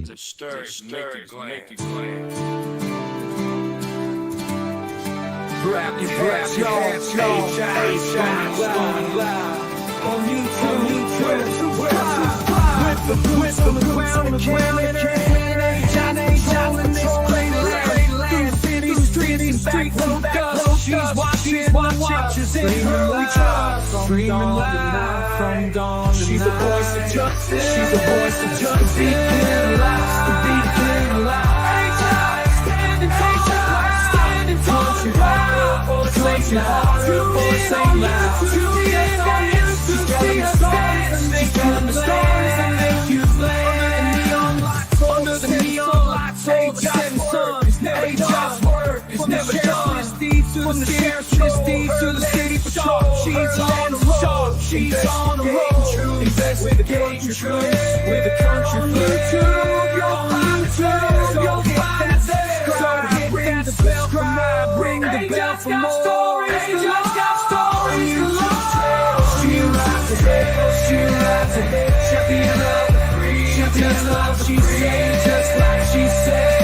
to stir it, make it glad. Grab your hands, on YouTube, with the crown and Johnny this great land, city streets, back road dust. She's watching, she's in her trust. Screaming loud from dawn. She's a voice of justice. She's a voice of justice. The beat clear loud. Standing tall, places harder for same loud. She's got the stars and make you play. Under the neon lights, all the setting sun. Hey, John's work is never done. From the sheriff's to the city patrol. She's on the road. She's on the road. Investigate your truth with a country flu. On YouTube, you'll find that subscribe. Ring the bell, ring the bell for more stories. She rides ahead, champion of the free. Just like she said, just like she said.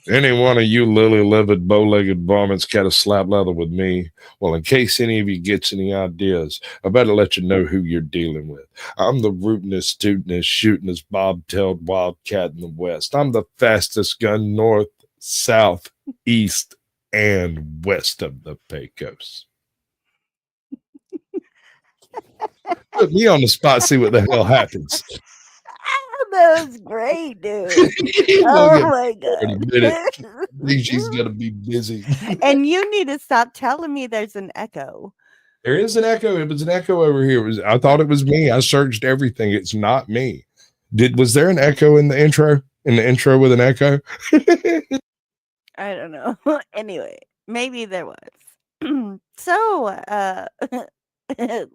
Any one of you lily-livered, bow-legged varmints got a slap leather with me? Well, in case any of you gets any ideas, I better let you know who you're dealing with. I'm the rootinest, tootinest, shootinest, bob-tailed wildcat in the West. I'm the fastest gun north, south, east, and west of the Pecos. Put me on the spot, see what the hell happens. That was great, dude. Oh my god. She's gonna be busy. And you need to stop telling me there's an echo. There is an echo. It was an echo over here. I thought it was me. I searched everything. It's not me. Was there an echo in the intro? In the intro with an echo? I don't know. Anyway, maybe there was. So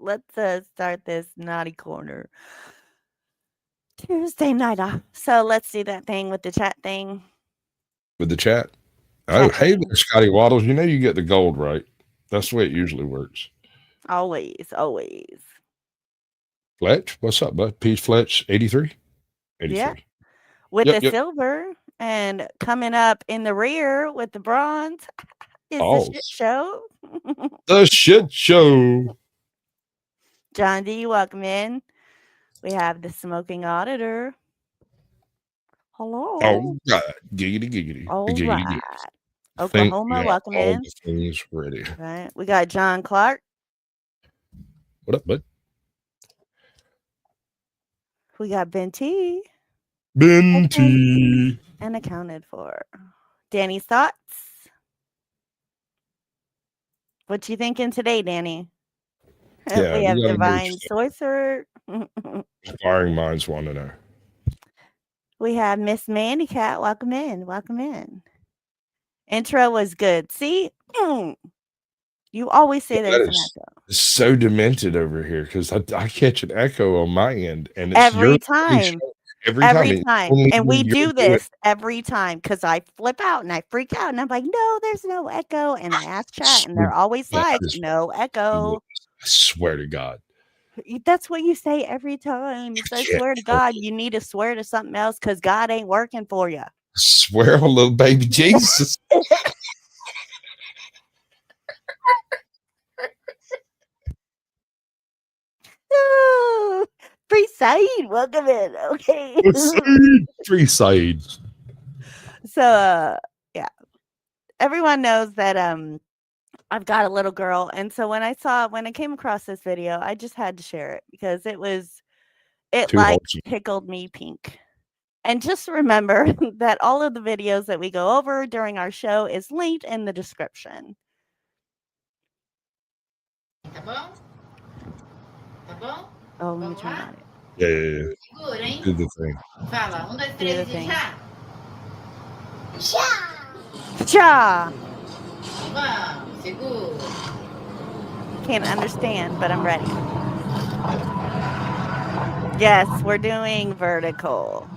let's start this naughty corner. Tuesday night off. So let's see that thing with the chat thing. With the chat? Oh, hey there, Scotty Waddles. You know you get the gold, right? That's the way it usually works. Always. Fletch, what's up, bud? Peace, Fletch, 83? 83. Yeah. With the silver and coming up in the rear with the bronze is the shit show. The shit show. John D, welcome in. We have the smoking auditor. Hello. Oh, God. Giggity. All giggity, right. giggity. Oklahoma, welcome in. The things ready. Right. We got John Clark. What up, bud? We got Ben T. And accounted for. Danny's thoughts. What you thinking today, Danny? Yeah, we have Divine Sorcerer. Inquiring minds want to know. We have Miss Mandy Cat. Welcome in. Intro was good. See? You always say there's an echo. It's so demented over here because I catch an echo on my end. And it's every time. Every time. And we do this every time because I flip out and I freak out and I'm like, no, there's no echo. And I ask chat and they're always like, no echo. I swear to God. That's what you say every time. I swear to God, you need to swear to something else because God ain't working for you. Swear on little baby Jesus. Free Saeed, welcome in. Okay. Free Saeed. So yeah. Everyone knows that I've got a little girl, and so when I came across this video, I just had to share it because it tickled me pink. And just remember that all of the videos that we go over during our show is linked in the description. Oh, let me turn on it. Yeah. Do the thing. Do the thing. Cha! Can't understand, but I'm ready. Yes, we're doing vertical.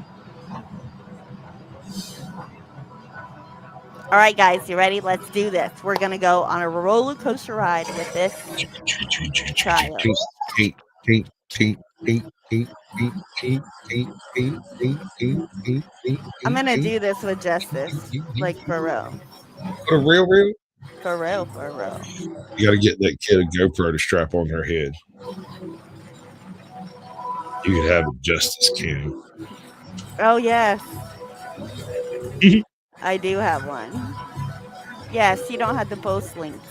All right, guys, you ready? Let's do this. We're going to go on a roller coaster ride with this child. Tink, tink, tink, tink, tink, tink, tink, tink, tink, tink, tink, tink, tink, I'm going to tink, do this with justice, like for real. for real? For real, for real. You got to get that kid a GoPro to strap on her head. You could have a justice cam. Oh, yes. I do have one. Yes, you don't have to post links.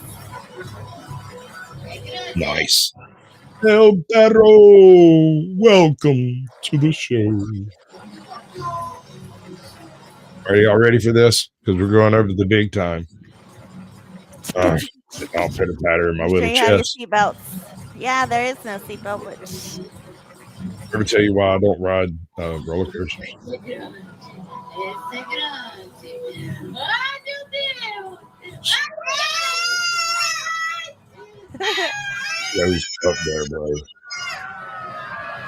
Nice. El Perro, welcome to the show. Are y'all ready for this? Because we're going over to the big time. I'll put a patter in my little Sure you have your chest. seatbelts. Yeah, there is no seatbelt, but Ever tell you why I don't ride roller coasters? Goes up there, bro.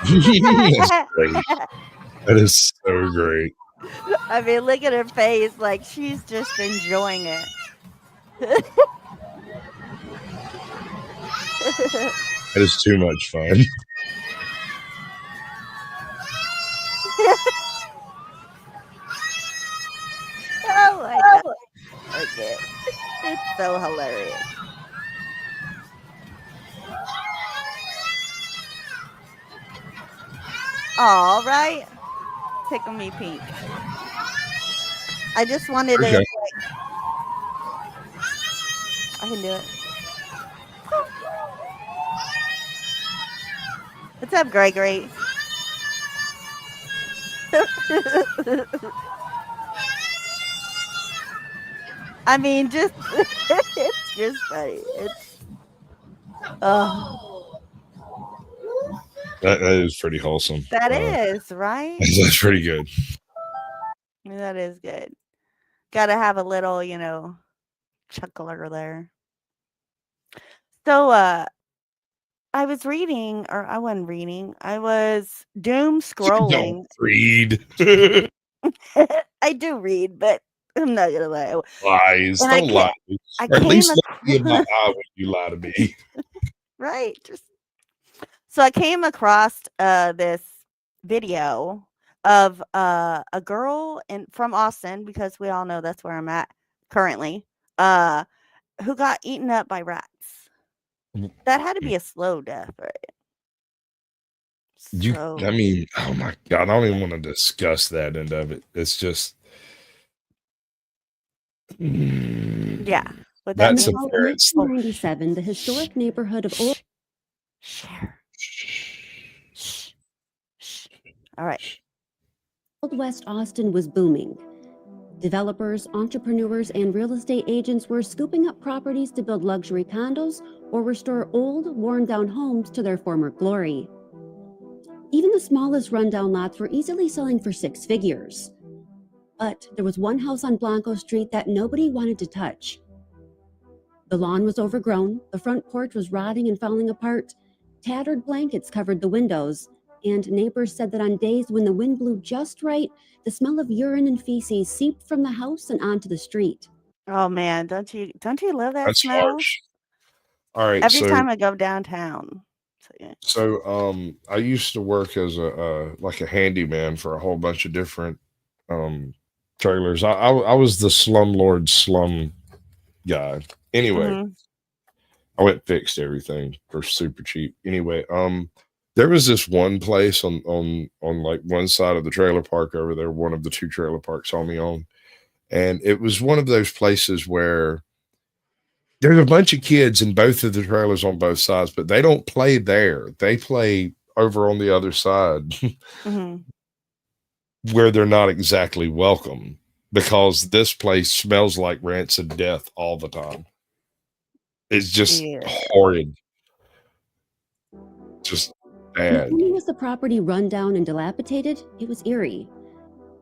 That's great. That is so great. I mean, look at her face. Like, she's just enjoying it. That is too much fun. Oh my god. Okay. It's so hilarious. All right. Tickle me pink. I just wanted to. Okay. Like, I can do it. What's up, Gregory? I mean, just it's just funny. It's That is pretty wholesome. that is right. That's pretty good. That is good. Got to have a little, chuckler there. So, I was reading, or I wasn't reading. I was doom scrolling. Don't read. I do read, but I'm not gonna lie. Lies. And Don't lie. I Or at came least look me in my across, eye when you lie to me. right. So I came across this video of a girl from Austin, because we all know that's where I'm at currently, who got eaten up by rats. That had to be a slow death, right? I mean, oh my God, I don't even want to discuss that end of it. It's just, yeah. But that's that a means parent's. 1997, the historic neighborhood of Old. All right. Old West Austin was booming. Developers, entrepreneurs, and real estate agents were scooping up properties to build luxury condos or restore old, worn-down homes to their former glory. Even the smallest rundown lots were easily selling for 6 figures. But there was one house on Blanco Street that nobody wanted to touch. The lawn was overgrown, the front porch was rotting and falling apart, tattered blankets covered the windows, and neighbors said that on days when the wind blew just right, the smell of urine and feces seeped from the house and onto the street. Oh man, don't you love that That's smell? harsh. All right. Every time I go downtown. So, yeah. So I used to work as a like a handyman for a whole bunch of different trailers. I was the slumlord slum guy. Anyway, I went and fixed everything for super cheap. Anyway, there was this one place on like one side of the trailer park over there, one of the 2 trailer parks on me on, and it was one of those places where there's a bunch of kids in both of the trailers on both sides, but they don't play there. They play over on the other side where they're not exactly welcome, because this place smells like rancid death all the time. It's just horrid. Just bad. Not only was the property run down and dilapidated, it was eerie.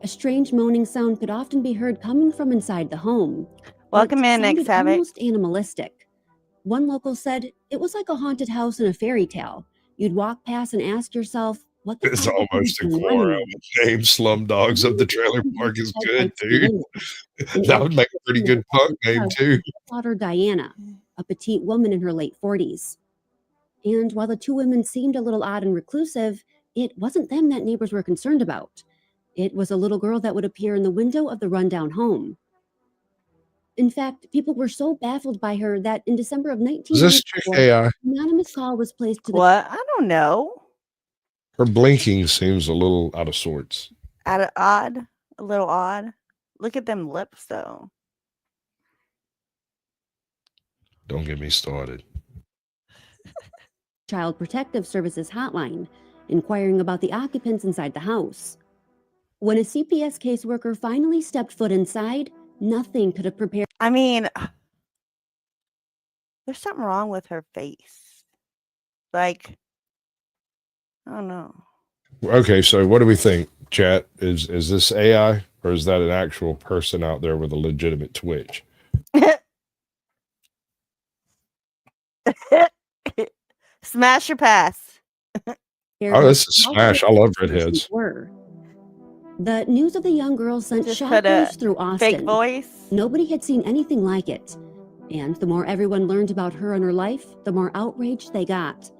A strange moaning sound could often be heard coming from inside the home. Welcome in, Nick Savick. Almost animalistic. One local said it was like a haunted house in a fairy tale. You'd walk past and ask yourself, what the It's fuck was almost a going quorum. on? Name Slum Dogs of the Trailer Park is good, dude. That would make a pretty good punk name, too. Daughter Daiana, a petite woman in her late 40s. And while the two women seemed a little odd and reclusive, it wasn't them that neighbors were concerned about. It was a little girl that would appear in the window of the rundown home. In fact, people were so baffled by her that in December of Is this chick 1994, AI? an anonymous call was placed to the What? I don't know. Her blinking seems a little out of sorts. Odd, a little odd. Look at them lips, though. Don't get me started. Child Protective Services hotline, inquiring about the occupants inside the house. When a CPS caseworker finally stepped foot inside, nothing could have prepared. I mean, there's something wrong with her face. Like, I don't know. Okay, so what do we think, chat? Is this AI or is that an actual person out there with a legitimate Twitch? Smash or pass? Oh, this is Smash. I love redheads. The news of the young girl sent Just put a shockwaves through Austin. fake voice. Nobody had seen anything like it. And the more everyone learned about her and her life, the more outraged they got.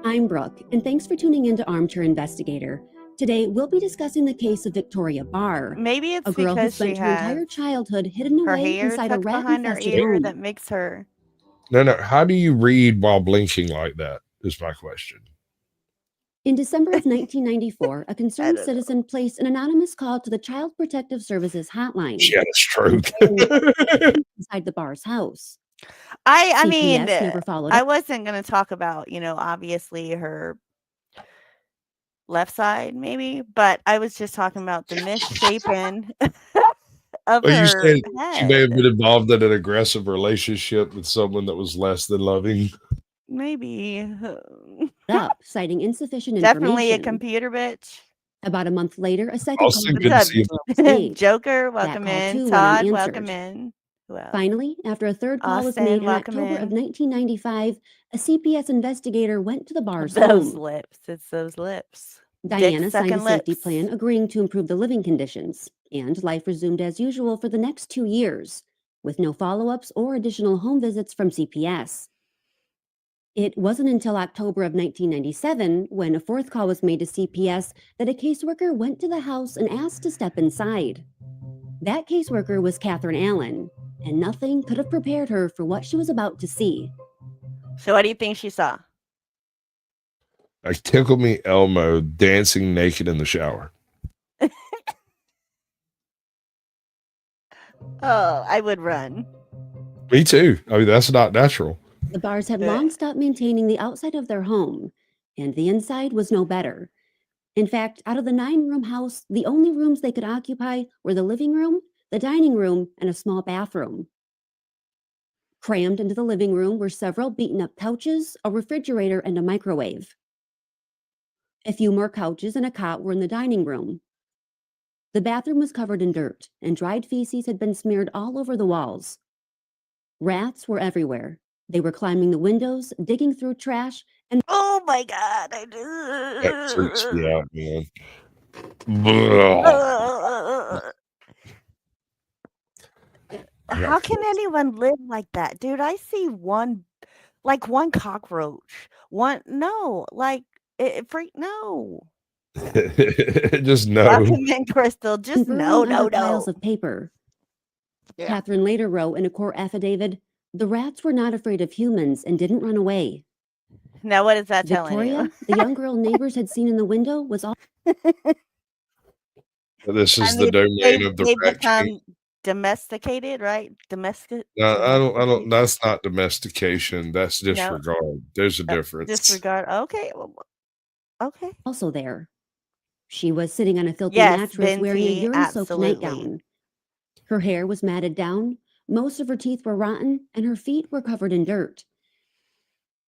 I'm Brooke, and thanks for tuning in to Armchair Investigator. Today, we'll be discussing the case of Victoria Barr, Maybe it's a girl who because she spent her has entire childhood hidden her away hair inside a tucked behind her rat-infested ear home. that makes her. No. How do you read while blinking like that? Is my question. In December of 1994, a concerned don't know. citizen placed an anonymous call to the Child Protective Services hotline She had a stroke. inside the Barr's house. I CPS mean, never followed I up. wasn't going to talk about, obviously her left side, maybe, but I was just talking about the misshapen of Well, you her said she may have head. been involved in an aggressive relationship with someone that was less than loving. Maybe. Up, citing insufficient Definitely a information. computer bitch. About a month later, a second Also, call good to see you. was made. Joker, welcome call, in. too, went Todd, unanswered. welcome in. Who else? Finally, after a third call was Austin, made in welcome October of in. 1995, a CPS investigator went to the Bar's Those home. lips. It's those lips. Daiana signed a Dick-sucking safety lips. plan agreeing to improve the living conditions, and life resumed as usual for the next 2 years, with no follow-ups or additional home visits from CPS. It wasn't until October of 1997, when a fourth call was made to CPS, that a caseworker went to the house and asked to step inside. That caseworker was Catherine Allen, and nothing could have prepared her for what she was about to see. So what do you think she saw? I Tickle Me Elmo dancing naked in the shower. Oh, I would run. Me too. I mean, that's not natural. The Barrs had long stopped maintaining the outside of their home, and the inside was no better. In fact, out of the 9-room house, the only rooms they could occupy were the living room, the dining room, and a small bathroom. Crammed into the living room were several beaten-up couches, a refrigerator, and a microwave. A few more couches and a cot were in the dining room. The bathroom was covered in dirt, and dried feces had been smeared all over the walls. Rats were everywhere. They were climbing the windows, digging through trash, and Oh my God, I That freaks do. me out, man. Ugh. How can anyone live like that, dude? I see one cockroach. No. Just no. Welcome in, Crystal. Just burning no. under piles of paper. Yeah. Catherine later wrote in a court affidavit, "The rats were not afraid of humans and didn't run away." Now, what is that telling Victoria, you? the young girl neighbors had seen in the window, was all This is the domain of the they rat king. become domesticated, right? No, I don't. That's not domestication. That's disregard. There's a difference. Disregard. Okay. Okay. also there. She was sitting on a filthy Yes, mattress wearing a Binti, urine-soaked absolutely. nightgown. Her hair was matted down, most of her teeth were rotten, and her feet were covered in dirt.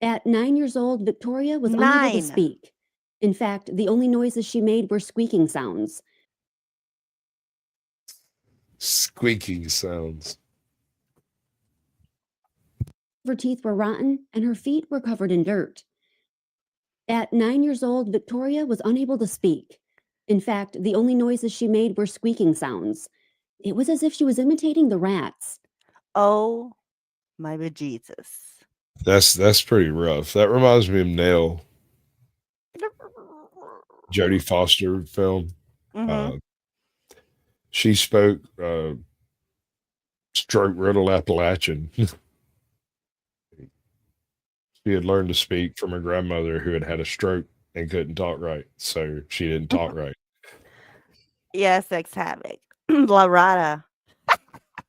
At 9 years old, Victoria was unable 9. to speak. In fact, the only noises she made were squeaking sounds. Squeaking sounds. Her teeth were rotten, and her feet were covered in dirt. At 9 years old, Victoria was unable to speak. In fact, the only noises she made were squeaking sounds. It was as if she was imitating the rats. Oh my bejesus. That's pretty rough. That reminds me of Nell, Jodie Foster film. Mm-hmm. She spoke stroke riddle Appalachian. She had learned to speak from her grandmother who had had a stroke and couldn't talk right, so she didn't talk right. Yes, Sex Havoc. La Rata.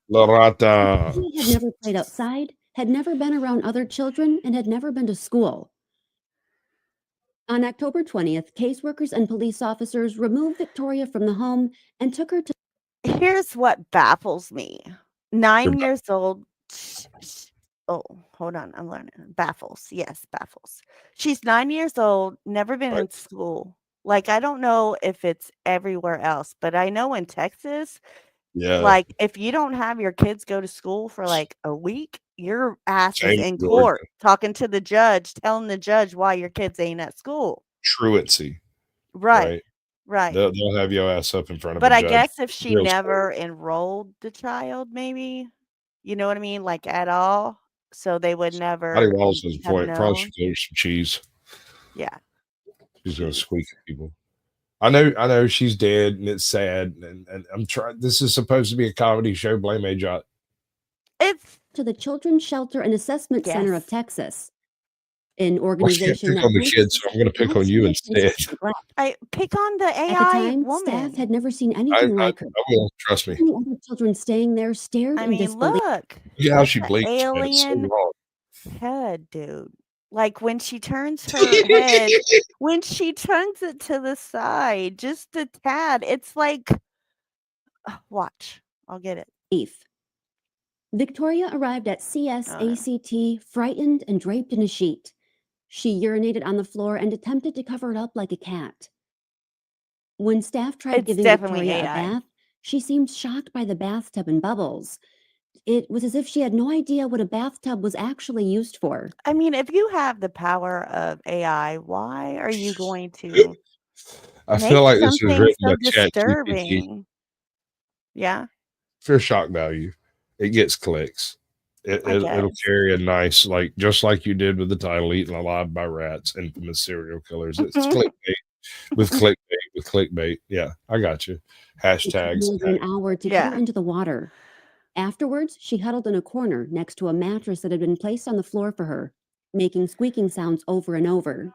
La Rata. She had never played outside, had never been around other children, and had never been to school. On October 20th, caseworkers and police officers removed Victoria from the home and took her to. Here's what baffles me. 9 Good. years old. Oh, hold on. I'm learning. Baffles. Yes, baffles. She's 9 years old, never been Right. in school. Like, I don't know if it's everywhere else, but I know in Texas, Yeah. like, if you don't have your kids go to school for like a week, your ass is Same in Georgia. court talking to the judge, telling the judge why your kids ain't at school. Truancy. Right. Right. They'll have your ass up in front of But a I judge. guess if she Real never enrolled the child, maybe, you know what I mean? Like at all. So they would never Scotty Wallace has a have point. Probably known. should give her some cheese. Yeah. She's gonna Cheese. squeak at people. I know she's dead and it's sad and I'm trying. This is supposed to be a comedy show. Blame AJOT. It's to the Children's Shelter and Assessment Center of yes. Texas, an Well, I can't organization pick that on the works kids, so I'm gonna pick on you instead. I pick on the At the AI time, woman. staff had never seen I anything like her. will. Trust me. The other children staying there stared I in mean, disbelief. look. Look how That's she the blinks. Man. It's so alien wrong. head, dude. Like when she turns her head, when she turns it to the side, just a tad, it's like, watch, I'll get it. Victoria arrived at CSACT frightened and draped in a sheet. She urinated on the floor and attempted to cover it up like a cat. When staff tried It's giving definitely Victoria a AI. bath, she seemed shocked by the bathtub and bubbles. It was as if she had no idea what a bathtub was actually used for. I mean, if you have the power of AI, why are you going to I make feel like this was something written so by ChatGPT. disturbing? Yeah, For shock value, it gets clicks. It'll guess. carry a nice, like just like you did with the title "Eaten Alive by Rats: Infamous Serial Killers." It's clickbait with clickbait. Yeah, I got you. It took Hashtags. more than an hour to get her Yeah. into the water. Afterwards, she huddled in a corner next to a mattress that had been placed on the floor for her, making squeaking sounds over and over.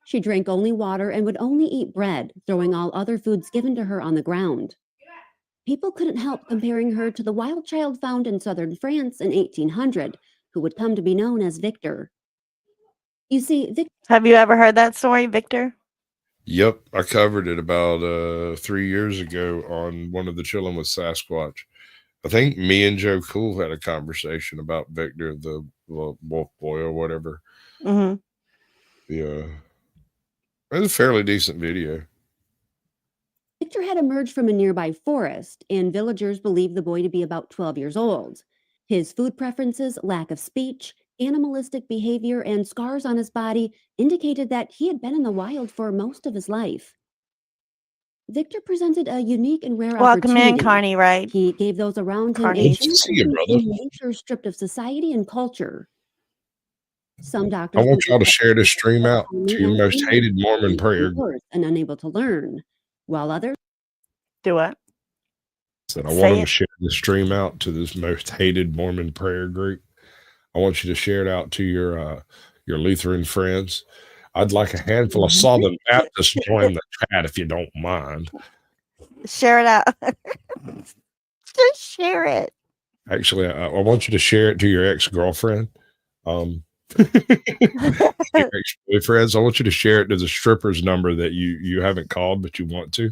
She drank only water and would only eat bread, throwing all other foods given to her on the ground. People couldn't help comparing her to the wild child found in southern France in 1800, who would come to be known as Victor. You see, Have you ever heard that story, Victor? Yep, I covered it about 3 years ago on one of the Chilling with Sasquatch. I think me and Joe Cool had a conversation about Victor, the wolf boy or whatever. Mm-hmm. Yeah, it was a fairly decent video. Victor had emerged from a nearby forest, and villagers believed the boy to be about 12 years old. His food preferences, lack of speech, animalistic behavior, and scars on his body indicated that he had been in the wild for most of his life. Victor presented a unique and rare Welcome opportunity. in, Carney, right? He gave those around him Carney. a Good to see you, brother. nature stripped of society and culture. Some I doctors want y'all to believe share this stream out to your most hated Mormon prayer. and unable to learn, while others Do what? Said I Say want them it. to share this stream out to this most hated Mormon prayer group. I want you to share it out to your Lutheran friends. I'd like a handful of Southern Baptists to join the chat if you don't mind. Share it out. Just share it. Actually, I want you to share it to your ex-girlfriend. Your ex-boyfriends. I want you to share it to the stripper's number that you haven't called but you want to.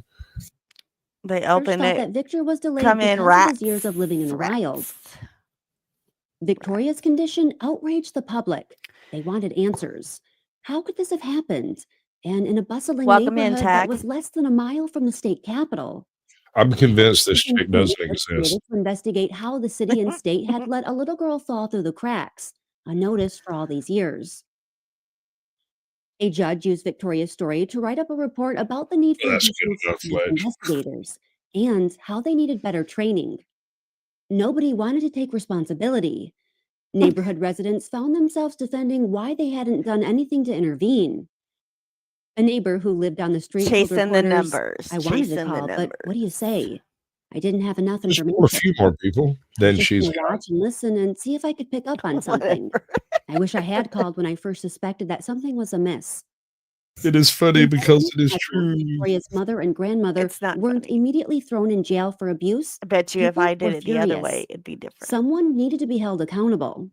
They thought open that it. Victor was delayed Come in, because rats. of his years of living in the wild. Rats. Victoria's condition outraged the public. They wanted answers. How could this have happened? And in a bustling Welcome in, neighborhood that Tag. was less than a mile from the state capitol. I'm convinced this chick doesn't Investigators exist. to investigate how the city and state had let a little girl fall through the cracks, unnoticed for all these years. A judge used Victoria's story to write up a report about the need for That's good additional enough, support Ledge. investigators and how they needed better training. Nobody wanted to take responsibility. Neighborhood residents found themselves defending why they hadn't done anything to intervene. A neighbor who lived down the street told Chasing the reporters, numbers. "I wanted to Chasing the call, but what do you numbers. say? I didn't have enough Just information. pull a few more people, I was then just she's gonna got. watch and listen and see if I could pick up on something. Whatever. I wish I had called when I first suspected that something was amiss." It is funny In because it is Like, true. Victoria's mother and grandmother It's not weren't funny. immediately thrown in jail for abuse. I bet you if People I did were it the other furious. way, it'd be different. Someone needed to be held accountable.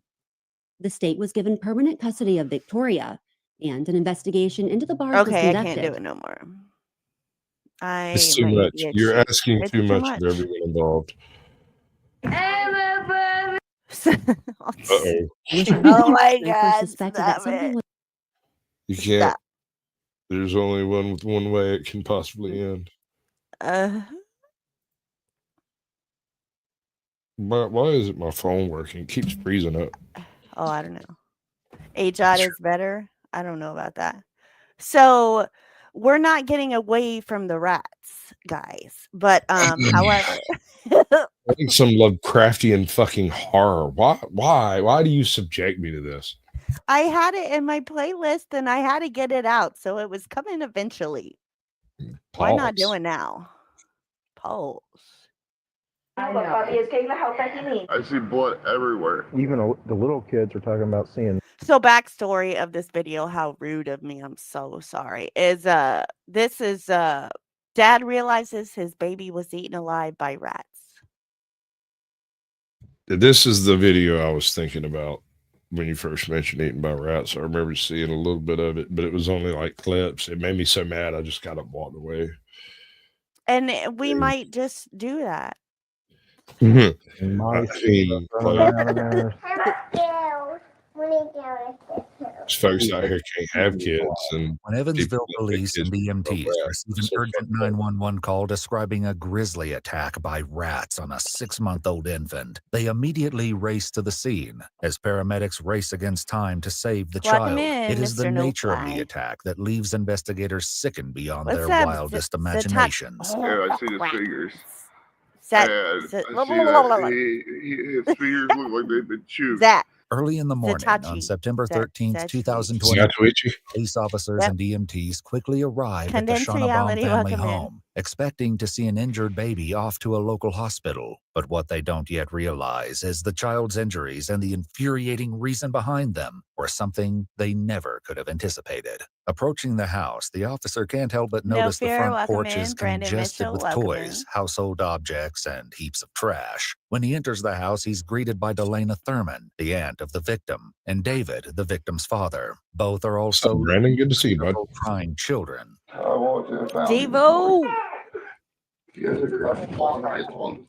The state was given permanent custody of Victoria, and an investigation into the bars was Okay, I conducted. can't do it no more. It's I too might much. be a You're cheat. asking It's too too much of much. everyone involved. Uh-oh. I wish I had Oh called my when I first God, suspected that stop something it. was. You can't. Stop. There's only one way it can possibly end. Why isn't my phone working? It keeps freezing up. Oh, I don't know. AJOT is better. I don't know about that. So we're not getting away from the rats, guys. But however, I think some Lovecraftian fucking horror. Why do you subject me to this? I had it in my playlist and I had to get it out, so it was coming eventually. Why not do Pause. it now? Pause. I know. Bobby is getting the help that he needs. I see blood everywhere. Even the little kids are talking about seeing. So backstory of this video, how rude of me, I'm so sorry, is this is dad realizes his baby was eaten alive by rats. This is the video I was thinking about when you first mentioned eating by rats. I remember seeing a little bit of it, but it was only like clips. It made me so mad I just got up and walked away. And we might just do that. I Mice mean, running like, around in there. there's folks out here can't have kids, and When Evansville people think police and kids are EMTs rats. receive an So urgent fucked up. 911 call describing a grisly attack by rats on a 6-month-old infant, they immediately race to the scene. As paramedics race against time to save the Plug 'em child, in, it is the Mr. nature of No-Fly. the attack that leaves investigators sickened beyond What's their that? wildest imaginations. Yeah, I see his fingers. Zach, And I see that his fingers look like they've been chewed. Zach. Early in the morning on Zatachi. September Zach- 13th, Zach- 2020, Zatoichi? police officers Yep. and EMTs quickly arrived at the Condensed Shaunabaum reality, family welcome in. home, expecting to see an injured baby off to a local hospital. But what they don't yet realize is the child's injuries and the infuriating reason behind them were something they never could have anticipated. Approaching the house, the officer can't help but No notice the fear, front welcome porch in. is Brandon congested Mitchell, with welcome toys, in. household objects, and heaps of trash. When he enters the house, he's greeted by Dahlia Thurman, the aunt of the victim, and David, the victim's father. Both are What's up, also Brandon? Good to see you, bud. crying children. I walked in and found him. Devo. You guys are crushing all night long.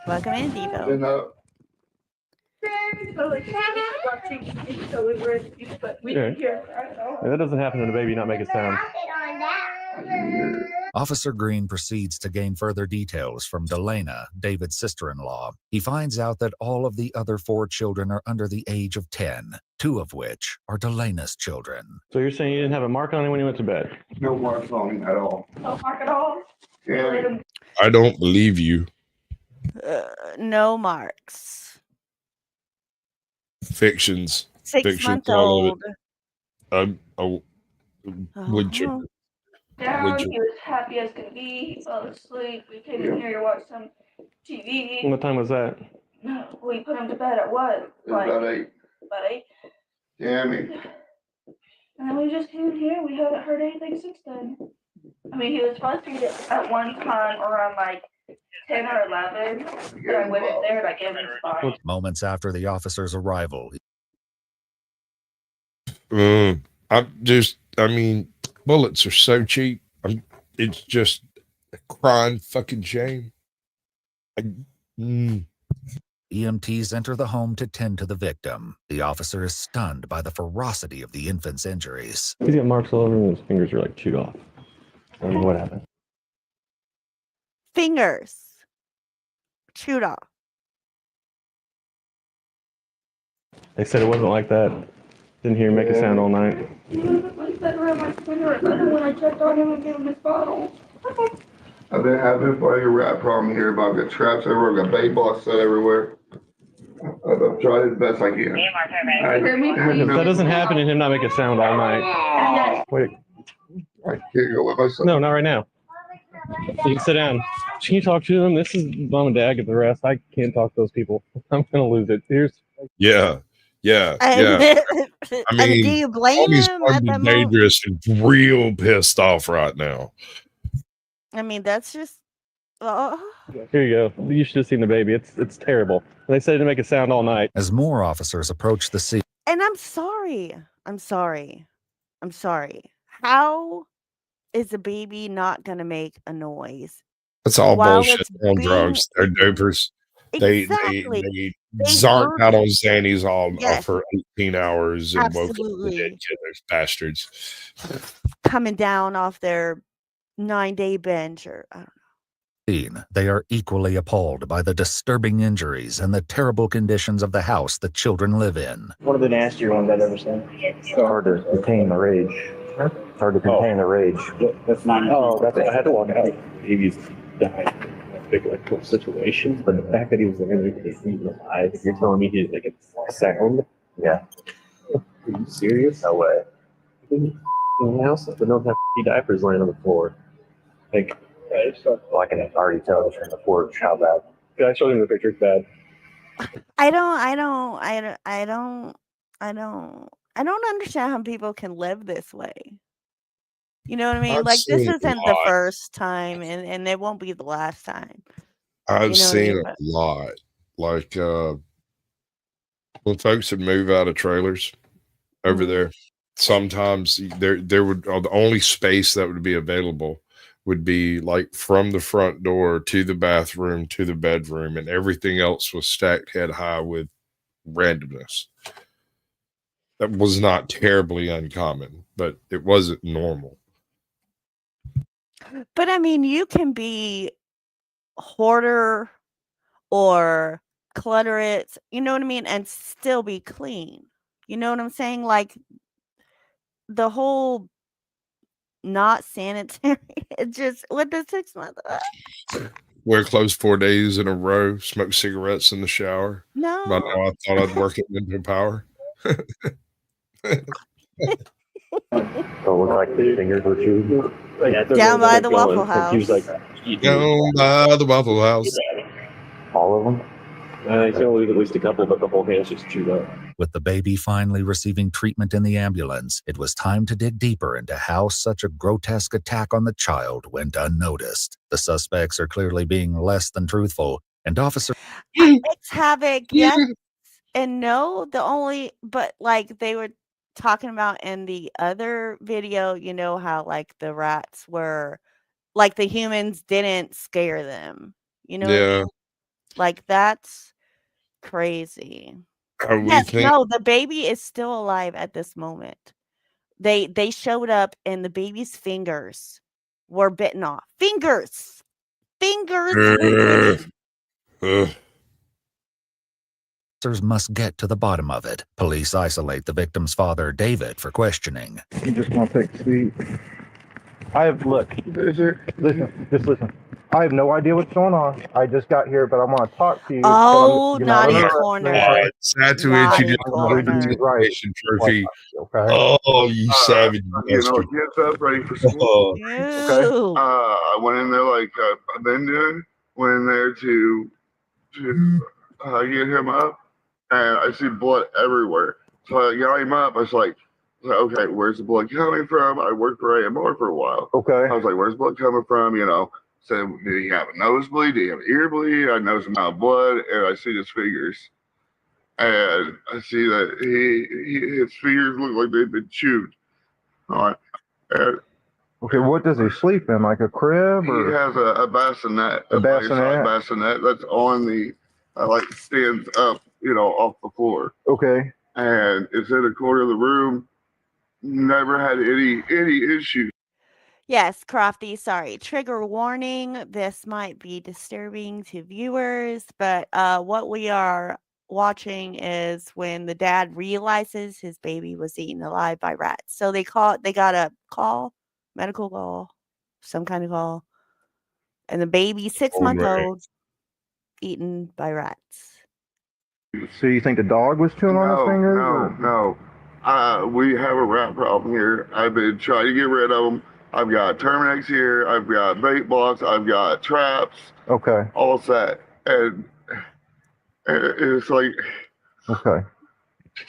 Welcome in, Devo. And, Yeah, that doesn't happen to the baby not making sound. Officer Green proceeds to gain further details from Dahlia, David's sister-in-law. He finds out that all of the other 4 children are under the age of 10, 2 of which are Dahlia's children. So you're saying you didn't have a mark on it when you went to bed? no marks on him at all. No mark at all. Yeah. I don't believe you. No marks. Fictions. 6-month-old. Oh, wood chipper. Down, he was happy as could be. He fell asleep. We came in here to watch some TV. What time was that? No, we put him to bed at what? It was about 8. About 8. Yeah, I mean, And then we just came in here. We haven't heard anything since then. I mean, he was supposed to be at one time around like 10 or 11. And I went in there and I gave him his spot. Moments after the officer's arrival, I mean, bullets are so cheap. It's just a crying fucking shame. EMTs enter the home to tend to the victim. The officer is stunned by the ferocity of the infant's injuries. He's got marks all over him and his fingers are like chewed off. I don't know what happened. Fingers. Chewed off. They said it wasn't like that Didn't hear him make a sound all night. Like that around my finger when I checked on him and gave him his bottle. I've been having a rat problem here, but I've got traps everywhere, I've got bait balls set everywhere. I've tried as best I can. Hear me, If please? that doesn't happen and him not make a sound all night. Wait, I can't go with myself. no, not right now. You can sit down. Can you talk to them? This is mom and dad get the rest. I can't talk to those people. I'm gonna lose it. Here's Yeah. I I mean, do mean, you blame Tommy's him at that moment? dangerous and real pissed off right now. I mean, that's just. here you go. You should have seen the baby. It's terrible. They said to make a sound all night. As more officers approach the scene, And I'm sorry. I'm sorry. I'm sorry. How is a baby not going to make a noise? That's all While bullshit. it's They're on being- drugs. They're dopers. Exactly. They zarked out on Xannies all Yes. for 18 hours and woke up Absolutely. the dead killers, bastards. Coming down off their 9-day binge or I don't know. they are equally appalled by the disturbing injuries and the terrible conditions of the house the children live in. One of the nastier ones I've ever seen. It's hard to contain the rage. It's hard to contain the rage. That's not. Oh, that's. I had to walk out. Babies died in a big electrical situation, but the fact that he was there, he was alive. You're telling me he's like a sound? Yeah. Are you serious? No way. In the house, but don't have diapers laying on the floor. Like, well, I can already tell from the porch how bad. Yeah, I showed him the picture. It's bad. I don't understand how people can live this way. You know what I mean? I've Like this seen a isn't the lot. first time and it won't be the last time. I've You know what I seen mean? a lot. Like when folks would move out of trailers over Mhm. there, sometimes there would the only space that would be available would be like from the front door to the bathroom to the bedroom, and everything else was stacked head high with randomness. That was not terribly uncommon, but it wasn't normal. But I mean, you can be hoarder or clutter it, you know what I mean, and still be clean. You know what I'm saying? Like the whole not sanitary. It just with the 6 month. Wear clothes 4 days in a row, smoke cigarettes in the shower. By No. now, I thought I'd work at Window Power. So it looked like the fingers were chewed. Down by the Waffle House. He was like, Down by the Waffle House. all of them? He's gonna lose at least a couple, but the whole hand's just chewed up. With the baby finally receiving treatment in the ambulance, it was time to dig deeper into how such a grotesque attack on the child went unnoticed. The suspects are clearly being less than truthful, and officers It's havoc, yes and no. But like they were talking about in the other video, you know how like the rats were like the humans didn't scare them. You know what I Yeah. mean? Like that's crazy. We Yes, think no, the baby is still alive at this moment. They showed up and the baby's fingers were bitten off. Fingers. Ugh. must get to the bottom of it. Police isolate the victim's father, David, for questioning. You just want to take a seat. Listen. I have no idea what's going on. I just got here, but I want to talk to you. Oh, You're naughty not corner. All right, sad to Naughty introduce corner. the participation trophy. Okay. Oh, you savage You know, bastard. gets up ready for school. Oh, Ew. I went in there like I've been doing. Went in there to get him up, and I see blood everywhere. So I got him up. I was like, okay, where's the blood coming from? I worked for AMR for a while. Okay. I was like, where's blood coming from? You know, said, did he have a nosebleed? Did he have an ear bleed? I noticed amount of blood, and I see his fingers. And I see that his fingers look like they've been chewed. All right. And Okay, what does he sleep in? Like a crib he or? has a bassinet. A bassinet? Bassinet that's on the, like stands up, you know, off the floor. Okay. And it's in a corner of the room. Never had any issues. Yes, Crofty, sorry. Trigger warning. This might be disturbing to viewers, but what we are watching is when the dad realizes his baby was eaten alive by rats. So they got a call, medical call, some kind of call, and the baby, 6-month-old, eaten by rats. So you think the dog was chewing on his fingers? No. We have a rat problem here. I've been trying to get rid of them. I've got Terminex here. I've got bait blocks. I've got traps. Okay. All set. And it's like... Okay.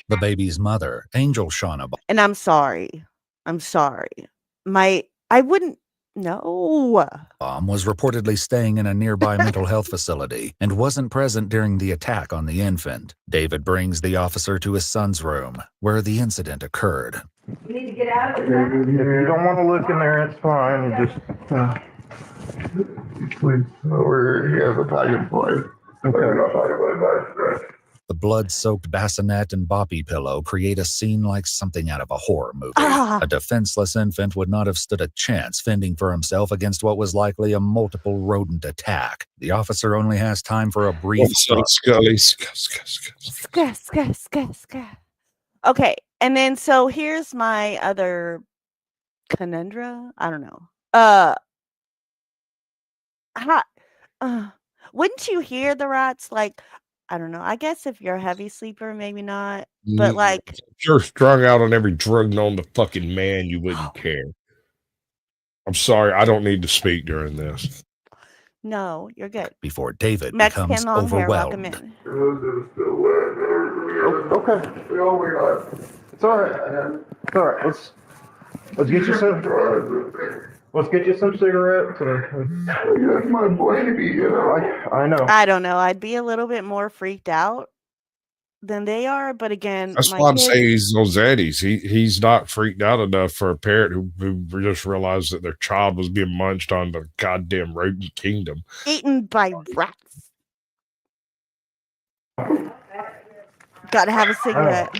The baby's mother, Angel Shauna, And I'm sorry. I wouldn't. No. Baum was reportedly staying in a nearby mental health facility and wasn't present during the attack on the infant. David brings the officer to his son's room, where the incident occurred. We need to get out of If you don't want to look in there, it's fine. You just... Please, over here, he has a packet play. Okay. The blood-soaked bassinet and boppy pillow create a scene like something out of a horror movie. A defenseless infant would not have stood a chance fending for himself against what was likely a multiple rodent attack. The officer only has time for a brief... Scully. Okay, and then so here's my other conundrum. I don't know. Wouldn't you hear the rats? Like, I don't know. I guess if you're a heavy sleeper, maybe not. But like, if you're strung out on every drug known to fucking man, you wouldn't care. I'm sorry, I don't need to speak during this. No, you're good. Before David Mexican becomes long hair, welcome overwhelmed. in. Okay. It's all right. It's all right. Let's get you some... Let's get you some cigarettes. That's my baby, you know. I know. I don't know. I'd be a little bit more freaked out than they are, but again, That's my why I'm kids- saying he's on Zaddies. He's not freaked out enough for a parent who just realized that their child was being munched on the goddamn rodent kingdom. eaten by rats. Gotta have a cigarette.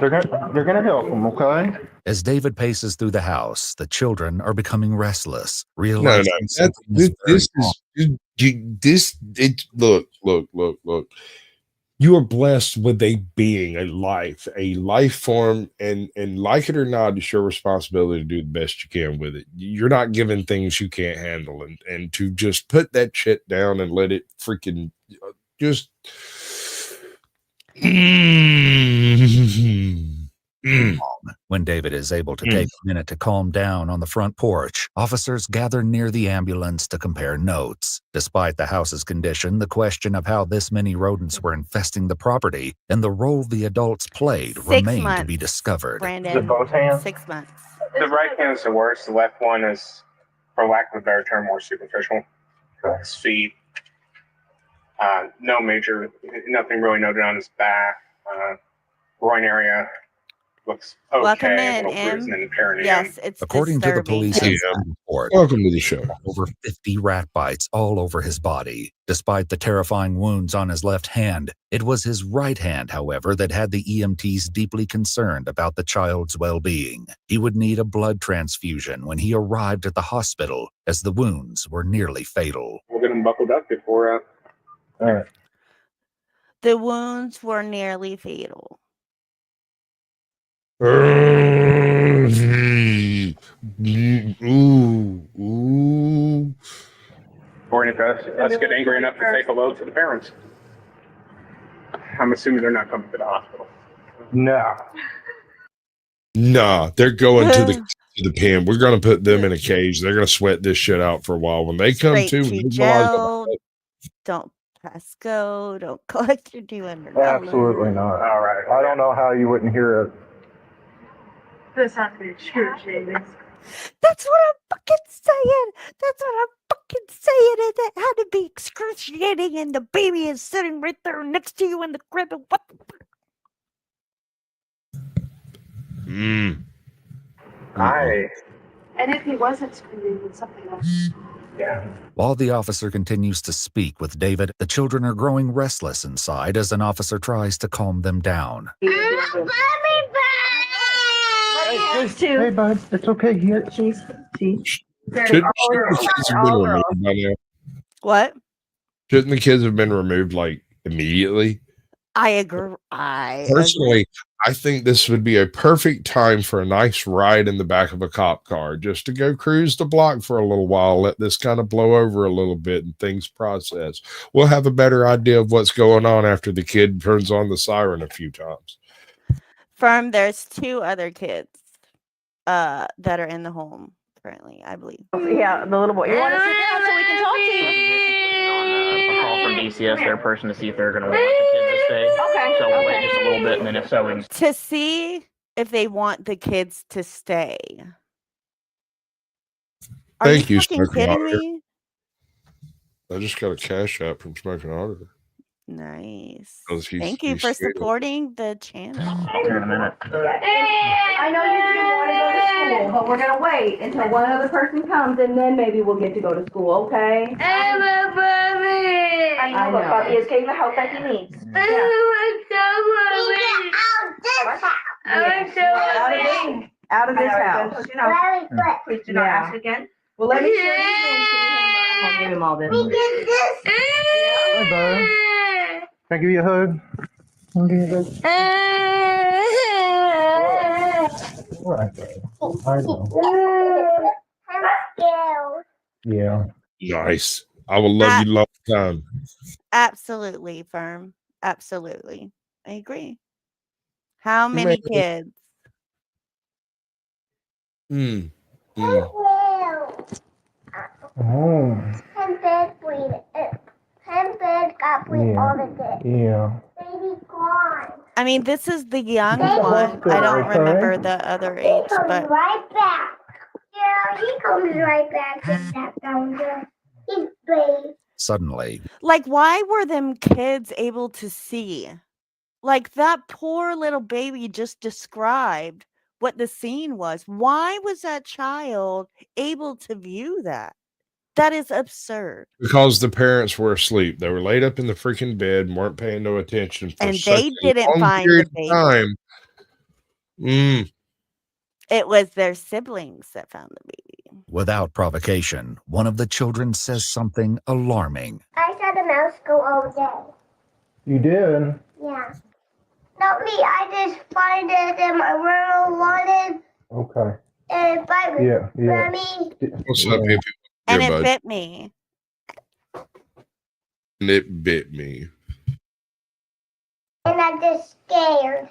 They're gonna help him, okay? As David paces through the house, the children are becoming restless. No. Realizing Look. You are blessed with a being, a life form, and like it or not, it's your responsibility to do the best you can with it. You're not given things you can't handle, and to just put that shit down and let it freaking just. When David is able to take a minute to calm down on the front porch, officers gather near the ambulance to compare notes. Despite the house's condition, the question of how this many rodents were infesting the property and the role the adults played 6 remain to months, be discovered. Brandon. Is it both hands? 6 months. The right hand is the worst. The left one is, for lack of a better term, more superficial. His feet. Nothing really noted on his back. Groin area looks okay. Welcome in, a little bruising in the perineum. Yes, it's According to the disturbing. police report, Welcome to the show. over 50 rat bites all over his body. Despite the terrifying wounds on his left hand, it was his right hand, however, that had the EMTs deeply concerned about the child's well-being. He would need a blood transfusion when he arrived at the hospital, as the wounds were nearly fatal. We'll get him buckled up before. All right. The wounds were nearly fatal. Ooh. Or if us get angry enough to take a load to the parents. I'm assuming they're not coming to the hospital. No. Nah, they're going to the pen. We're going to put them in a cage. They're going to sweat this shit out for a while. When they come Straight to, to they realize jail. Don't pass go. Don't collect your $200. Absolutely not. All right. I don't know how you wouldn't hear it. This has to be excruciating. That's what I'm fucking saying. That's what I'm fucking saying. And that had to be excruciating. And the baby is sitting right there next to you in the crib. And what the fuck? And if he wasn't screaming, then something else. Yeah. While the officer continues to speak with David, the children are growing restless inside as an officer tries to calm them down. Hey, bud, it's okay. Here. Shouldn't the kids have been removed by now? What? Shouldn't the kids have been removed like immediately? I agree. I agree. Personally, I think this would be a perfect time for a nice ride in the back of a cop car, just to go cruise the block for a little while, let this kind of blow over a little bit and things process. We'll have a better idea of what's going on after the kid turns on the siren a few times. Firm, there's 2 other kids that are in the home currently, I believe. Yeah, the little boy. You want to sit down so we can talk to you? A call from DCS, their person, to see if they're going to want the kids to stay. Okay. So we'll wait just a little bit, and then if so, we To see if they want the kids to stay. Are Thank you, fucking Smoking kidding Auditor. me? I just got a cash app from Smoking Auditor. Nice. Because Thank you he's for sweet. supporting the channel. here in a minute. I know you two want to go to school, but we're gonna wait until one other person comes, and then maybe we'll get to go to school, okay? I know, but Bobby is getting the help that he needs. Out of this house. Please do not ask again. Well, let me show you things to him. I'll give him all this. Hey, bud. Can I give you a hug? Can I give you a hug? All right, bud. I know. Yeah. Nice. I will love you long time. Absolutely, Firm. Absolutely. I agree. How many kids? Oh. Yeah. I mean, this is the young one. I don't remember the other age, but right back. Yeah, he comes right back. He's that down there. He's brave. Suddenly, like, why were them kids able to see? Like, that poor little baby just described what the scene was. Why was that child able to view that? That is absurd. Because the parents were asleep. They were laid up in the freaking bed and weren't paying no attention for And such they a didn't long find period the of baby. time. It was their siblings that found the baby. without provocation, one of the children says something alarming. I saw the mouse go all day. You did? Yeah. Not me. I just find it in my room wanted Okay. and bite me. Yeah. Mommy. What's up, hippie? And Here, it bud. bit me. And it bit me. And I'm just scared.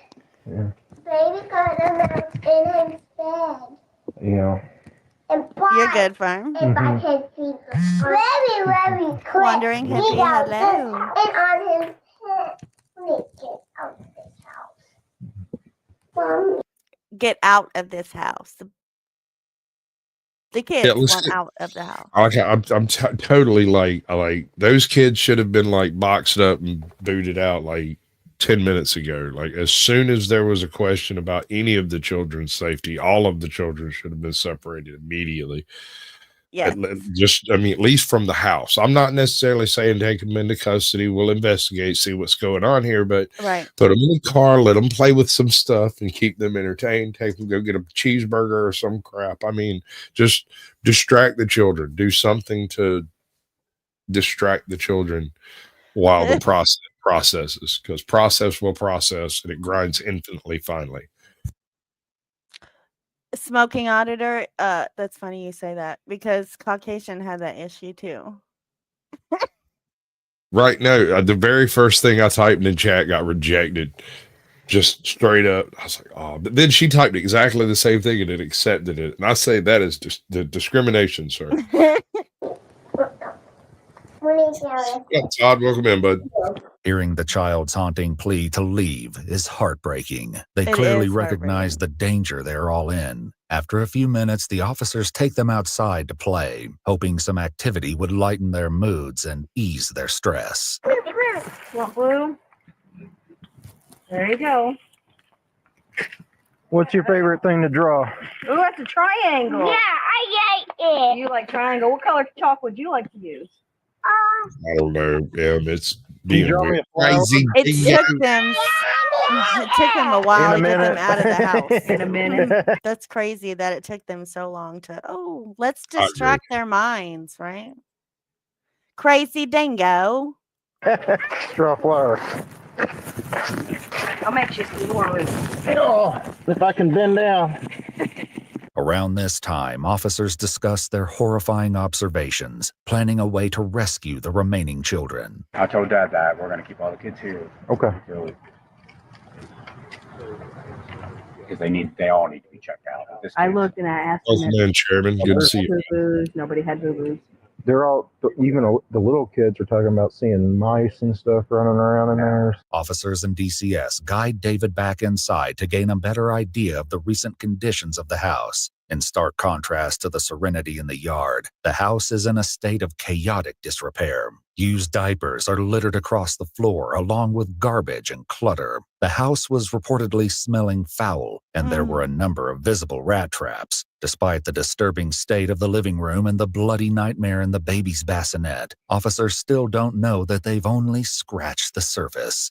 Yeah. Baby got a mouse in his bed. Yeah. And You're good, Farm. if I can see very, very quick. Wandering He hippie, got hello. this and on his head. Let me get out of this house. Mommy. Get out of this house. The kids let's want get- out of the house. Okay, I'm totally like those kids should have been like boxed up and booted out like 10 minutes ago. Like as soon as there was a question about any of the children's safety, all of the children should have been separated immediately. Yeah. Just, I mean, at least from the house. I'm not necessarily saying take them into custody. We'll investigate, see what's going on here, but Right. put them in the car, let them play with some stuff and keep them entertained. Take them, go get a cheeseburger or some crap. I mean, just distract the children. Do something to distract the children while the processes, because process will process and it grinds infinitely finally. Smoking auditor. That's funny you say that because Caucasian had that issue too. Right now, the very first thing I typed in chat got rejected. Just straight up. I was like, oh, but then she typed exactly the same thing and it accepted it. And I say that is just the discrimination, sir. Yeah, Todd, welcome in, bud. Hearing the child's haunting plea to leave is heartbreaking. They It clearly is recognize the danger they're all in. After a few minutes, the officers take them outside to play, hoping some activity would lighten their moods and ease their stress. Want blue? There you go. What's your favorite thing to draw? Ooh, that's a triangle. Yeah, I like it. You like triangle. What color chalk would you like to use? I don't know. It's Can you being draw me weird. a flower? Crazy. It took them a while to get them out of the house. In a minute. That's crazy that it took them so long to. Oh, let's I agree. distract their minds, right? Crazy dingo. Draw a flower. I'll make you some more. Oh, if I can bend down. Around this time, officers discussed their horrifying observations, planning a way to rescue the remaining children. I told Dad that we're going to keep all the kids here. Okay. Because they all need to be checked out. I looked and I asked Welcome in, Chairman. Good to see you. boo-boos. Nobody had boo-boos. They're all, even the little kids are talking about seeing mice and stuff running around in there. Officers and DCS guide David back inside to gain a better idea of the recent conditions of the house. In stark contrast to the serenity in the yard, the house is in a state of chaotic disrepair. Used diapers are littered across the floor along with garbage and clutter. The house was reportedly smelling foul, and there were a number of visible rat traps. Despite the disturbing state of the living room and the bloody nightmare in the baby's bassinet, officers still don't know that they've only scratched the surface.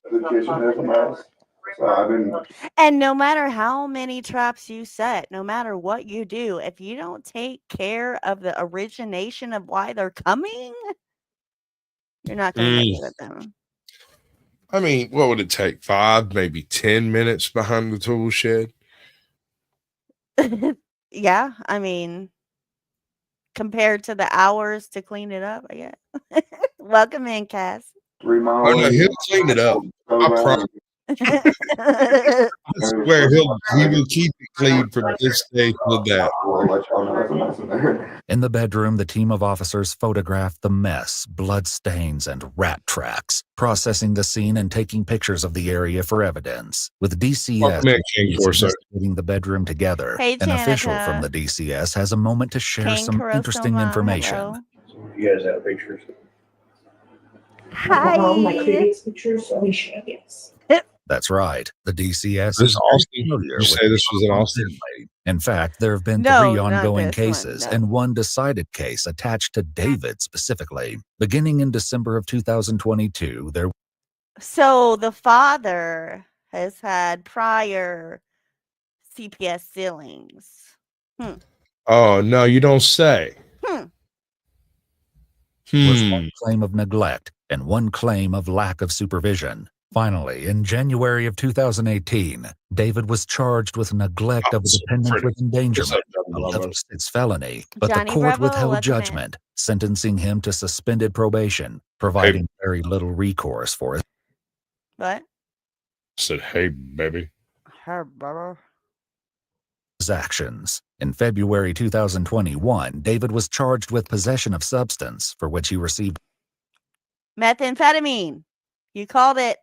And no matter how many traps you set, no matter what you do, if you don't take care of the origination of why they're coming, you're not going to get rid of them. I mean, what would it take? 5, maybe 10 minutes behind the tool shed? Yeah, I mean, compared to the hours to clean it up, I guess. Welcome in, Cass. Oh, no, he'll clean it up. I promise. I swear he will keep it clean from this day to that. In the bedroom, the team of officers photographed the mess, blood stains, and rat tracks, processing the scene and taking pictures of the area for evidence. With DCS investigating the bedroom together, Hey, an official Janica. from the DCS has a moment to share King some interesting Kurosoma, information. hello. You guys have pictures? Hi. My previous pictures, yes. That's right. The DCS This is Austin. Did you say this was in Austin? In fact, there have been No, 3 not ongoing this one, cases no. and 1 decided case attached to David specifically. Beginning in December of 2022, there So the father has had prior CPS ceilings. Oh, no, you don't say. was 1 claim of neglect and 1 claim of lack of supervision. Finally, in January of 2018, David was charged with neglect of a dependent with endangerment, a level 6 felony, but Johnny the court Bravo, withheld welcome in. judgment, sentencing him to suspended probation, providing very little recourse for his What? Said, hey, baby. Her brother. actions. In February 2021, David was charged with possession of substance, for which he received Methamphetamine. You called it.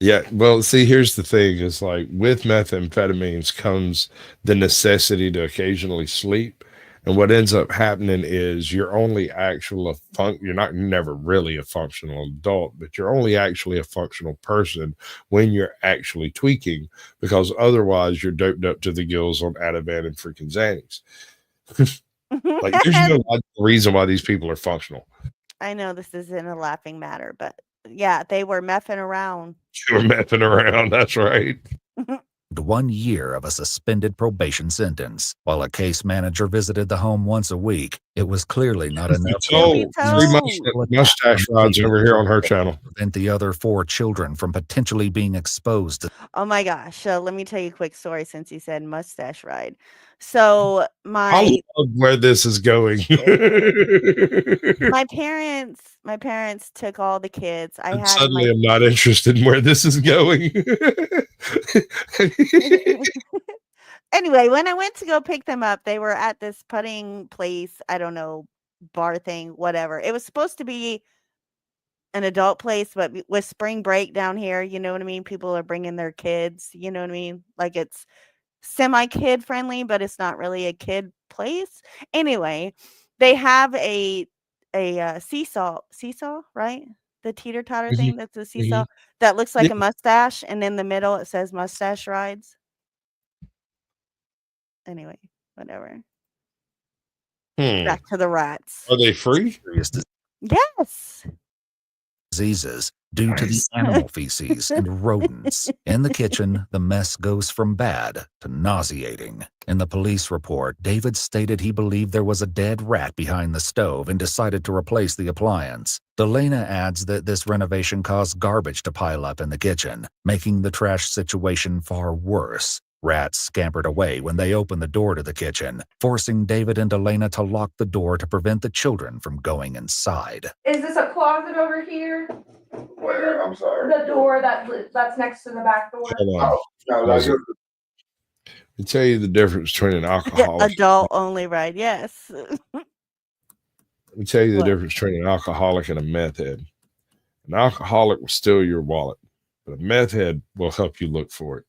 Yeah, well, see, here's the thing is like with methamphetamines comes the necessity to occasionally sleep. And what ends up happening is you're only actual you're not never really a functional adult, but you're only actually a functional person when you're actually tweaking, because otherwise you're doped up to the gills on Ativan and freaking Xannies. Like there's no reason why these people are functional. I know this isn't a laughing matter, but yeah, they were messing around. You were messing around, that's right. 1 year of a suspended probation sentence. While a case manager visited the home once a week, it was clearly not enough. Three mustache rods over here on her channel. Prevent the other 4 children from potentially being exposed to Oh my gosh. Let me tell you a quick story since you said mustache ride. So I love where this is going. my parents took all the kids. I had Suddenly I'm not interested in where this is going. Anyway, when I went to go pick them up, they were at this putting place, I don't know, bar thing, whatever. It was supposed to be an adult place, but with spring break down here, you know what I mean? People are bringing their kids, you know what I mean? Like it's semi-kid friendly, but it's not really a kid place. Anyway, they have a seesaw, right? The teeter-totter thing that's a seesaw that looks like a mustache, and in the middle it says mustache rides. Anyway, whatever. Back to the rats. Are they free? Yes. Diseases. due to the animal feces and rodents. In the kitchen, the mess goes from bad to nauseating. In the police report, David stated he believed there was a dead rat behind the stove and decided to replace the appliance. Dahlia adds that this renovation caused garbage to pile up in the kitchen, making the trash situation far worse. Rats scampered away when they opened the door to the kitchen, forcing David and Dahlia to lock the door to prevent the children from going inside. Is this a closet over here? Where? I'm sorry. The door that's next to the back door. Hold on. Oh, no, that's Let me tell you the difference between an alcoholic. Adult only ride, yes. Let me tell you the What? difference between an alcoholic and a meth head. An alcoholic will steal your wallet, but a meth head will help you look for it.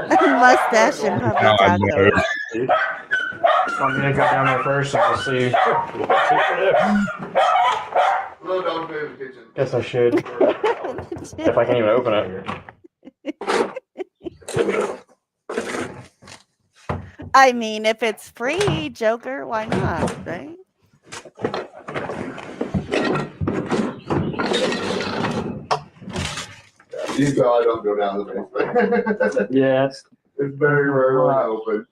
Mustache and puppy taco. I'm gonna go down there first and we'll see. Guess I should. If I can't even open it. I mean, if it's free, Joker, why not, right? You know I don't go down the basement. Yeah, It's very rarely open.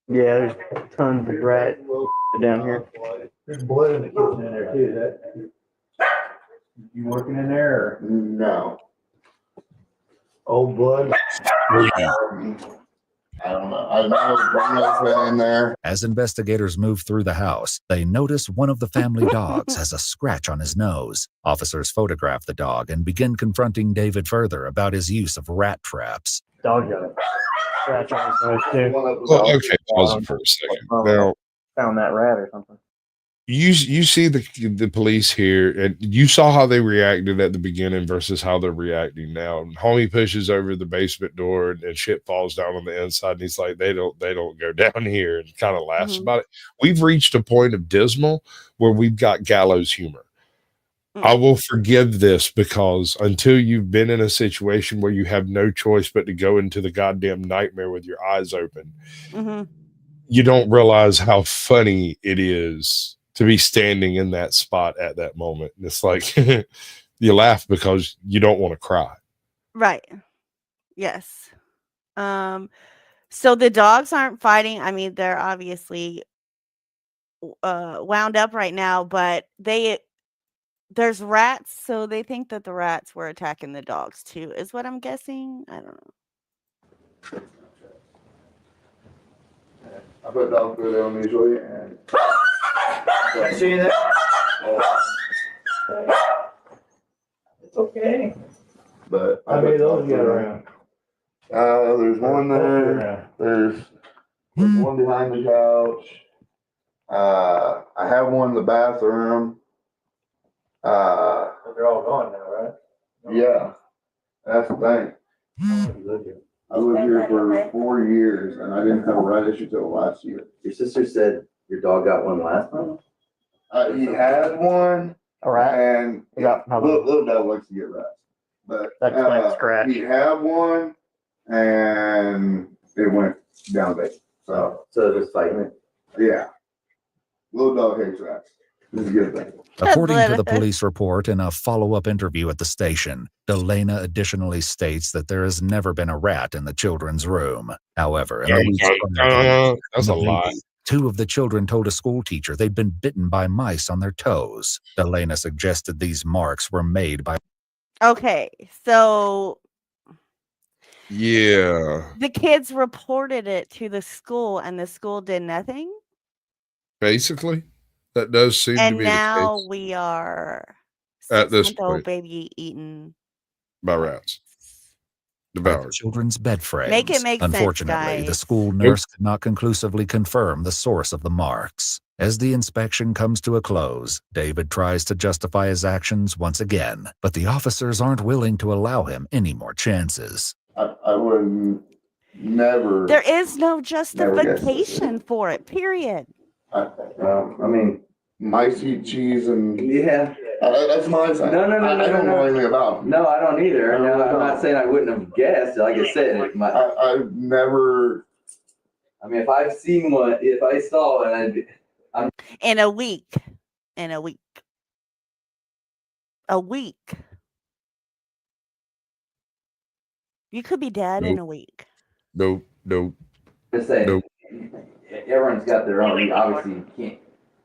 yeah, there's tons of rat down here. There's blood in the kitchen in there too. That you working in there? Or? No. Old blood. I don't know. I know Bruno's been in there. As investigators move through the house, they notice one of the family dogs has a scratch on his nose. Officers photograph the dog and begin confronting David further about his use of rat traps. Dog got a scratch on his nose too. Well, okay, pause it for a second. Now, Found that rat or something. you see the police here, and you saw how they reacted at the beginning versus how they're reacting now. And homie pushes over the basement door, and shit falls down on the inside, and he's like, they don't go down here, and kind of laughs about it. We've reached a point of dismal where we've got gallows humor. I will forgive this because until you've been in a situation where you have no choice but to go into the goddamn nightmare with your eyes open, you don't realize how funny it is to be standing in that spot at that moment. And it's like you laugh because you don't want to cry. Right. Yes. So the dogs aren't fighting. I mean, they're obviously wound up right now, but there's rats, so they think that the rats were attacking the dogs too, is what I'm guessing. I don't know. I put dog food on usually, and I see that. It's okay. but How many of those you got around? There's one there. There's one behind the couch. I have one in the bathroom. They're all gone now, right? Yeah, that's the thing. I lived here for 4 years, and I didn't have a rat issue till last year. Your sister said your dog got one last month? He had one, A rat? and Yeah, little dog likes to get rats. But That explains scratch. he had one, and it went down big. So just fighting it. yeah, little dog hates rats. This is a good thing. According to the police report in a follow-up interview at the station, Dahlia additionally states that there has never been a rat in the children's room. However, in the weeks prior, That's a lie. 2 of the children told a school teacher they'd been bitten by mice on their toes. Dahlia suggested these marks were made by... Okay, so Yeah. the kids reported it to the school, and the school did nothing. Basically, that does seem to And be now the case we are at this 6-month-old point baby eaten. by rats. the Devoured. children's bed frames. Make it make sense, Unfortunately, the guys. school nurse could not conclusively confirm the source of the marks. As the inspection comes to a close, David tries to justify his actions once again, but the officers aren't willing to allow him any more chances. I wouldn't never. There is no Never guessed justification for it, period. I mean, mice eat cheese and yeah, that's my thing. No, I don't know anything about them. No, I don't either. No, I'm not saying I wouldn't have guessed. Like I said, I've never. I mean, if I've seen one, if I saw one, in a week. In a week. A week. You could be dead in a week. Nope. just saying, Nope. everyone's got their own. Obviously, you can't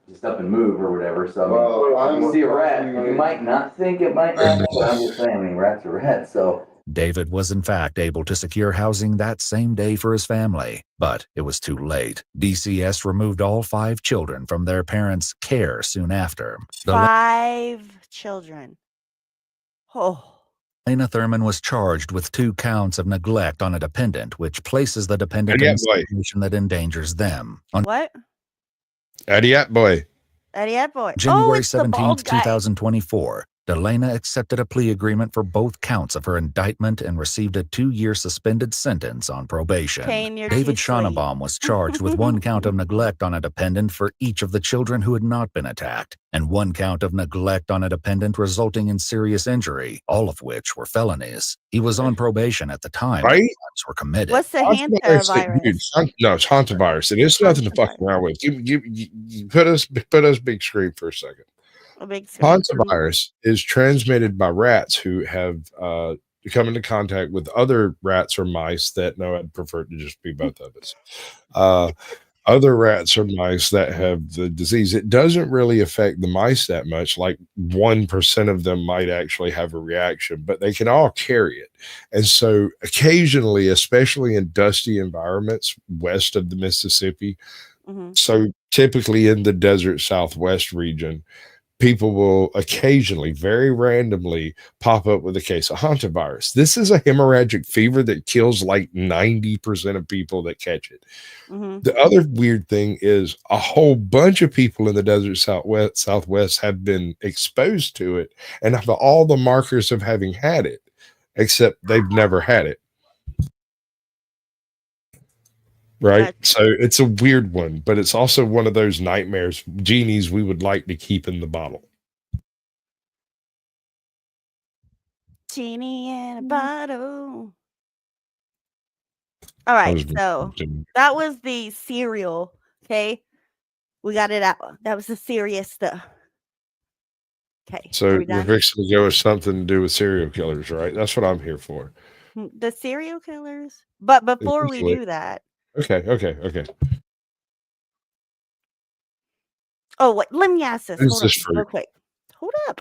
just up and move or whatever. So I mean, you see a rat, you might not think it might not. But I'm just saying, I mean, rats are rats. So David was in fact able to secure housing that same day for his family, but it was too late. DCS removed all 5 children from their parents' care soon after. 5 children. Oh. Dana Thurman was charged with 2 counts of neglect on a dependent, which places the dependent in a situation that endangers them. On What? Adiat boy. Adiat boy. January it's the bald 17th, guy. 2024, Dahmer accepted a plea agreement for both counts of her indictment and received a 2-year suspended sentence on probation. Kane, you're David too sweet. Schonnebaum was charged with 1 count of neglect on a dependent for each of the children who had not been attacked, and 1 count of neglect on a dependent resulting in serious injury, all of which were felonies. He was on probation at the time Right? the crimes were committed. What's the Hanta virus? No, it's hantavirus. It is nothing to fuck around with. You put us big screen for a second. A big screen. Hantavirus is transmitted by rats who have come into contact with other rats or mice that, no, I'd prefer it to just be both of us. Other rats or mice that have the disease. It doesn't really affect the mice that much. Like 1% of them might actually have a reaction, but they can all carry it. And so occasionally, especially in dusty environments west of the Mississippi, so typically in the desert Southwest region, people will occasionally, very randomly, pop up with a case of hantavirus. This is a hemorrhagic fever that kills like 90% of people that catch it. The other weird thing is a whole bunch of people in the desert Southwest have been exposed to it and have all the markers of having had it, except they've never had it. Right. So it's a weird one, but it's also one of those nightmares, genies we would like to keep in the bottle. Genie in a bottle. All right. So that was the cereal. Okay. We got it out. That was the serious stuff. Okay. So we're fixing to go with something to do with serial killers, right? That's what I'm here for. The serial killers. But before we do that. Okay. Oh, wait, let me ask this. Who's Hold this on, real quick. Hold up.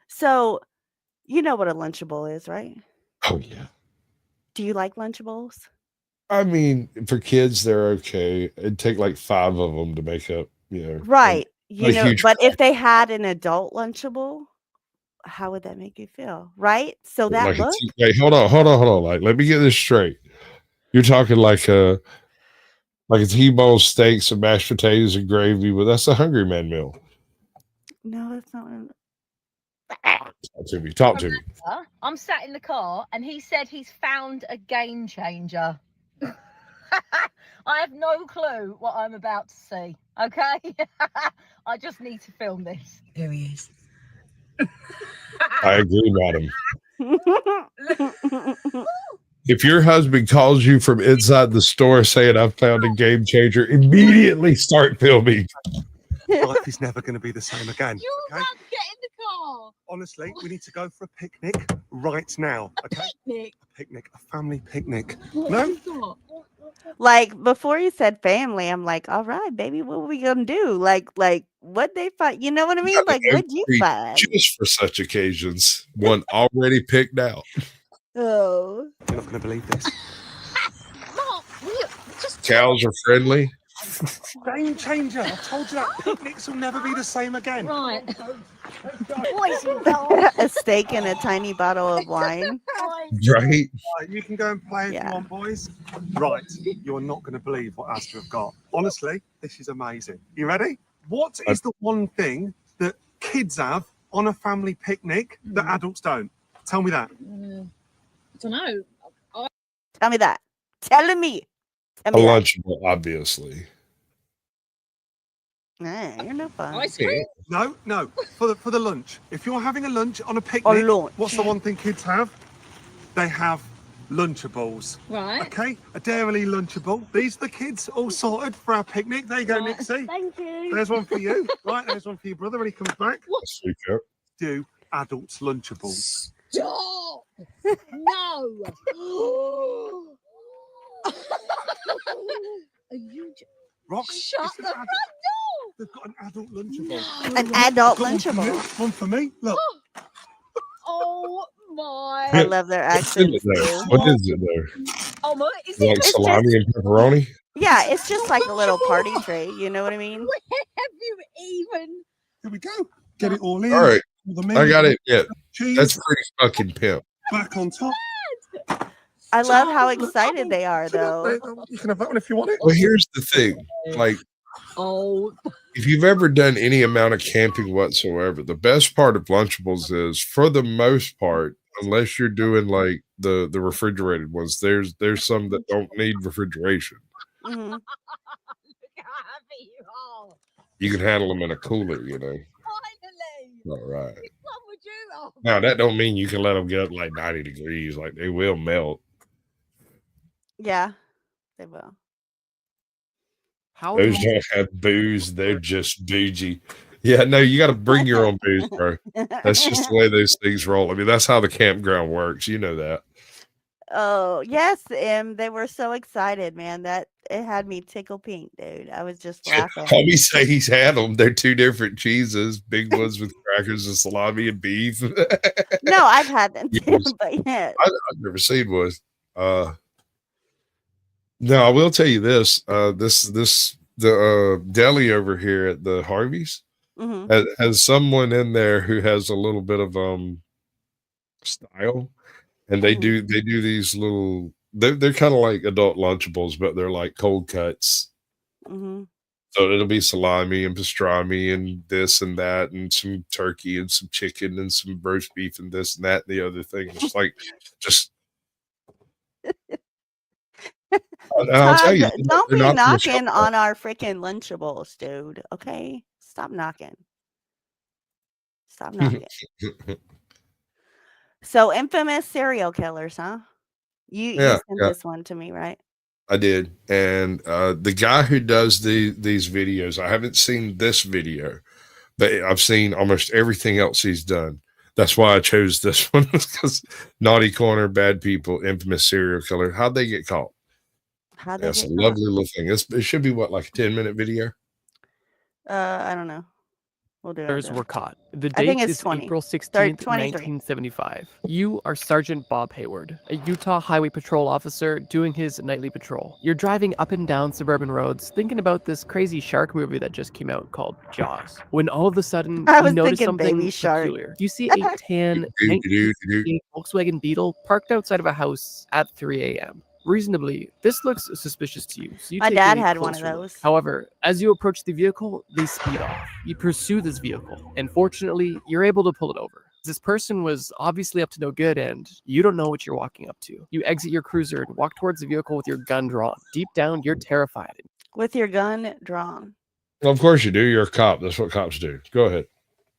So, you know what a Lunchable is, right? Oh, yeah. Do you like Lunchables? I mean, for kids, they're okay. It'd take like 5 of them to make up, Right. You know, but crowd. if they had an adult Lunchable, how would that make you feel? Right? So that Like look. wait, hold on. Like, let me get this straight. You're talking like a T-bone steaks and mashed potatoes and gravy, but that's a Hungry Man meal. No, that's not what Talk to me. I'm sat in the car and he said he's found a game changer. I have no clue what I'm about to see. Okay. I just need to film this. There he is. I agree, madam. If your husband calls you from inside the store saying I've found a game changer, immediately start filming. Life is never going to be the same again. You're Okay? about to get in the car. Honestly, we need to go for a picnic right now. Okay? Picnic. A picnic, a family picnic. What No? have you got? Like before you said family, I'm like, all right, baby, what are we gonna do? Like what they find? You know what I mean? Like what'd you find? Just for such occasions, one already picked out. Oh, You're not going to believe this. Mark, will you just Cows are friendly. Game changer. I told you that picnics will never be the same again. Right. A steak and a tiny bottle of wine. Right. Right, you can go and play if you want, boys. Right, you're not going to believe what Asda have got. Honestly, this is amazing. You ready? What is the one thing that kids have on a family picnic that adults don't? Tell me that. I don't know. Tell me that. Tell me. A Lunchable, obviously. Nah, you're no fun. Ice cream? No. For the lunch. If you're having a lunch on a picnic, what's the one thing kids have? They have Lunchables. Right. Okay, a Dairy Lunchable. These are the kids all sorted for our picnic. There you go, Right. Nixie. Thank you. There's one for you. Right, there's one for your brother when he comes back. Speak up. Do adults Lunchables. Stop! No! Are you Rox, shut it's the an front door? They've got an adult Lunchable. An adult Got one for you, Lunchable. one for me. Look. Oh my! I love their What's in it accents there? too. What is it there? Oh my! Is Like it salami and pepperoni? Yeah, it's just like a little party tray. You know what I mean? Where have you even? Here we go. Get it all in. All right. All the I got meat, it. Yeah. cheese, That's pretty fucking pimp. back on top. I love how excited they are, though. You can have that one if you want it. Well, here's the thing. Like, Oh, if you've ever done any amount of camping whatsoever, the best part of Lunchables is, for the most part, unless you're doing like the refrigerated ones, there's some that don't need refrigeration. Mm-hmm. look how happy you are! You can handle them in a cooler, you know. Finally, All right. what would you? Oh, Now that don't mean you can let them get up like 90 degrees. Like, they will melt. Yeah, they will. How Those don't have booze. They're just bougie. Yeah, no, you got to bring your own booze, bro. That's just the way those things roll. I mean, that's how the campground works. You know that. Oh, yes, they were so excited, man, that it had me tickle pink, dude. I was just laughing. Homie say he's had them. They're two different cheeses, big ones with crackers and salami and beef. No, I've had them too, Yes. but yeah. I've never seen one. No, I will tell you this. The deli over here at the Harvey's has someone in there who has a little bit of style, and they do these little. They're kind of like adult Lunchables, but they're like cold cuts. Mm-hmm. So it'll be salami and pastrami and this and that and some turkey and some chicken and some roast beef and this and that and the other thing. It's like just. And I'll tell you, Don't they're be not gonna knocking shut on our freaking Lunchables, dude. Okay, stop knocking. Stop knocking. So, infamous serial killers, huh? You sent this one to me, right? I did. And the guy who does these videos, I haven't seen this video, but I've seen almost everything else he's done. That's why I chose this one, because Naughty Corner, Bad People, Infamous Serial Killer. How'd they get caught? That's a lovely little thing. It should be what, like a 10-minute video? I don't know. We'll do it. Were caught. The I think date it's is 20. April 16th, 23. 1975. You are Sergeant Bob Hayward, a Utah Highway Patrol officer doing his nightly patrol. You're driving up and down suburban roads thinking about this crazy shark movie that just came out called Jaws. When all of a sudden, I you was notice thinking something Baby Shark. peculiar. You see a tan 1968 Volkswagen Beetle parked outside of a house at 3 a.m. Reasonably, this looks suspicious to you, so you My take dad a had one of closer look. those. However, as you approach the vehicle, they speed off. You pursue this vehicle, and fortunately, you're able to pull it over. This person was obviously up to no good, and you don't know what you're walking up to. You exit your cruiser and walk towards the vehicle with your gun drawn. Deep down, you're terrified. With your gun drawn. Well, of course you do. You're a cop. That's what cops do. Go ahead.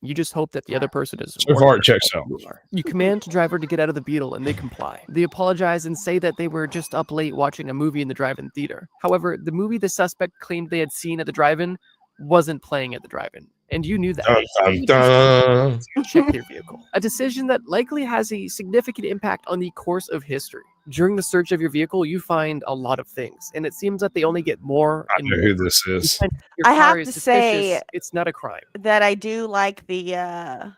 You just hope that the other person is. So far, it checks out. You command the driver to get out of the Beetle, and they comply. They apologize and say that they were just up late watching a movie in the drive-in theater. However, the movie the suspect claimed they had seen at the drive-in wasn't playing at the drive-in, and you knew that. Dun, dun, dun. Check your vehicle. A decision that likely has a significant impact on the course of history. During the search of your vehicle, you find a lot of things, and it seems that they only get more. I know who this is. Your I car have is to suspicious. say It's not a crime. that I do like the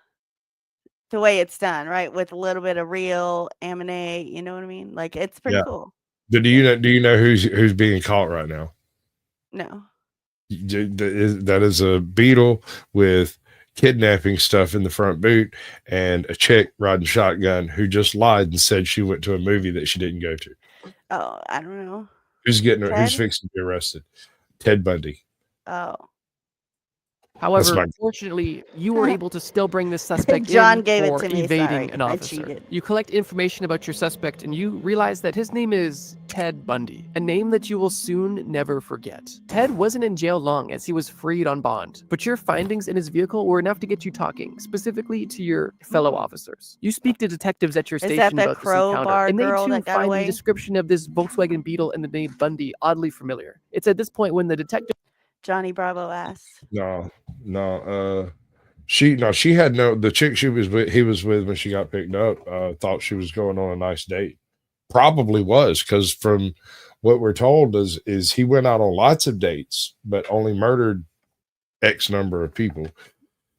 way it's done, right? With a little bit of real ammonite, you know what I mean? Like, it's pretty cool. But do you know who's being caught right now? No. That is a Beetle with kidnapping stuff in the front boot and a chick riding shotgun who just lied and said she went to a movie that she didn't go to. Oh, I don't know. Who's Ted? fixing to be arrested? Ted Bundy. Oh. However, fortunately, you were able to still bring this suspect John in gave it for to me, evading sorry. an I officer. cheated. You collect information about your suspect and you realize that his name is Ted Bundy, a name that you will soon never forget. Ted wasn't in jail long as he was freed on bond, but your findings in his vehicle were enough to get you talking, specifically to your fellow officers. You speak to detectives at your Is that station the about this encounter, crowbar and they girl too that got find away? the description of this Volkswagen Beetle and the name Bundy oddly familiar. It's at this point when the detective Johnny Bravo asks. No. She had the chick he was with when she got picked up, thought she was going on a nice date. Probably was, because from what we're told is he went out on lots of dates, but only murdered X number of people.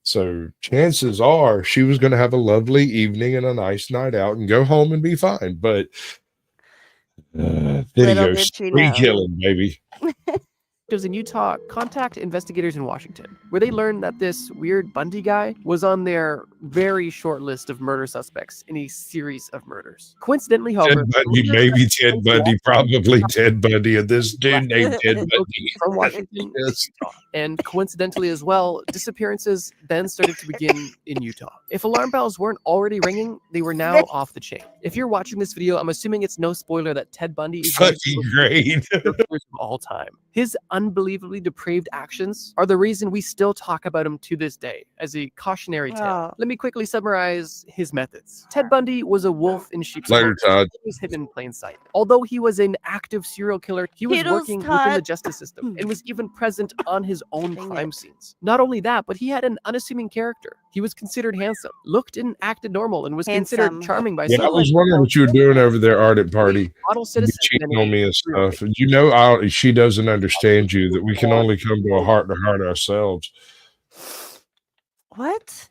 So chances are she was going to have a lovely evening and a nice night out and go home and be fine. But then he Little goes did she spree know. killing, baby. in Utah contact investigators in Washington, where they learned that this weird Bundy guy was on their very short list of murder suspects in a series of murders. Coincidentally, however, Ted Bundy, maybe Ted Bundy, probably Ted Bundy, and this dude named Ted Bundy. from Washington, Yes. Utah. And coincidentally as well, disappearances then started to begin in Utah. If alarm bells weren't already ringing, they were now off the chain. If you're watching this video, I'm assuming it's no spoiler that Ted Bundy is fucking great of all time. His unbelievably depraved actions are the reason we still talk about him to this day as a cautionary tale. Let me quickly summarize his methods. Ted Bundy was a wolf in sheep's Later, clothing. Todd. He was hidden in plain sight. Although he was an active serial killer, he was working within the justice system and was even present on his own crime scenes. Not only that, but he had an unassuming character. He was considered handsome, looked and acted normal, and was considered charming by Yeah, some. I was wondering what you were doing over there, Ardent Party. Model You citizen cheating on me and stuff. And you know, she doesn't understand you, that we can only come to a heart to heart ourselves. What?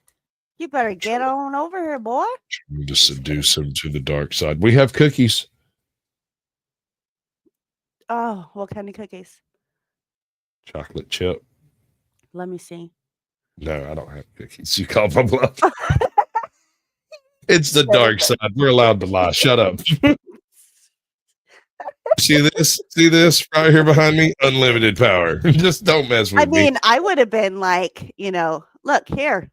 You better get on over here, boy. Trying to seduce him to the dark side. We have cookies. Oh, what kind of cookies? Chocolate chip. Let me see. No, I don't have cookies. You call my bluff. It's the dark side. We're allowed to lie. Shut up. See this? See this right here behind me? Unlimited power. Just don't mess with me. I mean, I would have been like, look here,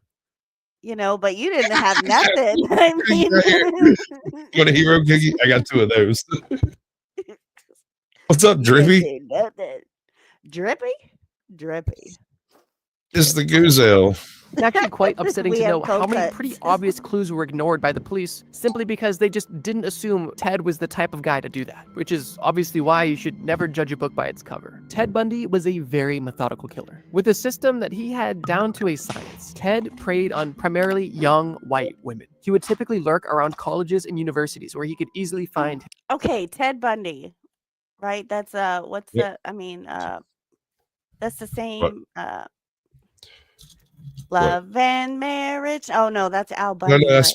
but you didn't have nothing. I mean, You want a hero cookie? I got 2 of those. What's up, Drippy? Drippy. It's the Gazelle. It's actually quite upsetting We to have know how cold many cuts. pretty obvious clues were ignored by the police simply because they just didn't assume Ted was the type of guy to do that, which is obviously why you should never judge a book by its cover. Ted Bundy was a very methodical killer. With a system that he had down to a science, Ted preyed on primarily young white women. He would typically lurk around colleges and universities where he could easily find. Okay, Ted Bundy, right? That's what's Yep. the? I mean, that's the same. Love and Marriage. Oh no, that's Al Bundy. No, that's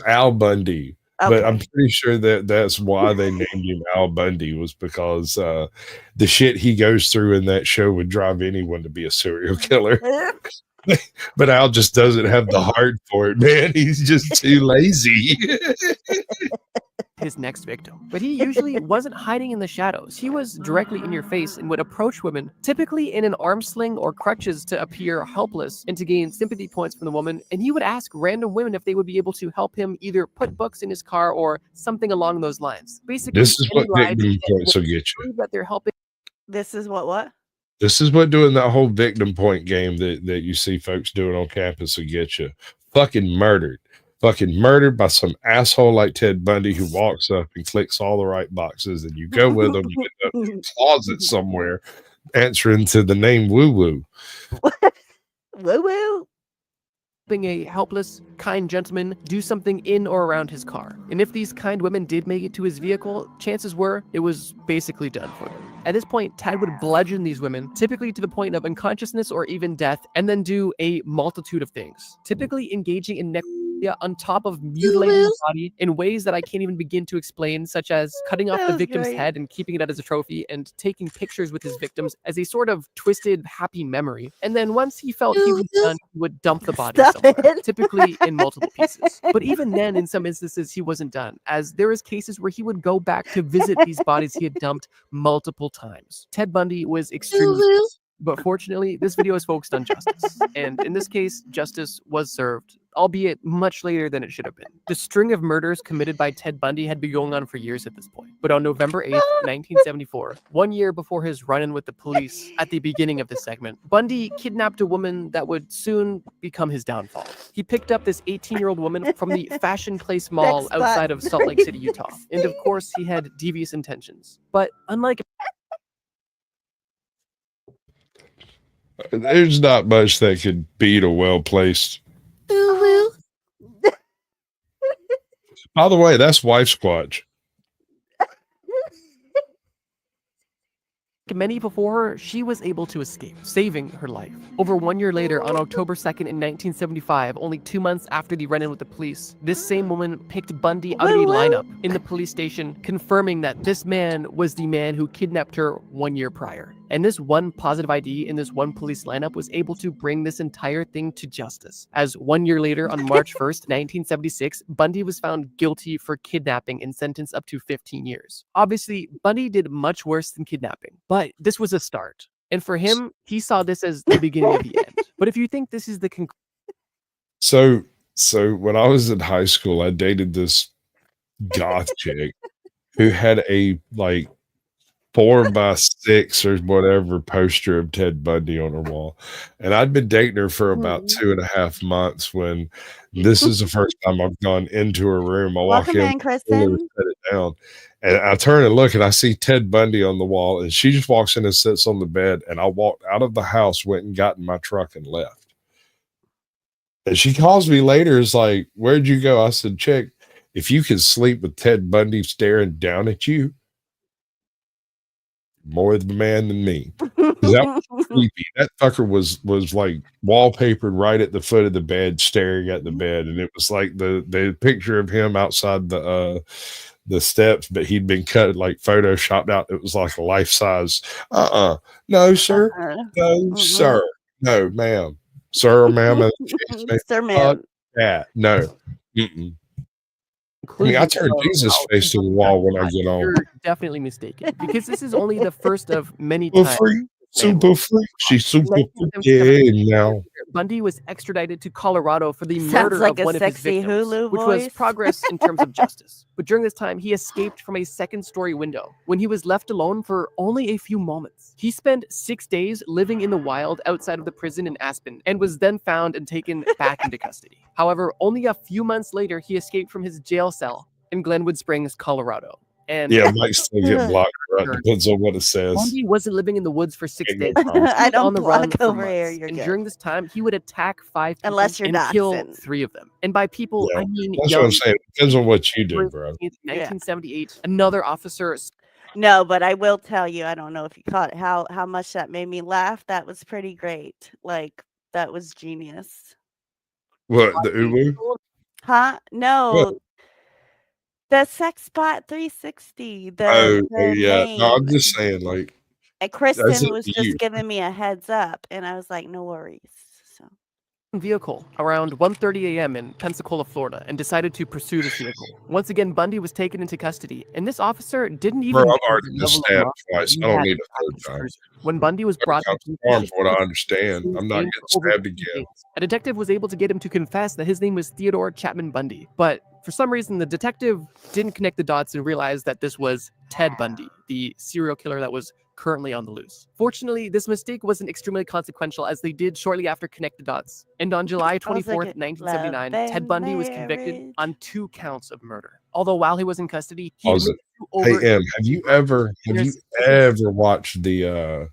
Al Bundy. But Okay. I'm pretty sure that's why they named him Al Bundy, was because the shit he goes through in that show would drive anyone to be a serial killer. But Al just doesn't have the heart for it, man. He's just too lazy. His next victim. But he usually wasn't hiding in the shadows. He was directly in your face and would approach women, typically in an arm sling or crutches to appear helpless and to gain sympathy points from the woman. And he would ask random women if they would be able to help him either put books in his car or something along those lines. Basically, This is what any lie to victim get points will women get to you. believe that they're helping. This is what? This is what doing that whole victim point game that you see folks doing on campus will get you. Fucking murdered by some asshole like Ted Bundy who walks up and clicks all the right boxes, and you go with him in a closet somewhere answering to the name Woo Woo. Woo woo. Helping a helpless, kind gentleman do something in or around his car. And if these kind women did make it to his vehicle, chances were it was basically done for them. At this point, Ted would bludgeon these women, typically to the point of unconsciousness or even death, and then do a multitude of things, typically engaging in necrophilia on top of mutilating the body in ways that I can't even begin to explain, such as cutting off the victim's head and keeping it as a trophy, and taking pictures with his victims as a sort of twisted, happy memory. And then once he felt he was done, he would dump the body somewhere, typically in multiple pieces. But even then, in some instances, he wasn't done, as there is cases where he would go back to visit these bodies he had dumped multiple times. Ted Bundy was extremely But fortunately, this video is focused on justice. And in this case, justice was served, albeit much later than it should have been. The string of murders committed by Ted Bundy had been going on for years at this point. But on November 8th, 1974, 1 year before his run-in with the police at the beginning of this segment, Bundy kidnapped a woman that would soon become his downfall. He picked up this 18-year-old woman from the Fashion Place Mall outside of Salt Lake City, Utah. And of course, he had devious intentions. But unlike There's not much that could beat a well-placed. By the way, that's wife squatch. many before her, she was able to escape, saving her life. Over 1 year later, on October 2nd in 1975, only 2 months after the run-in with the police, this same woman picked Bundy out of a lineup in the police station, confirming that this man was the man who kidnapped her 1 year prior. And this one positive ID in this one police lineup was able to bring this entire thing to justice. As 1 year later, on March 1st, 1976, Bundy was found guilty for kidnapping and sentenced up to 15 years. Obviously, Bundy did much worse than kidnapping, but this was a start. And for him, he saw this as the beginning of the end. But if you think this is the So when I was in high school, I dated this goth chick who had a like 4x6 or whatever poster of Ted Bundy on her wall. And I'd been dating her for about 2.5 months when this is the first time I've gone into her room. I walk Welcome in, Kristen. set it down, and I turn and look and I see Ted Bundy on the wall, and she just walks in and sits on the bed. And I walked out of the house, went and got in my truck and left. And she calls me later, is like, "Where'd you go?" I said, "Chick, if you can sleep with Ted Bundy staring down at you, more the man than me." That was creepy. That fucker was like wallpapered right at the foot of the bed, staring at the bed, and it was like the picture of him outside the steps, but he'd been cut, like photoshopped out. It was like a life size. No, sir. No, sir. No, ma'am. Sir or ma'am. Sir, ma'am. Yeah, no. Mm-mm. I mean, I turn Jesus face to the wall when I get on. You're definitely mistaken, because this is only the first of many times. Super freak. She's super freaky now. Bundy was extradited to Colorado for the murder like of one a of his sexy victims, Hulu which was voice. progress in terms of justice. But during this time, he escaped from a second-story window when he was left alone for only a few moments. He spent 6 days living in the wild outside of the prison in Aspen and was then found and taken back into custody. However, only a few months later, he escaped from his jail cell in Glenwood Springs, Colorado. And yeah, might still get blocked. Right? Depends on what it says. Bundy wasn't living in the woods for 6 days. I don't on the run block for over here. months. You're And good. during this time, he would attack 5 people Unless you're and kill dachshund. 3 of them. And by people, Yeah, I mean that's young. what I'm saying. Depends on what you do, bro. In 1978, another officer. No, but I will tell you, I don't know if you caught it, how much that made me laugh. That was pretty great. Like, that was genius. What, the Ulu? Huh? No. What? The Sex Spot 360. Oh, The yeah. No, I'm name. just saying, like, And that's Kristen it was to just you. giving me a heads up, and I was like, no worries. So Vehicle around 1:30 a.m. in Pensacola, Florida, and decided to pursue this vehicle. Once again, Bundy was taken into custody, and this officer didn't even Bro, I've know already the been level of stabbed knowledge twice. he I don't had need in a his third time. cruiser. When Bundy was brought to From what I understand, I'm not getting over stabbed 2 again. days, a detective was able to get him to confess that his name was Theodore Chapman Bundy. But for some reason, the detective didn't connect the dots and realized that this was Ted Bundy, the serial killer that was currently on the loose. Fortunately, this mistake wasn't extremely consequential, as they did shortly after connect the dots. And on July 24th, 1979, Ted Bundy was convicted on 2 counts of murder. Although while he was in custody, he admitted to over Hey, Em, have you ever watched the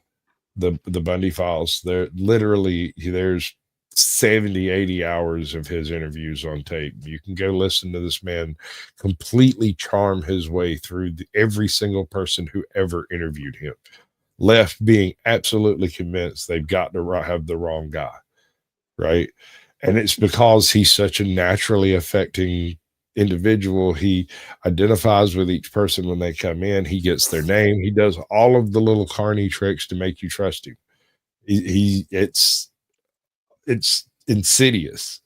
Bundy files? There's 70, 80 hours of his interviews on tape. You can go listen to this man completely charm his way through every single person who ever interviewed him, left being absolutely convinced they've got to have the wrong guy, right? And it's because he's such a naturally affecting individual. He identifies with each person when they come in. He gets their name. He does all of the little carny tricks to make you trust him. It's insidious.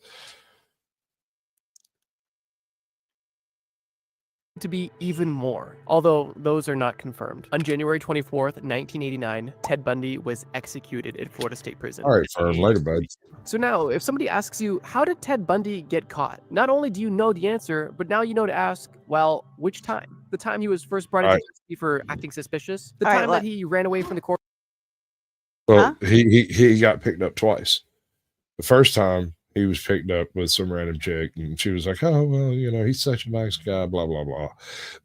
to be even more, although those are not confirmed. On January 24th, 1989, Ted Bundy was executed at Florida State Prison. All right, firm. Later, bud. So now, if somebody asks you, how did Ted Bundy get caught? Not only do you know the answer, but now you know to ask, well, which time? The time he was first brought into custody for acting suspicious? The time that he ran away from the court? Well, he got picked up twice. The first time, he was picked up with some random chick, and she was like, oh, well, you know, he's such a nice guy, blah, blah, blah.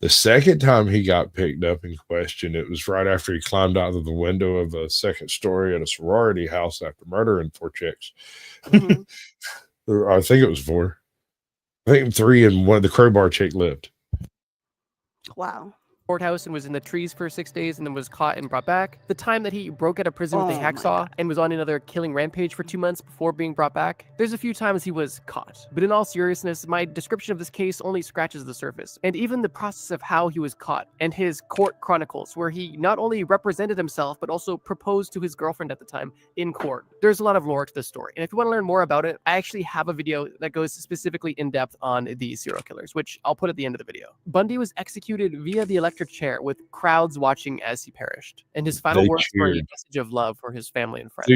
The second time he got picked up and questioned, it was right after he climbed out of the window of a second story at a sorority house after murdering 4 chicks. I think it was 4. I think 3 and 1, the crowbar chick lived. Wow. Courthouse and was in the trees for 6 days and then was caught and brought back. The time that he broke out of prison with a hacksaw and was on another killing rampage for 2 months before being brought back. There's a few times he was caught, but in all seriousness, my description of this case only scratches the surface. And even the process of how he was caught and his court chronicles, where he not only represented himself, but also proposed to his girlfriend at the time in court. There's a lot of lore to this story. And if you want to learn more about it, I actually have a video that goes specifically in depth on these serial killers, which I'll put at the end of the video. Bundy was executed via the electric chair with crowds watching as he perished, and his final words were a message of love for his family and friends.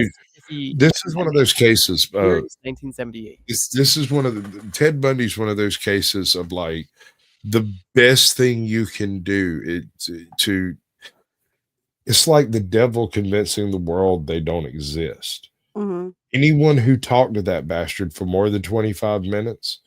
Dude, this is one of those cases. 1978. This is one of the Ted Bundy's one of those cases of like the best thing you can do it's like the devil convincing the world they don't exist. Anyone who talked to that bastard for more than 25 minutes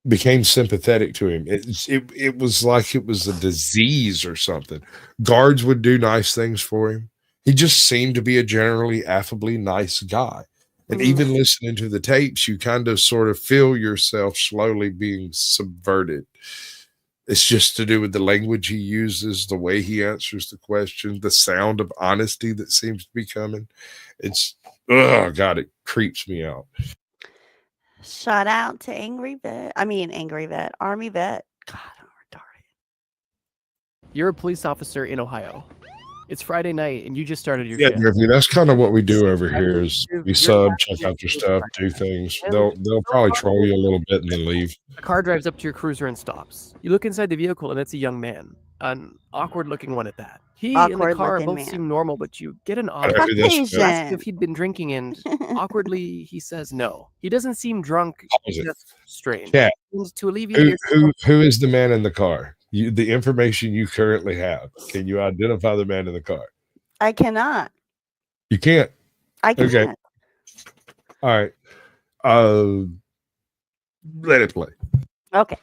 became sympathetic to him. It was like it was a disease or something. Guards would do nice things for him. He just seemed to be a generally affably nice guy. And even listening to the tapes, you kind of sort of feel yourself slowly being subverted. It's just to do with the language he uses, the way he answers the question, the sound of honesty that seems to be coming. It's, oh God, it creeps me out. Shout out to Army Vet. God, I'm retarded. You're a police officer in Ohio. It's Friday night and you just started your Yeah, shift. Griffey, that's kind of what we do over here is we sub, check out your stuff, do things. They'll probably troll you a little bit and then leave. A car drives up to your cruiser and stops. You look inside the vehicle and it's a young man. An awkward looking one at that. He and the car both seem normal, but you get an odd ask if he'd been drinking, and awkwardly he says no. He doesn't seem drunk, just strange. Yeah. To alleviate Who is the man in the car? The information you currently have. Can you identify the man in the car? I cannot. You can't. I can't. Okay. All right. Let it play. Okay.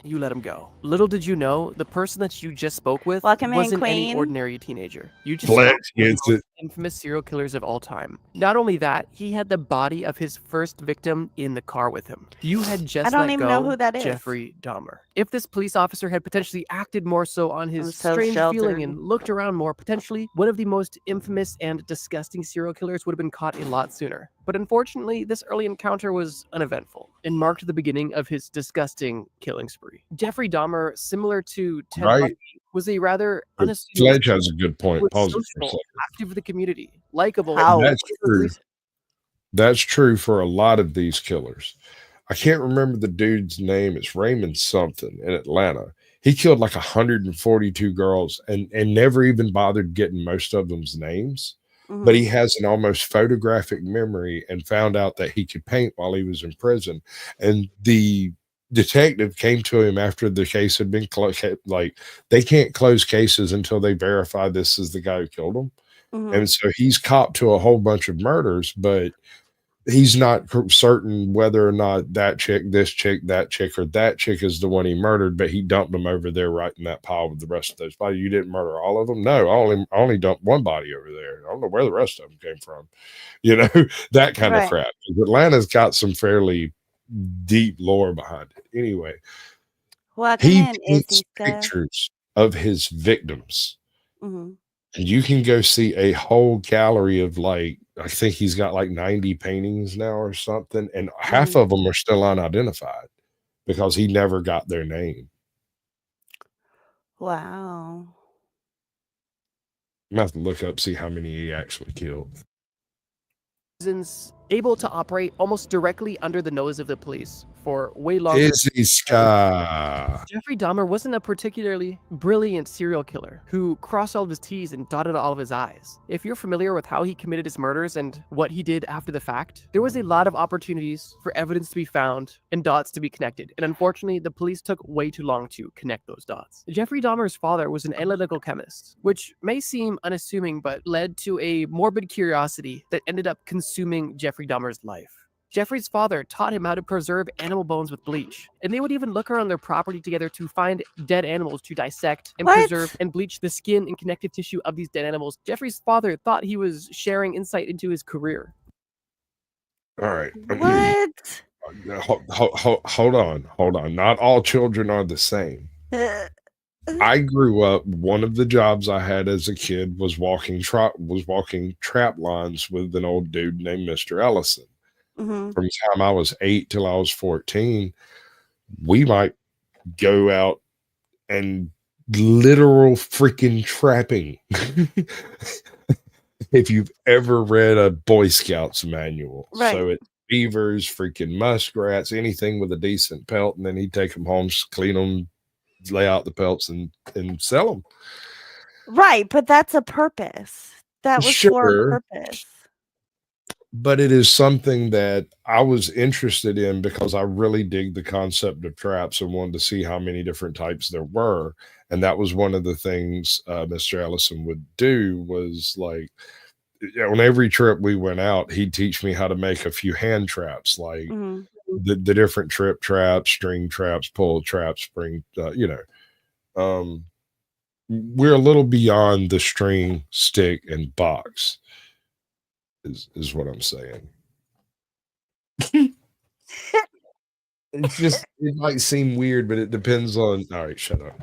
You let him go. Little did you know, the person that you just spoke with Welcome in, wasn't any Queen. ordinary teenager. You just Fletch spoke with gets one of it. the infamous serial killers of all time. Not only that, he had the body of his first victim in the car with him. You had just I don't let even go know who that is. Jeffrey Dahmer. If this police officer had potentially acted more so on his so strange sheltered. feeling and looked around more, potentially one of the most infamous and disgusting serial killers would have been caught a lot sooner. But unfortunately, this early encounter was uneventful and marked the beginning of his disgusting killing spree. Jeffrey Dahmer, similar to Ted Bundy, was a rather unassuming, Fletch has a good point. Pause it for a social, second. active in the community, likable. That's true. That's true for a lot of these killers. I can't remember the dude's name. It's Raymond something in Atlanta. He killed like 142 girls and never even bothered getting most of them's names. But he has an almost photographic memory and found out that he could paint while he was in prison. And the detective came to him after the case had been closed. Like, they can't close cases until they verify this is the guy who killed him. And so he's copped to a whole bunch of murders, but he's not certain whether or not that chick, this chick, that chick, or that chick is the one he murdered, but he dumped them over there right in that pile with the rest of those bodies. You didn't murder all of them? No, I only dumped one body over there. I don't know where the rest of them came from. You know, that kind of crap. Atlanta's got some fairly deep lore behind it. Anyway, he paints pictures of his victims. And you can go see a whole gallery of like, I think he's got like 90 paintings now or something. And half of them are still unidentified because he never got their name. Wow. I'm going to have to look up, see how many he actually killed. Reasons able to operate almost directly under the nose of the police for way longer. Izzy Sky. Jeffrey Dahmer wasn't a particularly brilliant serial killer who crossed all of his T's and dotted all of his I's. If you're familiar with how he committed his murders and what he did after the fact, there was a lot of opportunities for evidence to be found and dots to be connected, and unfortunately, the police took way too long to connect those dots. Jeffrey Dahmer's father was an analytical chemist, which may seem unassuming but led to a morbid curiosity that ended up consuming Jeffrey Dahmer's life. Jeffrey's father taught him how to preserve animal bones with bleach, and they would even look around their property together to find dead animals to dissect and preserve and bleach the skin and connective tissue of these dead animals. Jeffrey's father thought he was sharing insight into his career. All right. What? Hold on. Not all children are the same. I grew up, one of the jobs I had as a kid was walking trap lines with an old dude named Mr. Ellison. Mm-hmm. From the time I was 8 till I was 14, we might go out and literal freaking trapping. If you've ever read a Boy Scouts manual. Right. So it's beavers, freaking muskrats, anything with a decent pelt, and then he'd take them home, clean them, lay out the pelts, and sell them. Right, but that's a purpose. That was for a purpose. But it is something that I was interested in because I really dig the concept of traps and wanted to see how many different types there were. And that was one of the things Mr. Ellison would do was like, on every trip we went out, he'd teach me how to make a few hand traps, like the different trip traps, string traps, pull traps, spring, we're a little beyond the string, stick, and box. Is what I'm saying. It's just, it might seem weird, but it depends on. All right, shut up.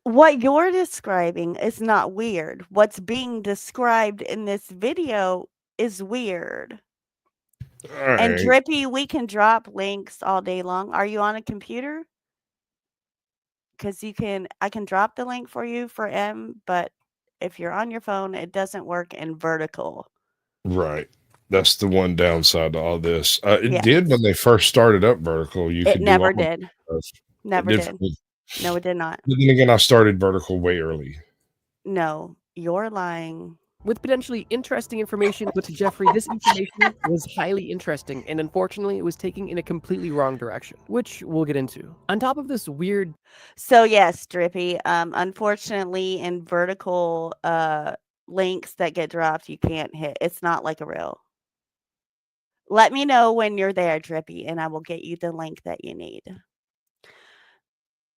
What you're describing is not weird. What's being described in this video is weird. All And right. Drippy, we can drop links all day long. Are you on a computer? Because I can drop the link for you for M, but if you're on your phone, it doesn't work in vertical. Right. That's the one downside to all this. It Yes. did when they first started up vertical. You It could never do all did. that stuff. Never It did. for me. No, it did not. But then again, I started vertical way early. No, you're lying. With potentially interesting information, but to Jeffrey, this information was highly interesting, and unfortunately, it was taken in a completely wrong direction, which we'll get into. On top of this weird... So yes, Drippy, unfortunately, in vertical links that get dropped, you can't hit. It's not like a reel. Let me know when you're there, Drippy, and I will get you the link that you need.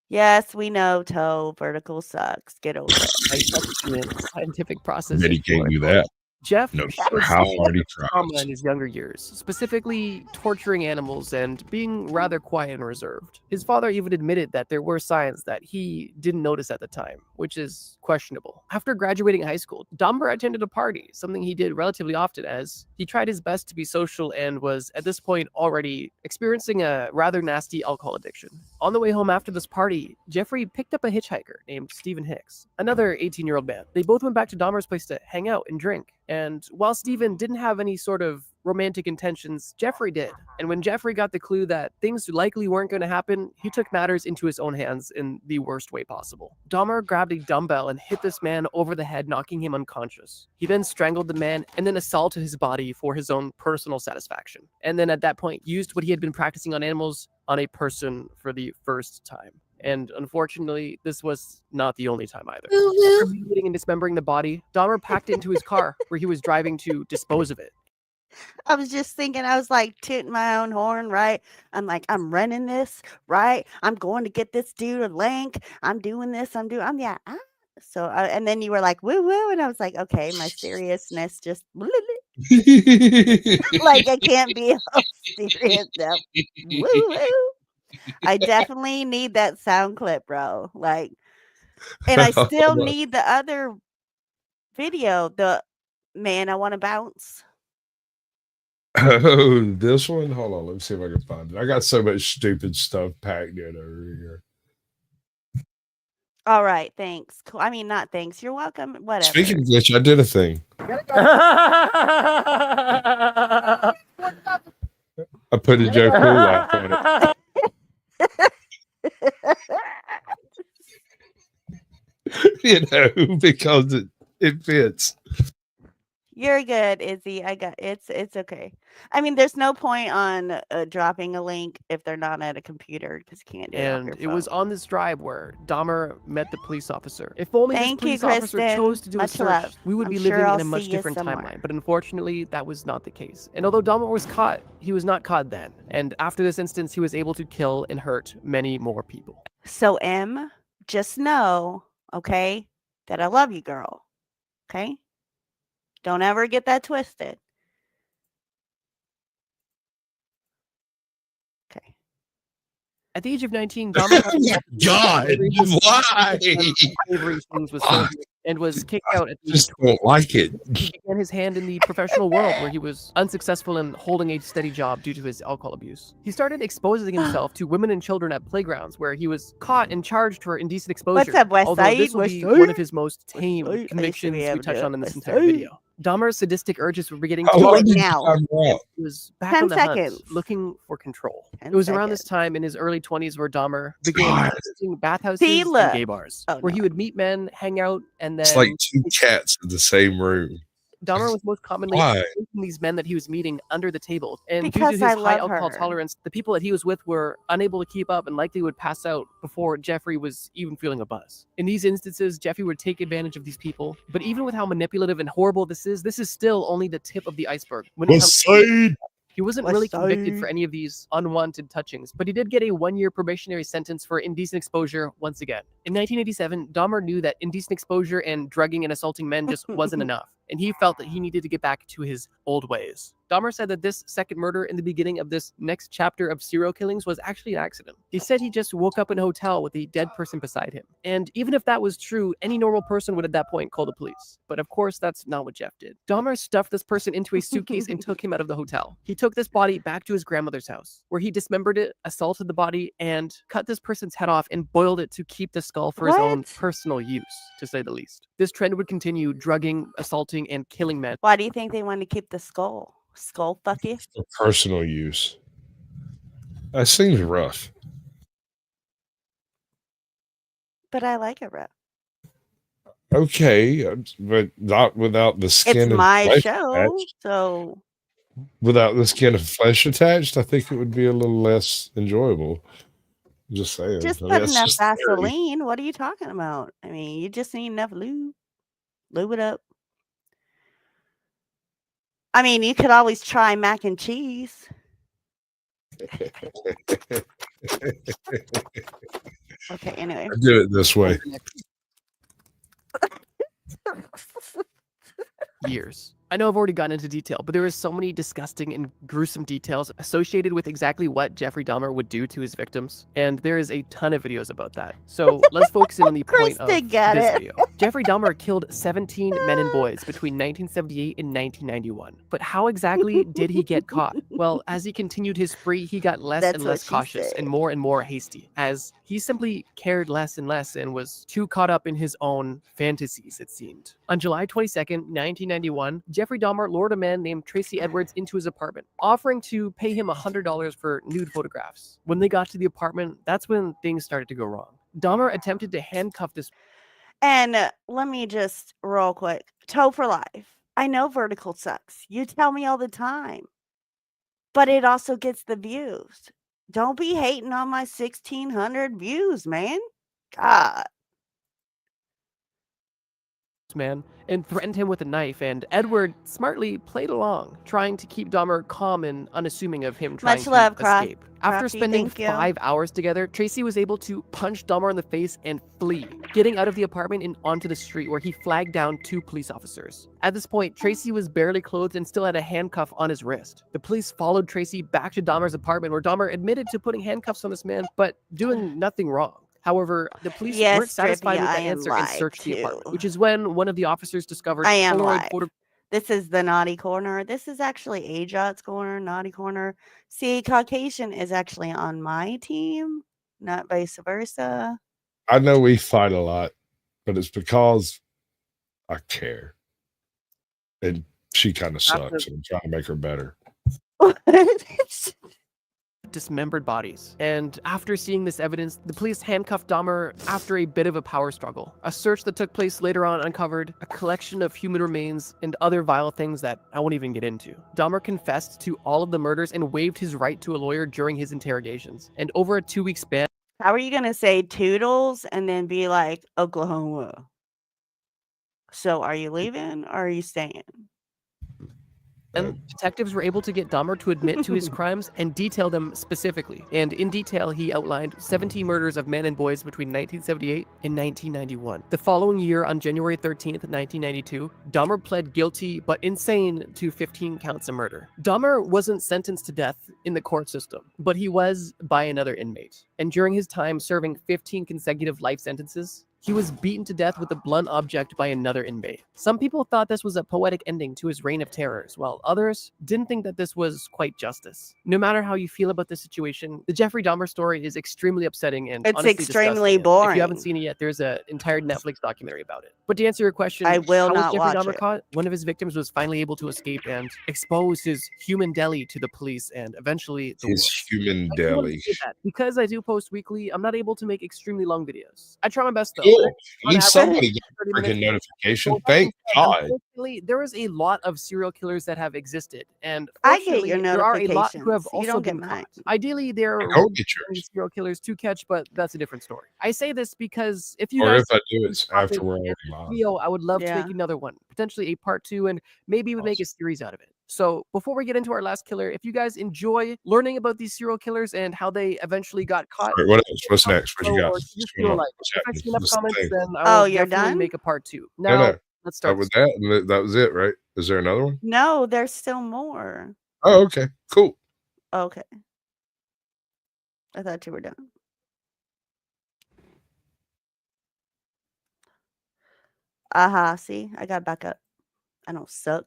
Yes, we know, Toe. Vertical sucks. Get over it. Scientific process. Bet he can't do that. Jeff no showed matter how signs hard he of tries. trauma in his younger years, specifically torturing animals and being rather quiet and reserved. His father even admitted that there were signs that he didn't notice at the time, which is questionable. After graduating high school, Dahmer attended a party, something he did relatively often as he tried his best to be social and was at this point already experiencing a rather nasty alcohol addiction. On the way home after this party, Jeffrey picked up a hitchhiker named Stephen Hicks, another 18-year-old man. They both went back to Dahmer's place to hang out and drink. And while Stephen didn't have any sort of romantic intentions, Jeffrey did. And when Jeffrey got the clue that things likely weren't going to happen, he took matters into his own hands in the worst way possible. Dahmer grabbed a dumbbell and hit this man over the head, knocking him unconscious. He then strangled the man and then assaulted his body for his own personal satisfaction. And then at that point, used what he had been practicing on animals on a person for the first time. And unfortunately, this was not the only time either. After mutilating and dismembering the body, Dahmer packed it into his car where he was driving to dispose of it. I was just thinking, I was like tooting my own horn, right? I'm like, I'm running this, right? I'm going to get this dude a link. I'm doing this. Yeah. So, and then you were like, woo woo. And I was like, okay, my seriousness just, like, I can't be all serious now. Woo woo. I definitely need that sound clip, bro. Like, and I still need the other video, the man, I want to bounce. Oh, this one? Hold on. Let me see if I can find it. I got so much stupid stuff packed in over here. All right, thanks. Cool. I mean, not thanks. You're welcome. Whatever. Speaking of which, I did a thing. I put a Joe Cool laugh on it. Because it fits. You're good, Izzy. I got it's okay. I mean, there's no point on dropping a link if they're not at a computer because you can't do it off your And it was phone. on this drive where Dahmer met the police officer. If only Thank you, this police officer Kristen. chose to do Much a search, love. we would I'm be sure living I'll in a much see you different somewhere. timeline. But unfortunately, that was not the case. And although Dahmer was caught, he was not caught then. And after this instance, he was able to kill and hurt many more people. So M, just know, okay, that I love you, girl. Okay? Don't ever get that twisted. Okay. At the age of 19, Dahmer God, why? slavery things was filmed and was kicked out at the Just don't like it. He began his hand in the professional world where he was unsuccessful in holding a steady job due to his alcohol abuse. He started exposing himself to women and children at playgrounds where he was caught and charged for indecent exposure. What's up, West Although Side? this will West be Side? one of his most tame Side? I used to be convictions we able touch to on in this West entire Side. video. Dahmer's sadistic urges were beginning How to long it did now. time out? He was back 10 on the hunt, seconds. looking for control. 10 It was around this seconds. time in his early 20s where Dahmer began God. visiting bathhouses See, and look. gay bars, Oh, where no. he would meet men, hang out, and then It's like two cats in the same room. Dahmer was most commonly Why? taking these men that he was meeting under the table. And due Because to I his high love alcohol her. tolerance, the people that he was with were unable to keep up and likely would pass out before Jeffrey was even feeling a buzz. In these instances, Jeffrey would take advantage of these people. But even with how manipulative and horrible this is still only the tip of the iceberg. When it comes to he wasn't really convicted for any of these unwanted touchings, but he did get a 1-year probationary sentence for indecent exposure once again. In 1987, Dahmer knew that indecent exposure and drugging and assaulting men just wasn't enough, and he felt that he needed to get back to his old ways. Dahmer said that this second murder in the beginning of this next chapter of serial killings was actually an accident. He said he just woke up in a hotel with a dead person beside him. And even if that was true, any normal person would at that point call the police. But of course, that's not what Jeff did. Dahmer stuffed this person into a suitcase and took him out of the hotel. He took this body back to his grandmother's house, where he dismembered it, assaulted the body, and cut this person's head off and boiled it to keep the skull for his own personal use, to say the least. This trend would continue, drugging, assaulting, and killing men. Why do you think they wanted to keep the skull? Skull fuck you? For personal use. That seems rough. But I like it rough. Okay, but not without the skin It's and my flesh show, attached. so Without the skin and flesh attached, I think it would be a little less enjoyable. Just saying. just I mean, put that's enough just theory. Vaseline. What are you talking about? I mean, you just need enough lube. Lube it up. I mean, you could always try mac and cheese. Okay, anyway. I do it this way. Years. I know I've already gotten into detail, but there is so many disgusting and gruesome details associated with exactly what Jeffrey Dahmer would do to his victims, and there is a ton of videos about that. So let's focus in on the point of Kristen got this it. video. Jeffrey Dahmer killed 17 men and boys between 1978 and 1991. But how exactly did he get caught? Well, as he continued his spree, he got less That's and what less she cautious said. and more hasty, as he simply cared less and less and was too caught up in his own fantasies, it seemed. On July 22nd, 1991, Jeffrey Dahmer lured a man named Tracy Edwards into his apartment, offering to pay him $100 for nude photographs. When they got to the apartment, that's when things started to go wrong. Dahmer attempted to handcuff this. And let me just real quick. Toe for life. I know vertical sucks. You tell me all the time. But it also gets the views. Don't be hating on my 1,600 views, man. God. Man and threatened him with a knife, and Edward smartly played along, trying to keep Dahmer calm and unassuming of him trying Much to love, escape. After Crafty, spending thank you. 5 hours together, Tracy was able to punch Dahmer in the face and flee, getting out of the apartment and onto the street where he flagged down 2 police officers. At this point, Tracy was barely clothed and still had a handcuff on his wrist. The police followed Tracy back to Dahmer's apartment, where Dahmer admitted to putting handcuffs on this man, but doing nothing wrong. However, the police Yes, weren't satisfied Drippy, with I that am answer and live searched the too. apartment, which is when one of the officers discovered I am Polaroid live. photo. This is the naughty corner. This is actually AJOT's corner, naughty corner. See, Caucasian is actually on my team, not vice versa. I know we fight a lot, but it's because I care. And she kind of sucks, and I'm trying to make her better. Dismembered bodies. And after seeing this evidence, the police handcuffed Dahmer after a bit of a power struggle. A search that took place later on uncovered a collection of human remains and other vile things that I won't even get into. Dahmer confessed to all of the murders and waived his right to a lawyer during his interrogations. And over a 2-week span... How are you going to say Toodles and then be like, Oklahoma? So are you leaving or are you staying? And detectives were able to get Dahmer to admit to his crimes and detail them specifically. And in detail, he outlined 17 murders of men and boys between 1978 and 1991. The following year, on January 13th, 1992, Dahmer pled guilty but insane to 15 counts of murder. Dahmer wasn't sentenced to death in the court system, but he was by another inmate. And during his time serving 15 consecutive life sentences, he was beaten to death with a blunt object by another inmate. Some people thought this was a poetic ending to his reign of terrors, while others didn't think that this was quite justice. No matter how you feel about this situation, the Jeffrey Dahmer story is extremely upsetting and it's honestly extremely disgusting. boring. If you haven't seen it yet, there's an entire Netflix documentary about it. But to answer your question, I will how not was Jeffrey watch Dahmer it. caught? One of his victims was finally able to escape and expose his human deli to the police and eventually the His world. human I just wanted deli. to say that. Because I do post weekly, I'm not able to make extremely long videos. I try my best though. Cool. On At least average, somebody got 30 a freaking minutes. notification. Well, that being Thank said, God. unfortunately, there is a lot of serial killers that have existed, and I get fortunately, your there are a lot who have notifications. You also don't get been mine. caught. Ideally, there I would don't be get yours. serial killers to catch, but that's a different story. I say this because if you Or guys if I do, leave it's comments after we're in already this live. video, I would love to Yeah. make another one, potentially a part 2, and maybe we make a series out of it. So before we get into our last killer, if you guys enjoy learning about these serial killers and how they eventually got caught, All right, what else? What's next? What you got? or What's you just going feel on? like What's if I see happening? enough What's the comments, thing? then I Oh, will you're definitely done? make a part 2. No, Now, no. let's start. With that, that was it, right? Is there another one? No, there's still more. Oh, okay. Cool. Okay. I thought you were done. Aha, see? I got back up. I don't suck.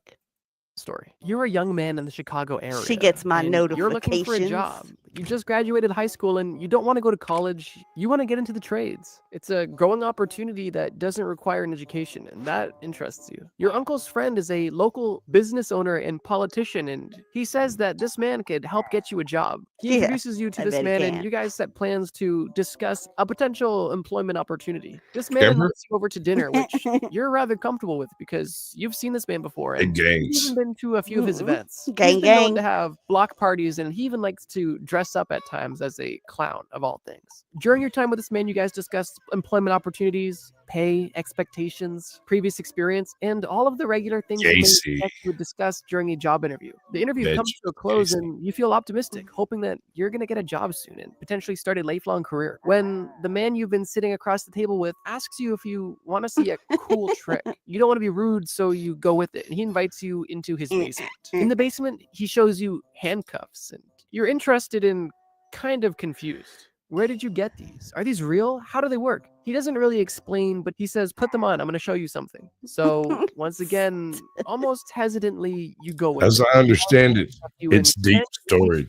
Story. You're a young man in the Chicago area. She gets my and you're looking for a notifications. job. You just graduated high school and you don't want to go to college. You want to get into the trades. It's a growing opportunity that doesn't require an education, and that interests you. Your uncle's friend is a local business owner and politician, and he says that this man could help get you a job. He Yeah, introduces you to I this bet he man, can. and you guys set plans to discuss a potential employment opportunity. This man Denver? invites you over to dinner, which you're rather comfortable with because you've seen this man before. Big And you've gangs. even been to a few of his events. Gang, He's been known gang. to have block parties, and he even likes to dress up at times as a clown, of all things. During your time with this man, you guys discussed employment opportunities, pay, expectations, previous experience, and all of the regular things you may Gacy. expect you would discuss during a job interview. The interview Bitch. comes to a close, Gacy. and you feel optimistic, hoping that you're going to get a job soon and potentially start a lifelong career. When the man you've been sitting across the table with asks you if you want to see a cool trick, you don't want to be rude, so you go with it, and he invites you into his basement. In the basement, he shows you handcuffs, and you're interested and kind of confused. Where did you get these? Are these real? How do they work? He doesn't really explain, but he says, put them on. I'm going to show you something. So once again, almost hesitantly, you go with As it. I understand it, You in it's deep storage.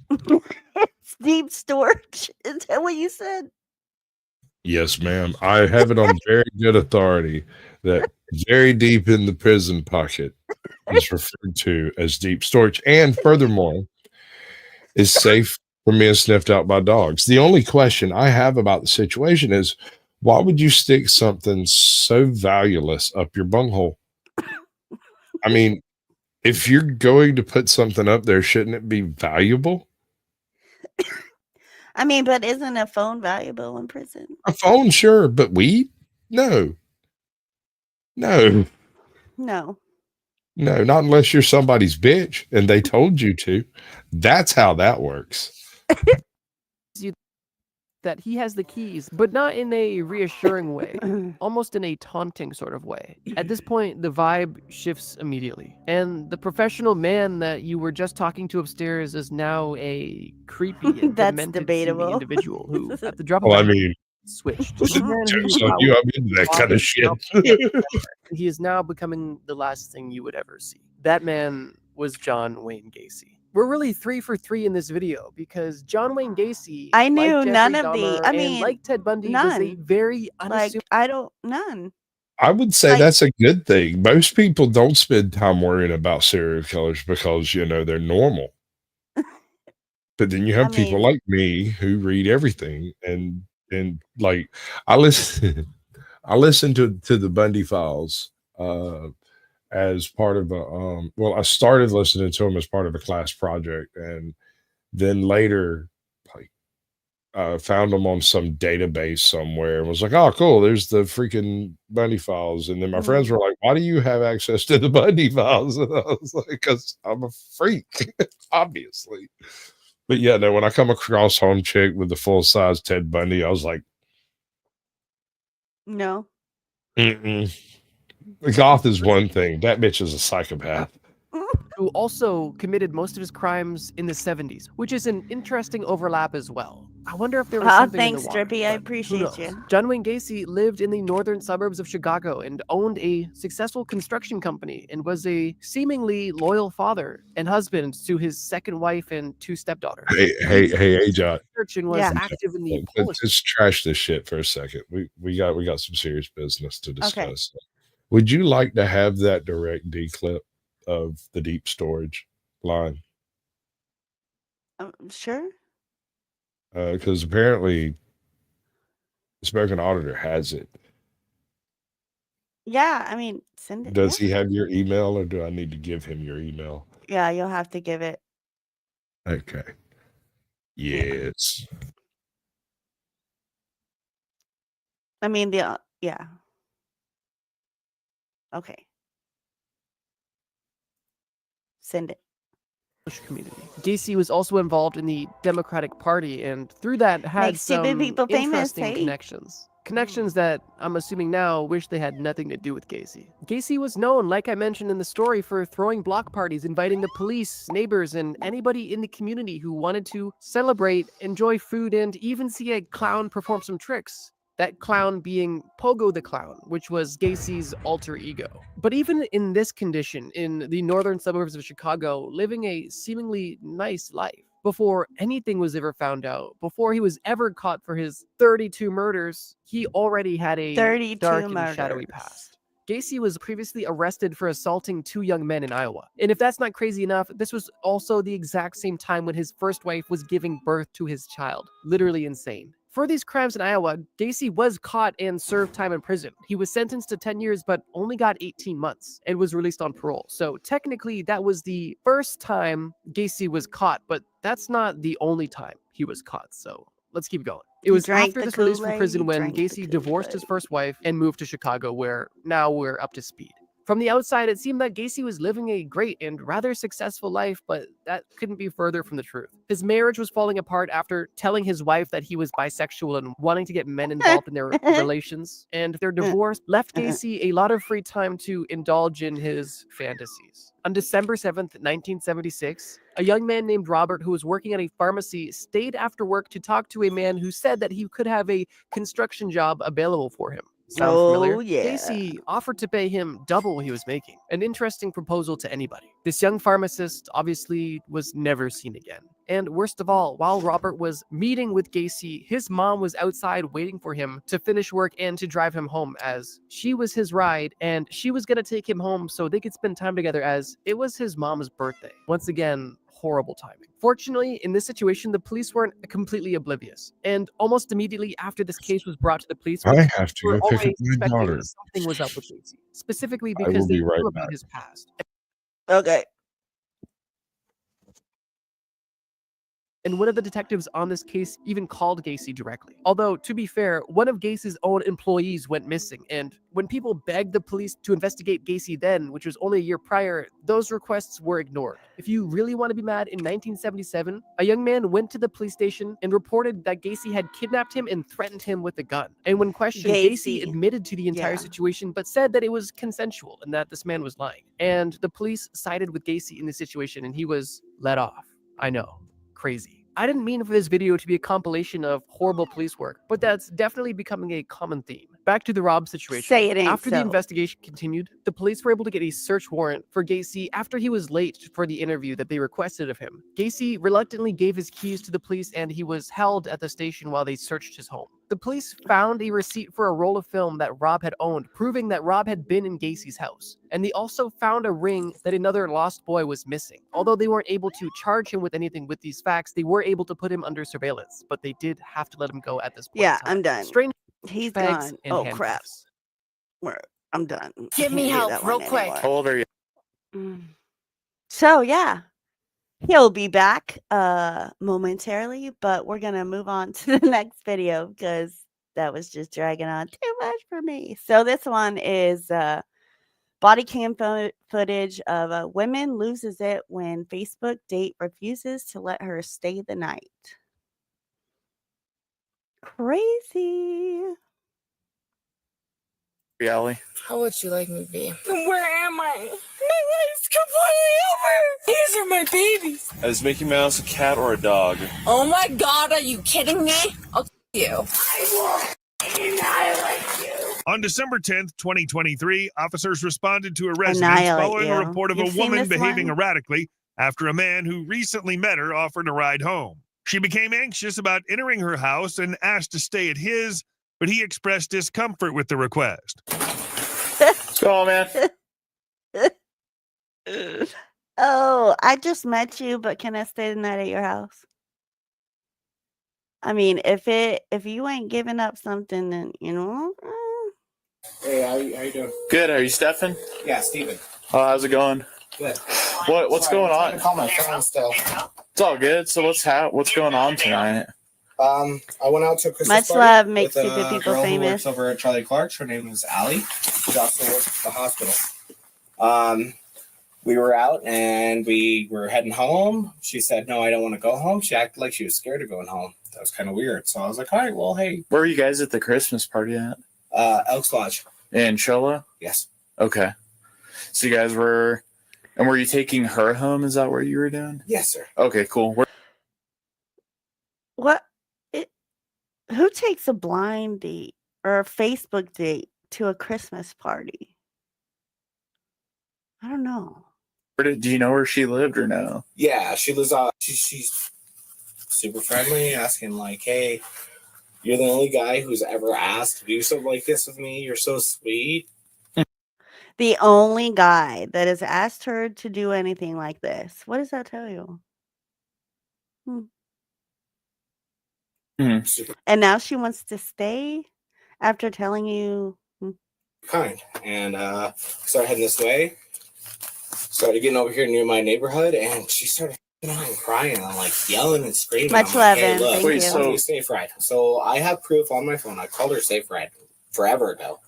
It's deep storage. Is that what you said? Yes, ma'am. I have it on very good authority that very deep in the prison pocket is referred to as deep storage, and furthermore, is safe from being sniffed out by dogs. The only question I have about the situation is, why would you stick something so valueless up your bunghole? I mean, if you're going to put something up there, shouldn't it be valuable? I mean, but isn't a phone valuable in prison? A phone, sure, but weed? No. No. No. No, not unless you're somebody's bitch and they told you to. That's how that works. That he has the keys, but not in a reassuring way, almost in a taunting sort of way. At this point, the vibe shifts immediately, and the professional man that you were just talking to upstairs is now a creepy and That's demented debatable. individual who, at the drop of Well, a I mean, switched. The man who jokes on you, I'm into that kind of shit. He is now becoming the last thing you would ever see. That man was John Wayne Gacy. we're really 3 for 3 in this video because John Wayne Gacy, I knew like none Jeffrey of the. Dahmer, I and mean, like Ted Bundy, was a none. very Like unassuming. I don't none. I would say Like- that's a good thing. Most people don't spend time worrying about serial killers because, you know, they're normal. But then you have people like me who read everything and like I listen to the Bundy Files as part of a well, I started listening to them as part of a class project, and then later like found them on some database somewhere and was like, oh cool, there's the freaking Bundy Files. And then my friends were like, why do you have access to the Bundy Files? And I was like, because I'm a freak, obviously. But yeah, no, when I come across Home Chick with the full size Ted Bundy, I was like, no. The goth is one thing. That bitch is a psychopath. Who also committed most of his crimes in the 70s, which is an interesting overlap as well. I wonder if there was something Thanks, in the water, Drippy. I but who appreciate knows? you. John Wayne Gacy lived in the northern suburbs of Chicago and owned a successful construction company and was a seemingly loyal father and husband to his second wife and 2 stepdaughters. Hey, John. And was active in the Polish. Let's trash this shit for a second. We got some serious business to discuss. Would you like to have that direct D clip of the deep storage line? Sure. Because apparently the Spoken Auditor has it. Yeah, I mean, send it. Does he have your email, or do I need to give him your email? Yeah, you'll have to give it. Okay. Yes. I mean, yeah. Okay. Send it. Community. Gacy was also involved in the Democratic Party, and through that had Makes stupid some people famous, interesting hey? connections. Connections that I'm assuming now wish they had nothing to do with Gacy. Gacy was known, like I mentioned in the story, for throwing block parties, inviting the police, neighbors, and anybody in the community who wanted to celebrate, enjoy food, and even see a clown perform some tricks. That clown being Pogo the Clown, which was Gacy's alter ego. But even in this condition, in the northern suburbs of Chicago, living a seemingly nice life, before anything was ever found out, before he was ever caught for his 32 murders, he already had a 32 dark and shadowy past. Gacy was previously arrested for assaulting 2 young men in Iowa. And if that's not crazy enough, this was also the exact same time when his first wife was giving birth to his child. Literally insane. For these crimes in Iowa, Gacy was caught and served time in prison. He was sentenced to 10 years, but only got 18 months and was released on parole. So technically, that was the first time Gacy was caught, but that's not the only time he was caught. So let's keep going. It was after this release from prison when Gacy divorced his first wife and moved to Chicago, where now we're up to speed. From the outside, it seemed that Gacy was living a great and rather successful life, but that couldn't be further from the truth. His marriage was falling apart after telling his wife that he was bisexual and wanting to get men involved in their relations, and their divorce left Gacy a lot of free time to indulge in his fantasies. On December 7th, 1976, a young man named Robert, who was working at a pharmacy, stayed after work to talk to a man who said that he could have a construction job available for him. Sound familiar? Yeah. Gacy offered to pay him double what he was making. An interesting proposal to anybody. This young pharmacist obviously was never seen again. And worst of all, while Robert was meeting with Gacy, his mom was outside waiting for him to finish work and to drive him home, as she was his ride and she was going to take him home so they could spend time together, as it was his mom's birthday. Once again, horrible timing. Fortunately, in this situation, the police weren't completely oblivious. And almost immediately after this case was brought to the police, I have to were go pick up already my suspecting daughter. something was up with Gacy, specifically I because will they be right knew back. about his past. Okay. And one of the detectives on this case even called Gacy directly. Although, to be fair, one of Gacy's own employees went missing, and when people begged the police to investigate Gacy then, which was only a year prior, those requests were ignored. If you really want to be mad, in 1977, a young man went to the police station and reported that Gacy had kidnapped him and threatened him with a gun. And when questioned, Gacy admitted to the entire situation, but said that it was consensual and that this man was lying. And the police sided with Gacy in this situation, and he was let off. I know. Crazy. I didn't mean for this video to be a compilation of horrible police work, but that's definitely becoming a common theme. back to the Rob situation. Say it ain't After the so. investigation continued, the police were able to get a search warrant for Gacy after he was late for the interview that they requested of him. Gacy reluctantly gave his keys to the police and he was held at the station while they searched his home. The police found a receipt for a roll of film that Rob had owned, proving that Rob had been in Gacy's house. And they also found a ring that another lost boy was missing. Although they weren't able to charge him with anything with these facts, they were able to put him under surveillance, but they did have to let him go at this point. Yeah, I'm done. Strange He's bags gone. and Oh crap. handcuffs. I'm done. Give me Can't do help that real one quick. anymore. How old are you? So yeah, he'll be back momentarily, but we're gonna move on to the next video because that was just dragging on too much for me. So this one is body cam footage of a woman loses it when Facebook date refuses to let her stay the night. Crazy. Allie? How would you like me to be? Where am I? My life's completely over. These are my babies. Is Mickey Mouse a cat or a dog? Oh my God, are you kidding me? I'll you. I will annihilate you. On December 10th, 2023, officers responded to a residence Annihilate following you. a report of You've a seen woman this behaving one? erratically after a man who recently met her offered a ride home. She became anxious about entering her house and asked to stay at his, but he expressed discomfort with the request. What's going on, man? Oh, I just met you, but can I stay the night at your house? I mean, if you ain't giving up something, then you know. Hey, how you doing? Good. Are you Stefan? Yeah, Steven. Oh, how's it going? Good. What's Sorry, going I'm trying on? to call my phone still. It's all good. So what's going on tonight? I went out to a Christmas Much party love makes with stupid a people girl who famous. works over at Charlie Clark's. Her name is Allie. She also works at the hospital. We were out and we were heading home. She said, "No, I don't want to go home." She acted like she was scared of going home. That was kind of weird. So I was like, "All right, well, hey." Where are you guys at the Christmas party at? Elks Lodge. In Cholo? Yes. Okay. So you guys were you taking her home? Is that what you were doing? Yes, sir. Okay, cool. What? Who takes a blind date or a Facebook date to a Christmas party? I don't know. Do you know where she lived or no? Yeah, she lives she's super friendly, asking like, "Hey, you're the only guy who's ever asked to do something like this with me. You're so sweet." The only guy that has asked her to do anything like this. What does that tell you? And now she wants to stay after telling you. Kind. And started heading this way. Started getting over here near my neighborhood, and she started crying. I'm like yelling and screaming. Much I'm love, like, "Hey, and look, thank you. so safe ride." So I have proof on my phone. I called her safe ride forever ago.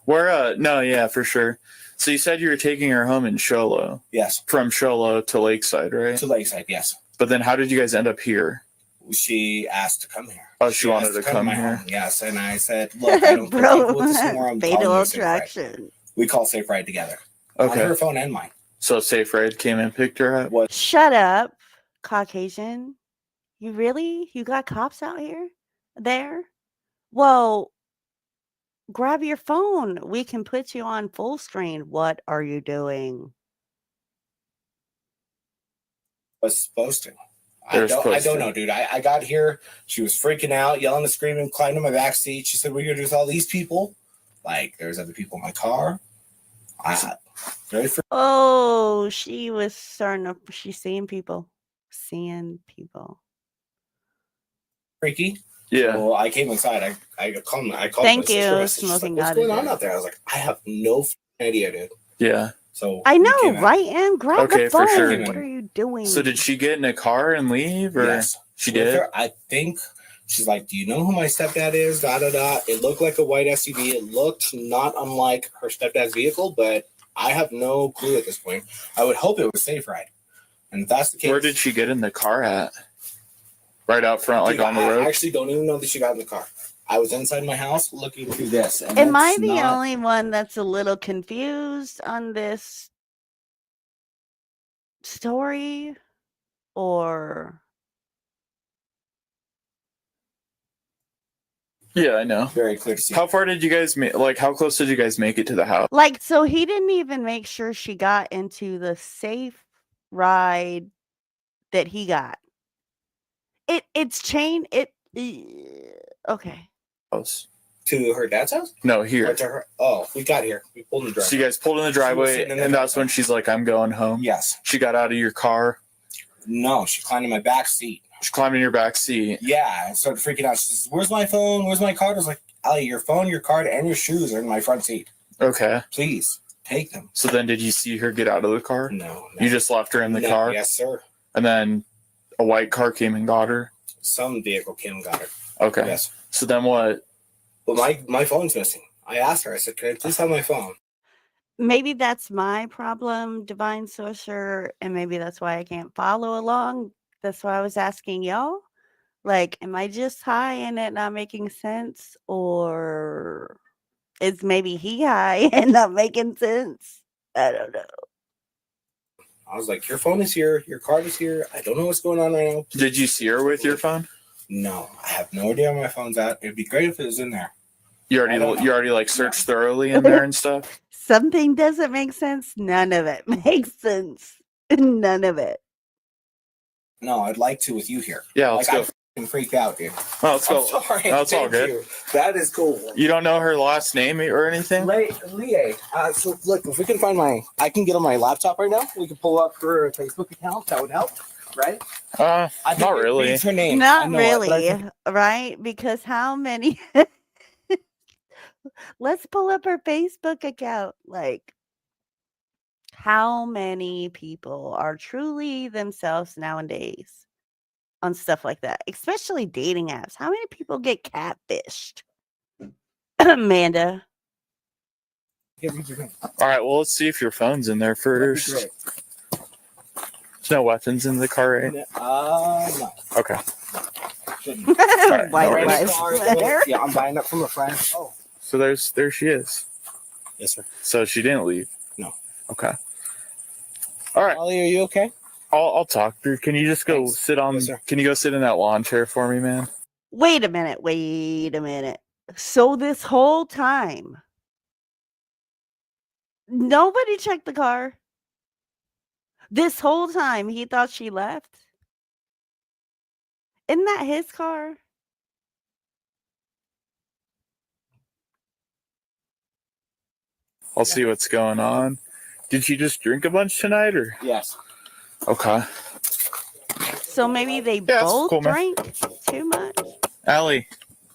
No, yeah, for sure. So you said you were taking her home in Cholo. Yes. From Cholo to Lakeside, right? To Lakeside, yes. But then how did you guys end up here? She asked to come here. Oh, she wanted asked to come my here. home, yes. And I said, "Look, I don't put up with this anymore. I'm calling Fatal you safe ride." attraction. We call safe ride together. Okay. On her phone and mine. So Safe Ride came and picked her up? Shut up, Caucasian. You got cops out here? There? Well, grab your phone. We can put you on full screen. What are you doing? Was supposed to. I don't know, dude. I got here. She was freaking out, yelling and screaming, climbed in my back seat. She said, "What are you gonna do with all these people?" Like, there's other people in my car. Oh, she was she's seeing people. Seeing people. Freaky. Yeah. So I came inside. I called. Thank my sister. you, I said, she's like, smoking "What's God is going on dead. out there?" I was like, "I have no idea, dude." Yeah. So I we know, came out. right? And grab Okay, the for phone. sure. What are you doing? So did she get in a car and leave? Or Yes. She With did? her, I think she's like, "Do you know who my stepdad is?" Da da da. It looked like a white SUV. It looked not unlike her stepdad's vehicle, but I have no clue at this point. I would hope it was safe ride. And if that's the case, Where did she get in the car at? Right out front, like dude, on the road? I actually don't even know that she got in the car. I was inside my house looking through this. And Am I that's the not- only one that's a little confused on this story? Or Yeah, I know. Very clear to see. How far did you guys make? Like, how close did you guys make it to the house? Like, so he didn't even make sure she got into the safe ride that he got. It's chain. Okay. House. To her dad's house? No, here. Or to her? Oh, we got here. We pulled in the driveway. So you guys pulled in the driveway, and that's when she's like, "I'm going home." Yes. She got out of your car. No, she climbed in my back seat. She climbed in your back seat. Yeah, and started freaking out. She says, "Where's my phone? Where's my card?" I was like, "Allie, your phone, your card, and your shoes are in my front seat. Okay. Please take them." So then, did you see her get out of the car? No. You just left her in the car. Yes, sir. And then a white car came and got her. Some vehicle came and got her. Okay. Yes. So then what? Well, my phone's missing. I asked her. I said, "Can I please have my phone?" Maybe that's my problem, Divine Sorcerer, and maybe that's why I can't follow along. That's why I was asking y'all. Like, am I just high and it not making sense? Or is maybe he high and not making sense? I don't know. I was like, "Your phone is here. Your card is here. I don't know what's going on right now." Did you see her with your phone? No, I have no idea where my phone's at. It'd be great if it was in there. You already like searched thoroughly in there and stuff? Something doesn't make sense. None of it makes sense. None of it. No, I'd like to with you here. Yeah, let's go. I fucking freaked out, dude. Oh, let's go. I'm sorry. No, it's all Thank good. you. That is cool. You don't know her last name or anything? Leah. So look, if we can find I can get on my laptop right now. We can pull up her Facebook account. That would help, right? Not really. It's her name. Not really, right? Because how many? Let's pull up her Facebook account. Like, how many people are truly themselves nowadays on stuff like that, especially dating apps? How many people get catfished? Amanda. All right, well, let's see if your phone's in there first. There's no weapons in the car, right? No. Okay. Right, White lives. Yeah, I'm buying up from a friend. Oh. So there she is. Yes, sir. So she didn't leave? No. Okay. All right. Ollie, are you okay? I'll talk through. Can you just go sit on? Yes, Can you go sit in that lawn chair for me, man? Wait a minute. So this whole time, nobody checked the car. This whole time, he thought she left. Isn't that his car? I'll see what's going on. Did you just drink a bunch tonight, or? Yes. Okay. So maybe they both cool, man. drank too much. Allie,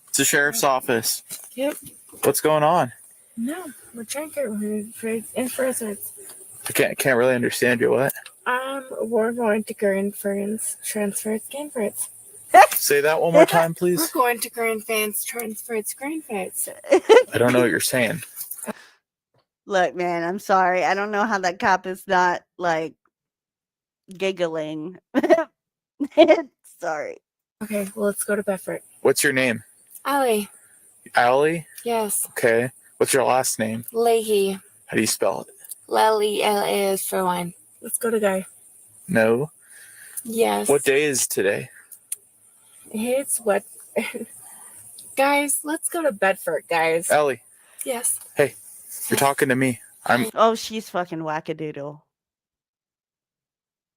it's the sheriff's office. Yep. What's going on? No, we're drinking for infested. I can't really understand you. What? We're going to Grandfriends transfer Grandfriends. Say that one more time, please. We're going to Grandfriends transfer Grandfriends. I don't know what you're saying. Look, man, I'm sorry. I don't know how that cop is not like giggling. Sorry. Okay, well, let's go to Bedford. What's your name? Allie. Allie? Yes. Okay. What's your last name? Leahy. How do you spell it? Lely, L-A-S for wine. Let's go to Guy. No. Yes. What day is today? It's what? Guys, let's go to Bedford, guys. Allie. Yes. Hey, you're talking to me. Oh, she's fucking wackadoodle.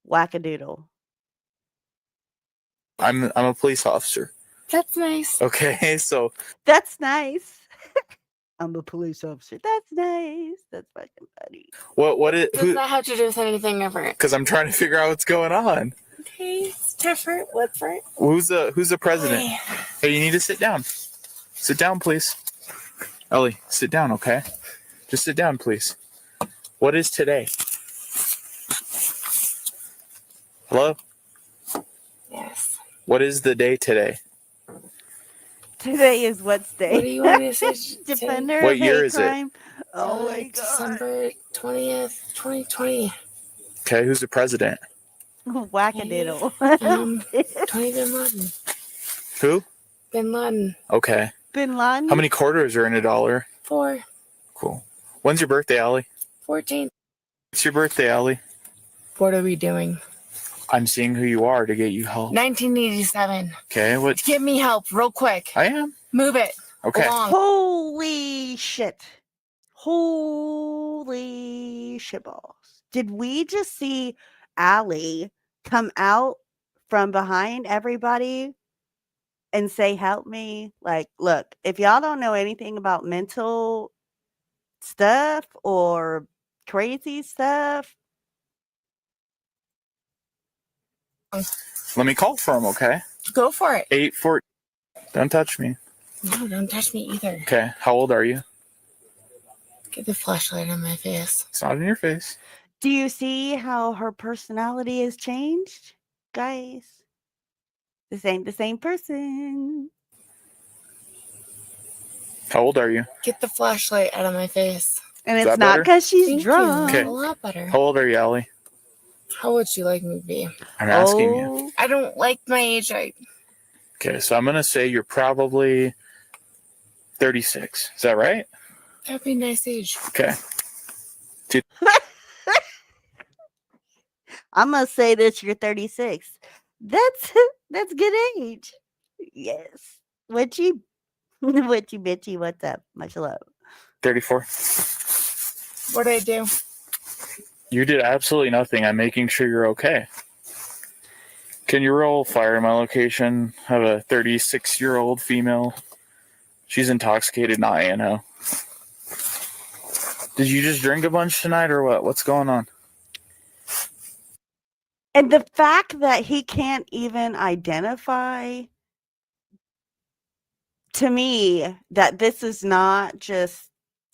Wackadoodle. I'm a police officer. That's nice. Okay, so That's nice. I'm a police officer. That's nice. That's fucking funny. what is Does that have to do with anything ever? Because I'm trying to figure out what's going on. Okay, it's Bedford. Woodford. Who's the president? Hey, you need to sit down. Sit down, please. Ellie, sit down, okay? Just sit down, please. What is today? Hello? Yes. What is the day today? Today is what's day? What do you want me to say? Defender What of year hate is it? crime. Oh my god. December 20th, 2020. Okay, who's the president? Wackadoodle. 20 Bin Laden. Who? Bin Laden. Okay. Bin Laden? How many quarters are in $1? 4. Cool. When's your birthday, Allie? 14. What's your birthday, Allie? What are we doing? I'm seeing who you are to get you help. 1987. Okay, what? Give me help real quick. I am. Move it. Okay. Holy shit. Holy shitballs. Did we just see Allie come out from behind everybody and say, help me? Like, look, if y'all don't know anything about mental stuff or crazy stuff, Let me call for him, okay? Go for it. 8-4. Don't touch me. No, don't touch me either. Okay. How old are you? Get the flashlight on my face. It's not in your face. do you see how her personality has changed, guys? This ain't the same person. How old are you? Get the flashlight out of my face. And Is it's that not better? because she's Thank drunk. you. Okay. A lot better. How old are you, Allie? How would you like me to be? I'm asking you. Oh, I don't like my age. Okay, so I'm going to say you're probably 36. Is that right? That'd be a nice age. Okay. I'm gonna say that you're 36. That's good age. Yes. What you bitchy, what's up? Much love. 34. What'd I do? You did absolutely nothing. I'm making sure you're okay. Can you roll fire in my location? I have a 36-year-old female. She's intoxicated, not Anna. Did you just drink a bunch tonight or what? What's going on? And the fact that he can't even identify, to me, that this is not just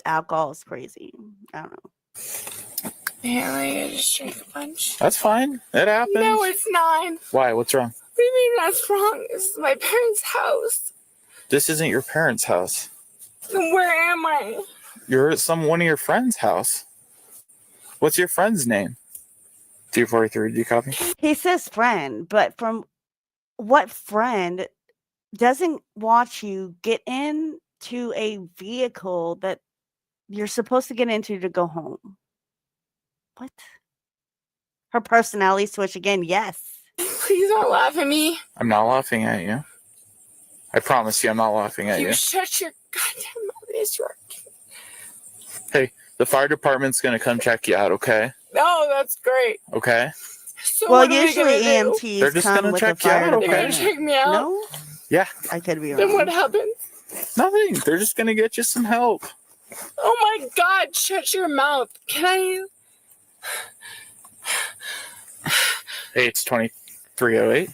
alcohol is crazy. I don't know. Apparently, I just drank a bunch. That's fine. It happens. No, it's not. Why? What's wrong? What do you mean that's wrong? This is my parents' house. This isn't your parents' house. Then where am I? You're at one of your friends' house. What's your friend's name? 243, did you copy? He says friend, but from what friend doesn't watch you get into a vehicle that you're supposed to get into to go home? What? Her personality switch again, yes. Please don't laugh at me. I'm not laughing at you. I promise you I'm not laughing at you. You shut your goddamn mouth. It's your... Hey, the fire department's going to come check you out, okay? No, that's great. Okay? So Well, what are we usually gonna do? EMTs They're just come gonna with check the you fire out, okay? They're gonna department. check me out? No? Yeah. I could be wrong. Then what happens? Nothing. They're just going to get you some help. Oh my god, shut your mouth. Can I... Hey, it's 2308.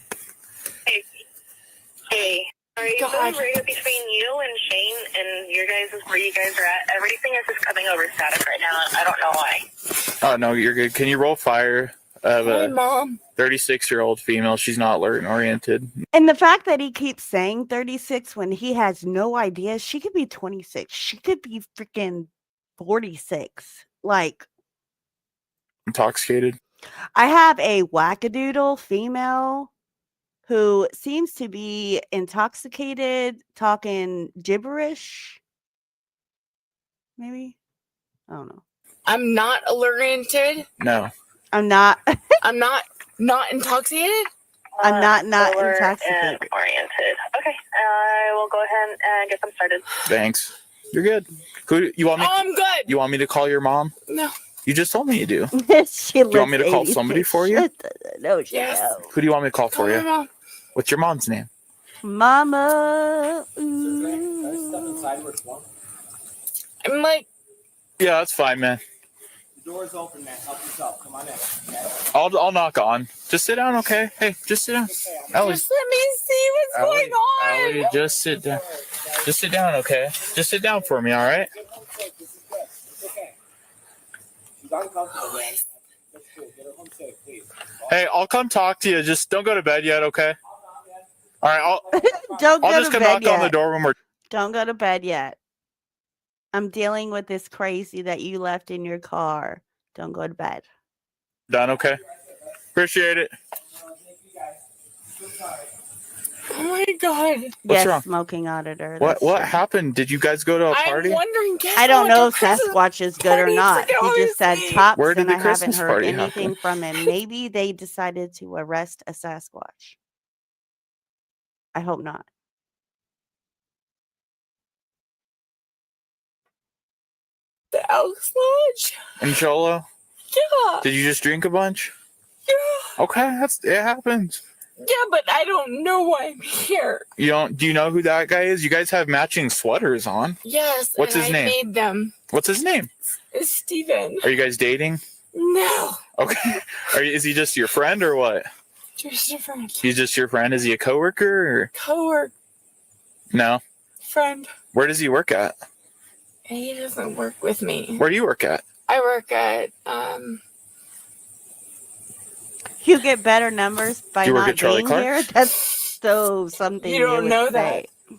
Hey, sorry, God. the radio between you and Shane and your guys is where you guys are at. Everything is just coming over static right now. I don't know why. Oh, no, you're good. Can you roll fire? I have Hi, a Mom. 36-year-old female. She's not alert and oriented. And the fact that he keeps saying 36 when he has no idea, she could be 26. She could be freaking 46. Like, Intoxicated. I have a wackadoodle female who seems to be intoxicated, talking gibberish. Maybe? I don't know. I'm not oriented. No. I'm not. I'm not intoxicated. I'm not Solar intoxicated. and oriented. Okay, I will go ahead and get them started. Thanks. You're good. Who you want me? Oh, I'm good. You want me to call your mom? No. You just told me you do. She Do you want me to call somebody for you? No, Yes. Who do you want me to call for Call my you? mom. What's your mom's name? Mama. I'm like, Yeah, that's fine, man. The door's open, man. Help yourself. Come on in. Okay? I'll knock on. Just sit down, okay? Hey, just sit down. Ellie. just let me see what's going on. Ellie, just sit down. Just sit down, okay? Just sit down for me, all right? She's uncomfortable. Man. That's cool. Get her home safe, please. Hey, I'll come talk to you. Just don't go to bed yet, okay? All right, Don't I'll go just to come bed knock on the yet. door when we're Don't go to bed yet. I'm dealing with this crazy that you left in your car. Don't go to bed. done, okay? Appreciate it. Oh my god. What's yes, wrong? smoking auditor. What that's true. happened? Did you guys go to a party? I'm wondering. Guess I don't what? know if Christmas Sasquatch is good or party not. freaking He just said honestly. tops, Where did and the I haven't Christmas heard party anything happen? from him. Maybe they decided to arrest a Sasquatch. I hope not. the Elks Lodge. In Cholo? Yeah. Did you just drink a bunch? Yeah. Okay, it happens. Yeah, but I don't know why I'm here. Do you know who that guy is? You guys have matching sweaters on. Yes. What's and his I name? made them. What's his name? It's Steven. Are you guys dating? No. Okay. Is he just your friend or what? Just a friend. He's just your friend? Is he a coworker or? Coworker. No. Friend. Where does he work at? He doesn't work with me. Where do you work at? I work at You get better numbers by Do you work not at Charlie being Clark? here. That's so something You don't would know say. that.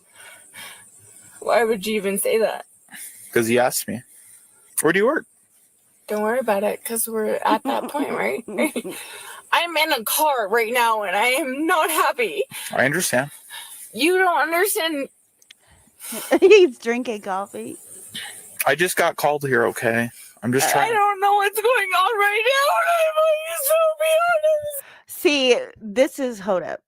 Why would you even say that? Because he asked me. Where do you work? Don't worry about it, because we're at that point, right? I'm in a car right now, and I am not happy. I understand. You don't understand. He's drinking coffee. I just got called here, okay? I'm just I trying. don't know what's going on right now, and I'm See, this is hold up.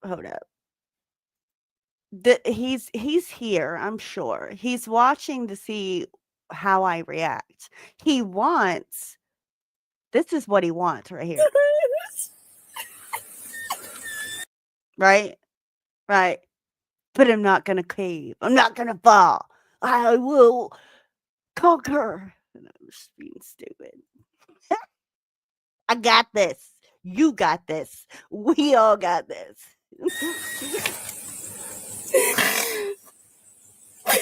He's here, I'm sure. He's watching to see how I react. This is what he wants right here. Right? Right. But I'm not gonna cave. I'm not gonna fall. I will conquer. And I'm just being stupid. I got this. You got this. We all got this. I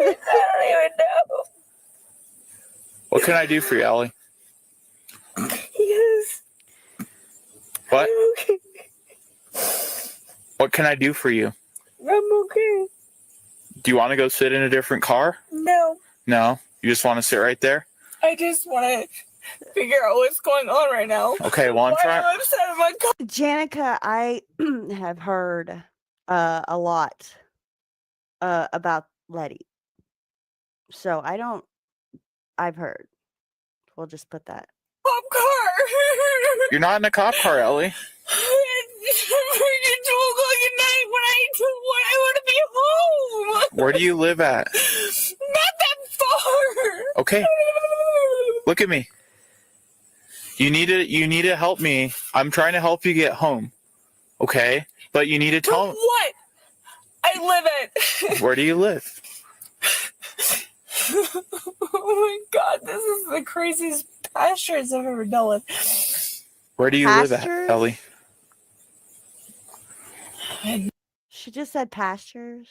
don't even know. What can I do for you, Allie? Yes. What? I'm okay. What can I do for you? I'm okay. Do you want to go sit in a different car? No. No? You just want to sit right there? I just want to figure out what's going on right now. Okay, well, I'm Why trying. am I upset at my car? Janica, I have heard a lot about Letty. So I've heard. We'll just put that. Cop car. You're not in a cop car, Ellie. It's 2 o'clock at night when I want to be home. Where do you live at? Not that far. Okay. Look at me. You need to help me. I'm trying to help you get home. Okay? But you need to tell me. What? I live at. Where do you live? Oh my god, this is the craziest pastures I've ever dealt with. Where do you live at, Pastures? Ellie? She just said pastures.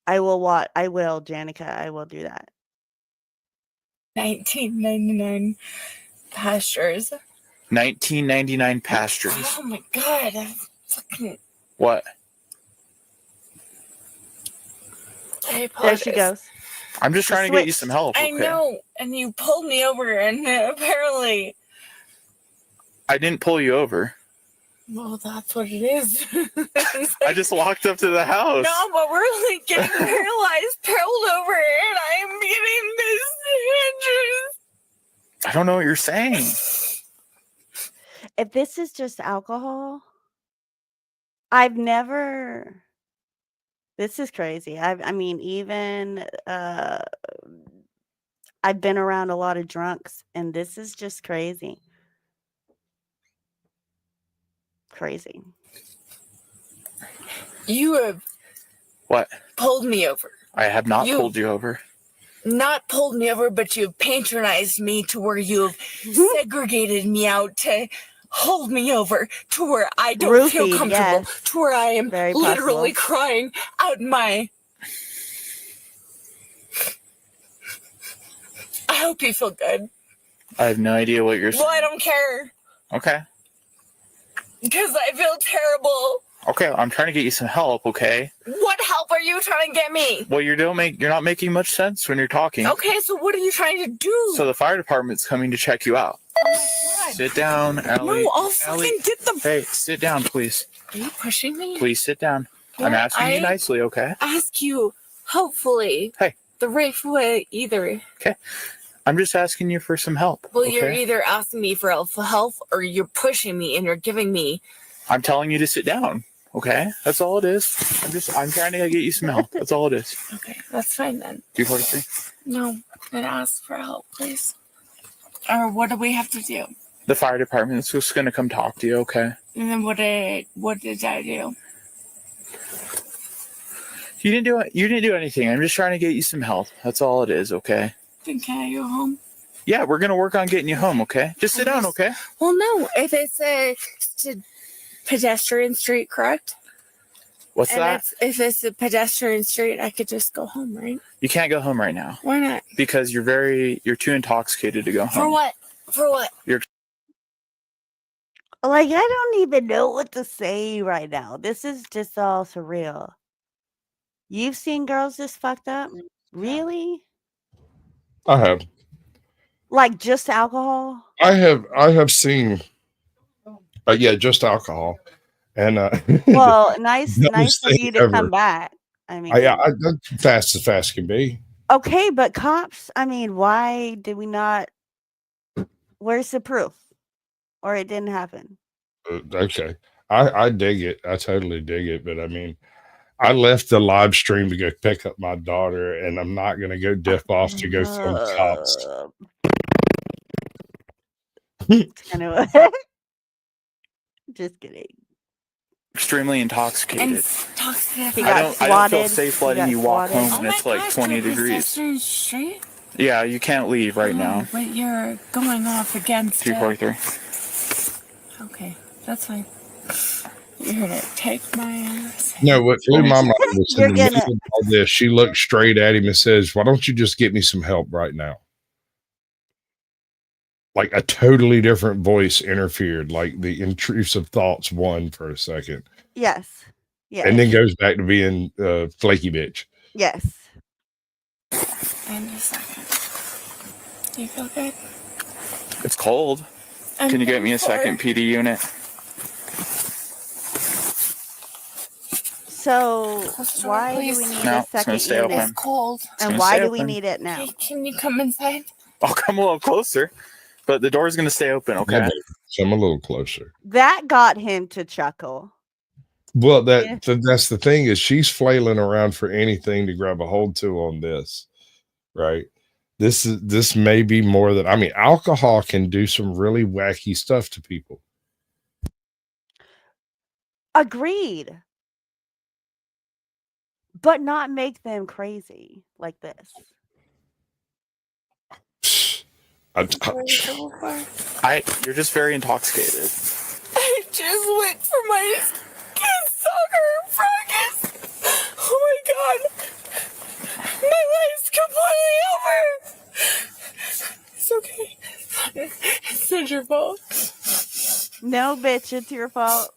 I will, Janica. I will do that. 1999 pastures. 1999 pastures. Oh my god, I'm fucking. What? I There apologize. she goes. I'm just trying to get you some help. I Okay? know, and you pulled me over, and apparently. I didn't pull you over. Well, that's what it is. I just walked up to the house. No, but we're like getting pulled over, and I'm getting this injuries. I don't know what you're saying. If this is just alcohol, I've never. This is crazy. I mean, even I've been around a lot of drunks, and this is just crazy. Crazy. You have What? pulled me over. I have not pulled you over. Not pulled me over, but you've patronized me to where you've segregated me out to hold me over to where I don't feel Roofied, comfortable, yes. to where I am Very literally possible. crying out my. I hope you feel good. I have no idea what you're Well, saying. I don't care Okay. because I feel terrible. Okay, I'm trying to get you some help, okay? What help are you trying to get me? Well, you're not making much sense when you're talking. Okay, so what are you trying to do? So the fire department's coming to check you out. God. Sit down, Ellie. No, I'll fucking Ellie. get them. Hey, sit down, please. Are you pushing me? Please sit down. I'm Yeah, asking you nicely, okay? Ask you, hopefully, Hey. the right way either. Okay. I'm just asking you for some help. Well, okay? you're either asking me for help or you're pushing me and you're giving me. I'm telling you to sit down. Okay, that's all it is. I'm trying to get you some help. That's all it is. Okay, that's fine then. 243. No, then ask for help, please. Or what do we have to do? The fire department's just gonna come talk to you. Okay. And then what did I do? You didn't do anything. I'm just trying to get you some help. That's all it is. Okay. Then can I go home? Yeah, we're gonna work on getting you home. Okay. Just sit down. Okay. Well, no. If it's a pedestrian street, correct? What's that? If it's a pedestrian street, I could just go home, right? You can't go home right now. Why not? Because you're too intoxicated to go home. For what? For what? You're Like, I don't even know what to say right now. This is just all surreal. You've seen girls this fucked up? Really? I have. Like just alcohol? I have seen. Yeah, just alcohol, and Well, nice dumbest of thing you to ever. come back. I mean, Fast as fast can be. okay, but cops, I mean, why did we not? Where's the proof? Or it didn't happen? Okay, I dig it. I totally dig it. But I mean, I left the live stream to go pick up my daughter, and I'm not going to go dip off to go film cops. Anyway, just kidding. extremely intoxicated. He I got don't feel swatted. safe He letting got you walk swatted. home when it's like 20 degrees. Pedestrian street? Yeah, you can't leave right now. But you're going off against it. 243. Okay, that's fine. You're gonna take my ass. No, what blew my mind was You're in the gonna- middle of all this, she looked straight at him and says, "Why don't you just get me some help right now?" Like a totally different voice interfered, like the intrusive thoughts won for a second. Yes. Yes. And then goes back to being flaky bitch. Yes. And a second. You feel good? It's cold. I'm Can you get me a second cold. PD unit? So why do we need No, a it's gonna second stay unit? open. It's cold. It's And gonna why stay do we open. need it now? Hey, can you come inside? I'll come a little closer, but the door's gonna stay open. Okay. Yeah, baby. Come a little closer. That got him to chuckle. Well, that's the thing is she's flailing around for anything to grab a hold to on this, right? This may be more than, I mean, alcohol can do some really wacky stuff to people. Agreed. But not make them crazy like this. You're just very intoxicated. I just went for my kids' soccer practice. Oh my god. My life's completely over. It's okay. It's not your fault. No, bitch, it's your fault.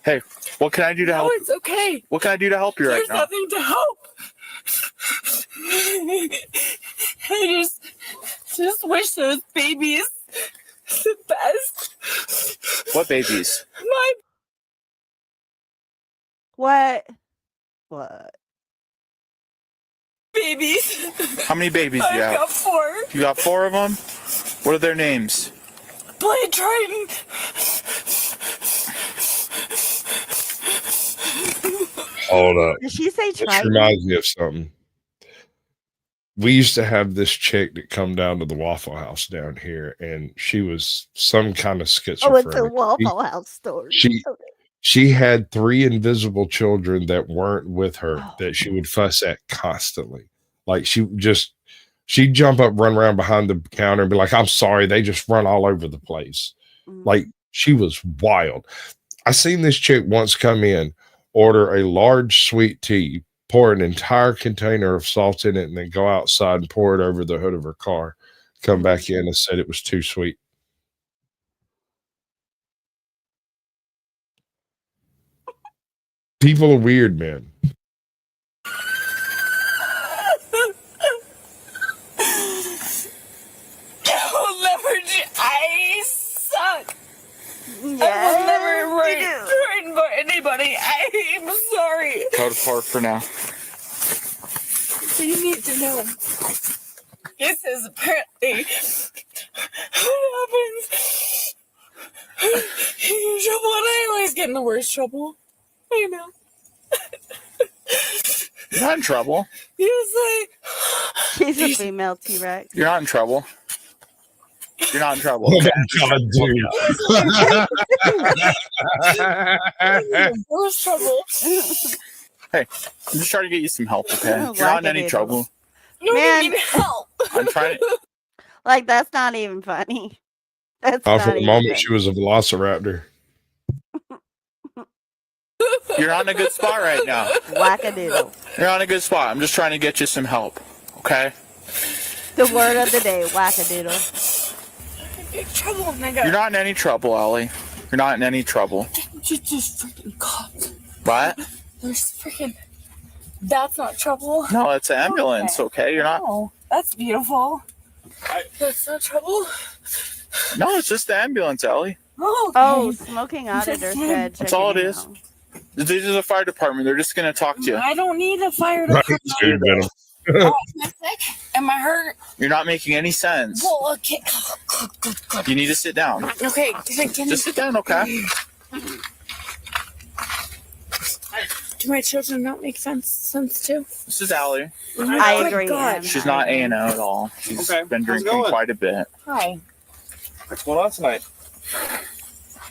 Hey, what can I do to No, help? it's okay. What can I do to help you right There's now? nothing to help. I just wish those babies the best. What babies? My What? babies. How many babies do you I've have? got 4. You got 4 of them? What are their names? Blade Triton. Hold up. Did she say This Triton? reminds me of something. We used to have this chick that come down to the Waffle House down here, and she was some kind of schizophrenic. Oh, it's a Waffle House story. She had 3 invisible children that weren't with her that she would fuss at constantly. Like she'd jump up, run around behind the counter and be like, "I'm sorry, they just run all over the place." Like she was wild. I seen this chick once come in, order a large sweet tea, pour an entire container of salt in it, and then go outside and pour it over the hood of her car. Come back in and said it was too sweet. People are weird, man. I suck. I will never write for anybody. I'm sorry. Go to park for now. So you need to know. This is apparently what happens. You don't want to always get get in the worst trouble. I know. You're not in trouble. You say She's a female T-Rex. You're not in trouble. You're not in trouble. Oh Okay? my God, dude. worst trouble. Hey, I'm just trying to get you some help, okay? You're not in any trouble. No, Man. I need help. I'm trying to... Like, that's not even funny. That's Oh, not for the even moment, funny. she was a velociraptor. You're on a good spot right now. Wackadoodle. You're on a good spot. I'm just trying to get you some help, okay? The word of the day, wackadoodle. Big trouble, oh my God. You're not in any trouble, Ellie. You're not in any trouble. Just freaking cops. What? There's freaking. That's not trouble. No, it's an ambulance, okay? You're not... Oh, that's beautiful. That's not trouble. No, it's just the ambulance, Ellie. Oh, smoking auditor said. That's all it is. This is a fire department. They're just going to talk to you. I don't need a fire department. Oh, am I sick? Am I hurt? You're not making any sense. Well, okay. Oh, good. You need to sit down. Okay, Just sit down, okay? Do my children not make sense too? This is Allie. I agree. God. She's not A&O at all. She's been drinking going? quite a bit. Hi. What's going on tonight?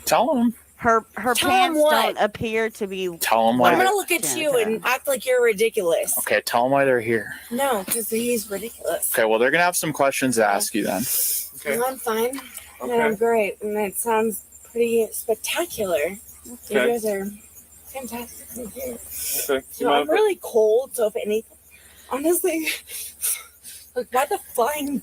Tell them. Her Tell 'em pants what? don't appear to be. Tell them why. I'm gonna look at you and act like you're ridiculous. Okay, tell them why they're here. No, because he's ridiculous. Okay, well, they're going to have some questions to ask you then. Well, I'm fine. And I'm great. And it sounds pretty spectacular. You Okay. guys are fantastic. Thank you. Okay. So I'm really cold, so if anything, honestly, like, why the flying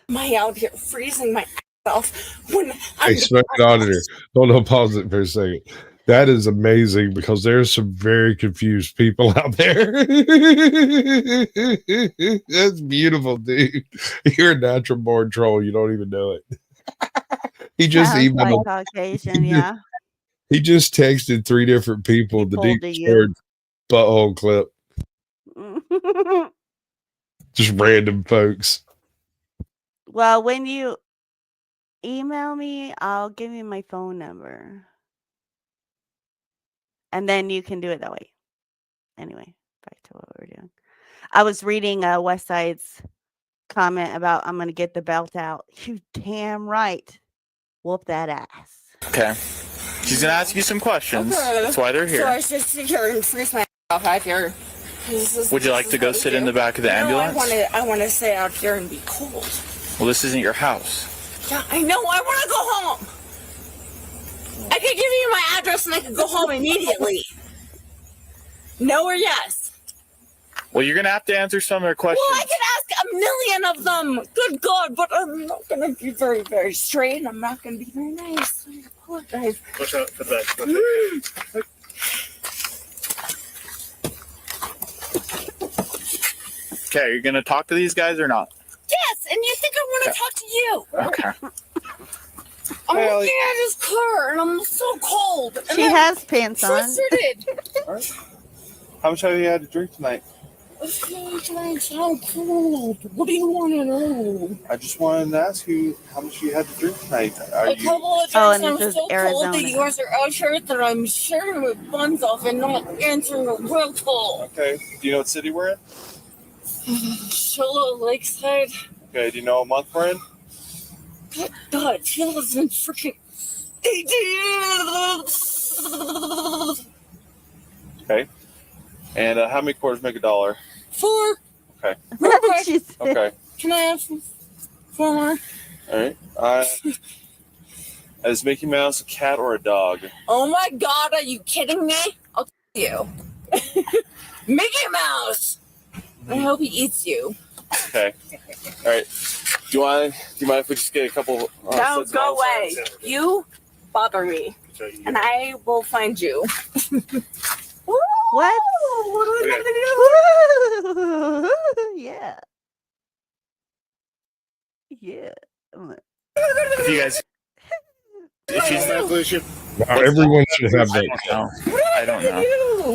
am I out here freezing myself when I'm Hey, smoking auditor. Hold on, pause it for a second. That is amazing because there's some very confused people out there. That's beautiful, dude. You're a natural born troll. You don't even know it. He just Sounds emailed. like Caucasian, yeah. He just texted 3 different people the People to deep you. stored butthole clip. Just random folks. Well, when you email me, I'll give you my phone number. And then you can do it that way. Anyway, back to what we were doing. I was reading West Side's comment about I'm going to get the belt out. You damn right. Whoop that ass. Okay. She's going to ask you some questions. That's why they're So I here. should sit here and freeze myself out here. Would you like to go sit in the back of the ambulance? I want to stay out here and be cold. Well, this isn't your house. Yeah, I know. I want to go home. I could give you my address and I could go home immediately. No or yes? Well, you're going to have to answer some of their questions. Well, I could ask a million of them. Good God, but I'm not going to be very, very straight. I'm not going to be very nice. I apologize. Watch out for that. Okay, you're going to talk to these guys or not? Yes, and you think I want to talk to you. Okay. I'm looking at his car and I'm so cold. And She I'm has pants on. frustrated. How much have you had to drink tonight? I'm so cold. What do you want to know? I just wanted to ask you how much you had to drink tonight. Are I you? apologize. Oh, and I'm this is so cold Arizona. that you guys are out here that I'm sharing my buns off and not answering a real call. Okay. Do you know what city we're in? Shallow Lakeside. Okay. Do you know what month we're in? Good God, she lives in freaking 18. Okay. And how many quarters make $1? 4. Okay. Real quick. Okay. Can I have 4 more? All right. Is Mickey Mouse a cat or a dog? Oh my God, are you kidding me? I'll kill you. Mickey Mouse! I hope he eats you. Okay. All right. Do you mind if we just get a couple? No, go away. You bother me. And I will find you. What? What are we gonna do? Yeah. Yeah. If you guys... If she's Everyone should have that. I don't know.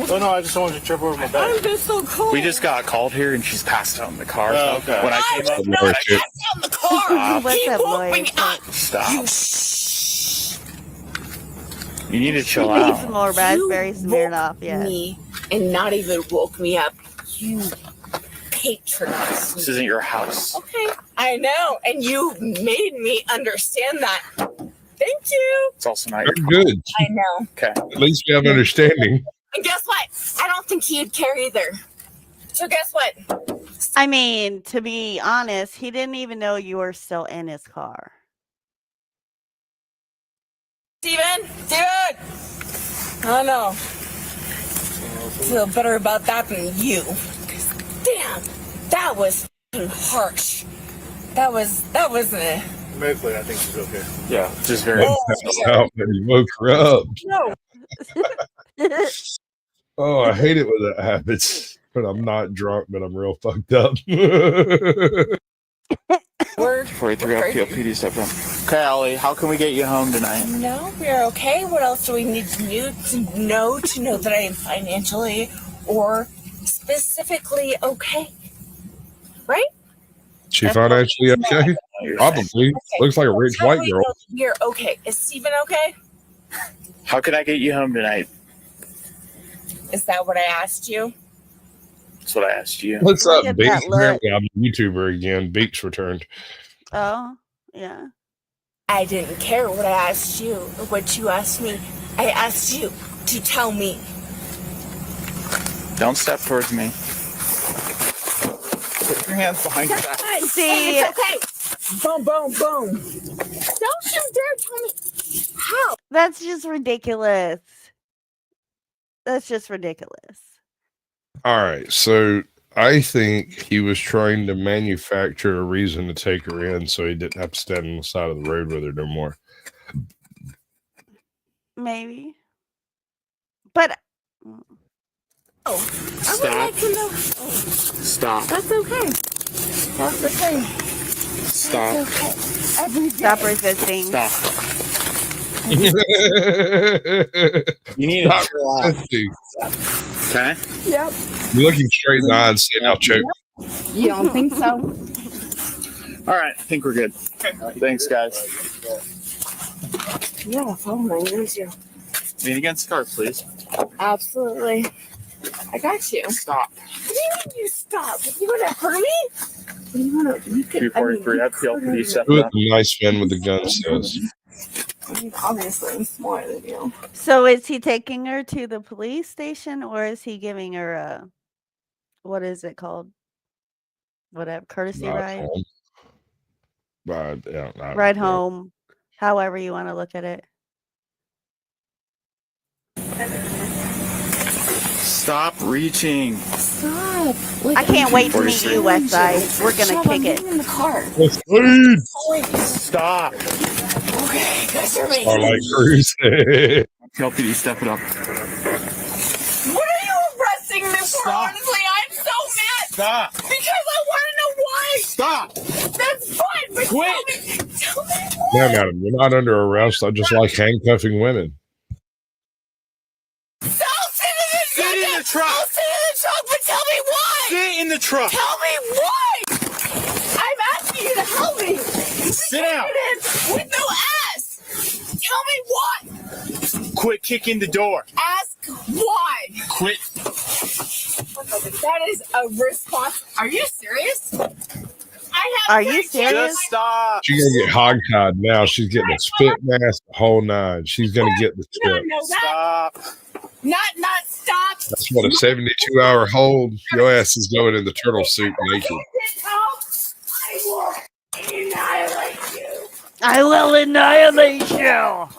Oh no, I just don't want you to trip over my back. I'm just so cold. We just got called here and she's passed out in the car. Oh, okay. When I came up, No, I passed out in the car. What's He up, woke Lloyd? me up. Stop. You need to chill He needs out. some more raspberry smeared off. Yeah. Me and not even woke me up. You patronized me. This isn't your house. Okay, I know, and you made me understand that. Thank you. It's also not your Very good. I know. Okay. At least we have understanding. And guess what? I don't think he'd care either. So guess what? I mean, to be honest, he didn't even know you were still in his car. Steven! I don't know. Feel better about that than you. Damn, that was f***ing harsh. That was Mostly, I think she's okay. Yeah, just very. Out and he woke her up. No. Oh, I hate it when that happens. But I'm not drunk, but I'm real fucked up. 43 LPD step down. Okay, Allie, how can we get you home tonight? No, we're okay. What else do we need to know that I am financially or specifically okay? Right? She financially okay? Probably. Okay. Looks like a rich Tell white me girl. You're okay. Is Steven okay? How can I get you home tonight? Is that what I asked you? That's what I asked you. What's Look up, at Beach? that look. Apparently I'm a YouTuber again. Beach returned. Oh, yeah. I didn't care what I asked you or what you asked me. I asked you to tell me. Don't step towards me. Put your hands behind your back. See? It's okay. Boom, boom, boom. Don't you dare tell me how. That's just ridiculous. That's just ridiculous. All right. So I think he was trying to manufacture a reason to take her in so he didn't have to stand on the side of the road with her no more. Maybe. But I would like to know. Stop. That's okay. That's okay. Stop. That's okay. Every day. stop resisting. Stop. You need to chill out. Okay? Yep. You're looking straight in the eye and saying, I'll choke. You don't think so? All right, I think we're good. Thanks, guys. Yeah, phone line is you. Lean against the car, please. Absolutely. I got you. Stop. What do you mean you stop? You want to hurt me? You could, 243 FPLPD step Who is down. the nice man with the gun says? I mean, obviously, I'm smaller than you. So is he taking her to the police station or is he giving her a, what is it called? Whatever, courtesy ride? Ride home, however you want to look at it. Stop reaching. Stop. I can't wait to meet you, Westside. We're going to kick it. in the car. Stop. Okay, guys are making. Starlight Cruise. LPD, step it up. What are you arresting me for? Honestly, I'm so mad. Stop. Because I want to know why. Stop. That's fine, but Quit. Tell me No, madam, you're not under arrest. I just like handcuffing women. Sit in the truck. I'll sit in the truck, but tell me why. Sit in the truck. Tell me why. I'm asking you to help me. Sit down. With no ass. Tell me why. Quit kicking the door. Ask why. Quit. That is a response. Are you serious? Are you serious? Just stop. She's going to get hogtied now. She's getting a spit mask, the whole nine. She's going to get the tip. Stop. Not stop. That's what, a 72-hour hold? Your ass is going in the turtle suit naked. I will annihilate you. I will annihilate you.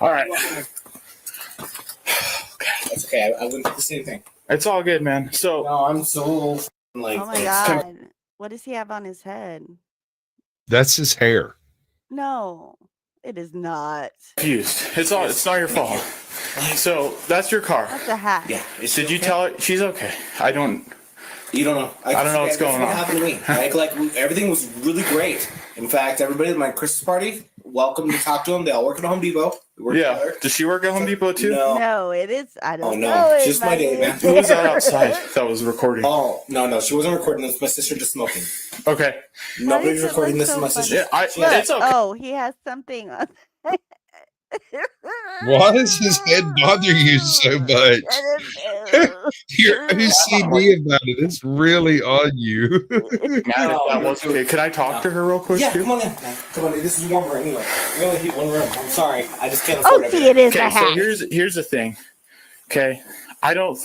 All right. That's okay. I wouldn't do the same thing. It's all good, man. So No, I'm so like. Oh my God. What does he have on his head? That's his hair. No, it is not. confused. It's not your fault. So that's your car. That's a hat. Yeah. Did you tell her she's okay? I don't. You don't know. I don't know what's going on. What happened to me? Like everything was really great. In fact, everybody at my Christmas party, welcome to talk to them. They all work at Home Depot. We work together. Does she work at Home Depot too? No, it is. I don't Oh know. no, it, just my day, man. Who was that outside that was recording? Oh no, she wasn't recording. This was my sister just smoking. Okay. Nobody's does it recording. look This so is my funny? sister. Yeah, She has- it's okay. Oh, he has something on. Why does his head bother you so much? You're OCD about it. It's really on you. Can I talk to her real quick? Yeah, too? come on in. Come on in. This is one room anyway. We only need one room. I'm sorry. I just can't Oh, afford see, it is a Okay, so hat. here's the thing. Okay, I don't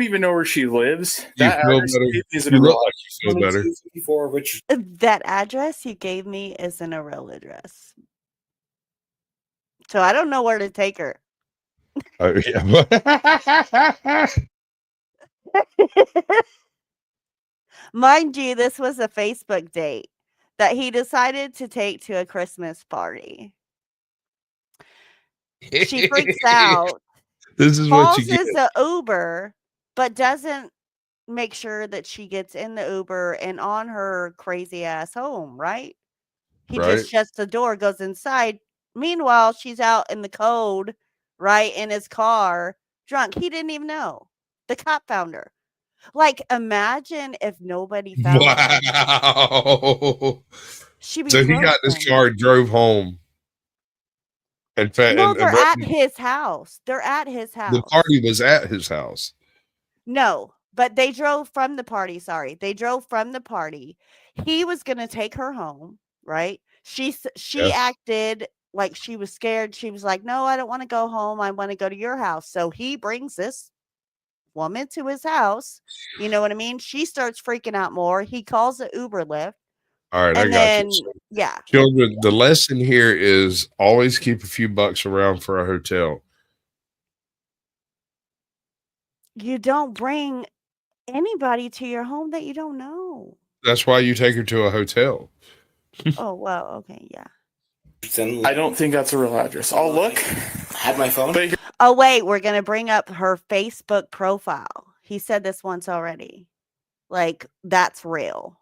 even know where she lives. You That feel address better. you gave me isn't You a look real like you feel better. 2254 Rich. That address you gave me isn't a real address. So I don't know where to take her. Oh yeah. Mind you, this was a Facebook date that he decided to take to a Christmas party. She freaks out, This is what you falls get. as a Uber, but doesn't make sure that she gets in the Uber and on her crazy ass home, right? He Right. just shuts the door, goes inside. Meanwhile, she's out in the cold, right, in his car, drunk. He didn't even know. The cop found her. Like, imagine if nobody found her. Wow. She'd be So he got in his frozen. car and drove home. In fact, No, and they're at his house. They're at his the house. party was at his house. No, but they drove from the party. Sorry. They drove from the party. He was going to take her home, right? She Yes. acted like she was scared. She was like, "No, I don't want to go home. I want to go to your house." So he brings this woman to his house. You know what I mean? She starts freaking out more. He calls the Uber Lyft. All right, I And got then, you. So, yeah. children, the lesson here is always keep a few bucks around for a hotel. You don't bring anybody to your home that you don't know. That's why you take her to a hotel. Oh, well, okay, yeah. I don't think that's a real address. I'll look. I had my phone. But Oh, wait, we're going to bring up her Facebook profile. He said this once already. Like, that's real.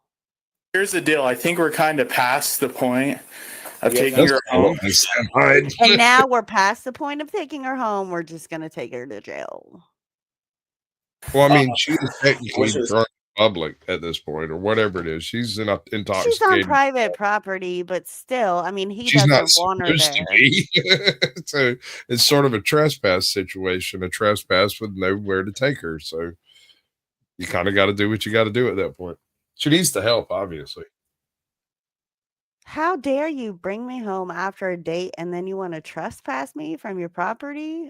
here's the deal. I think we're kind of past the point of taking That's her not home. what I said. And now we're past the point of taking her home. We're just going to take her to jail. Well, I mean, she is technically drunk in public at this point, or whatever it is. She's She's on intoxicated. private property, but still, I mean, he She's not doesn't want her supposed to there. be. So it's sort of a trespass situation, a trespass with nowhere to take her. So you kind of got to do what you got to do at that point. She needs the help, obviously. How dare you bring me home after a date and then you want to trespass me from your property?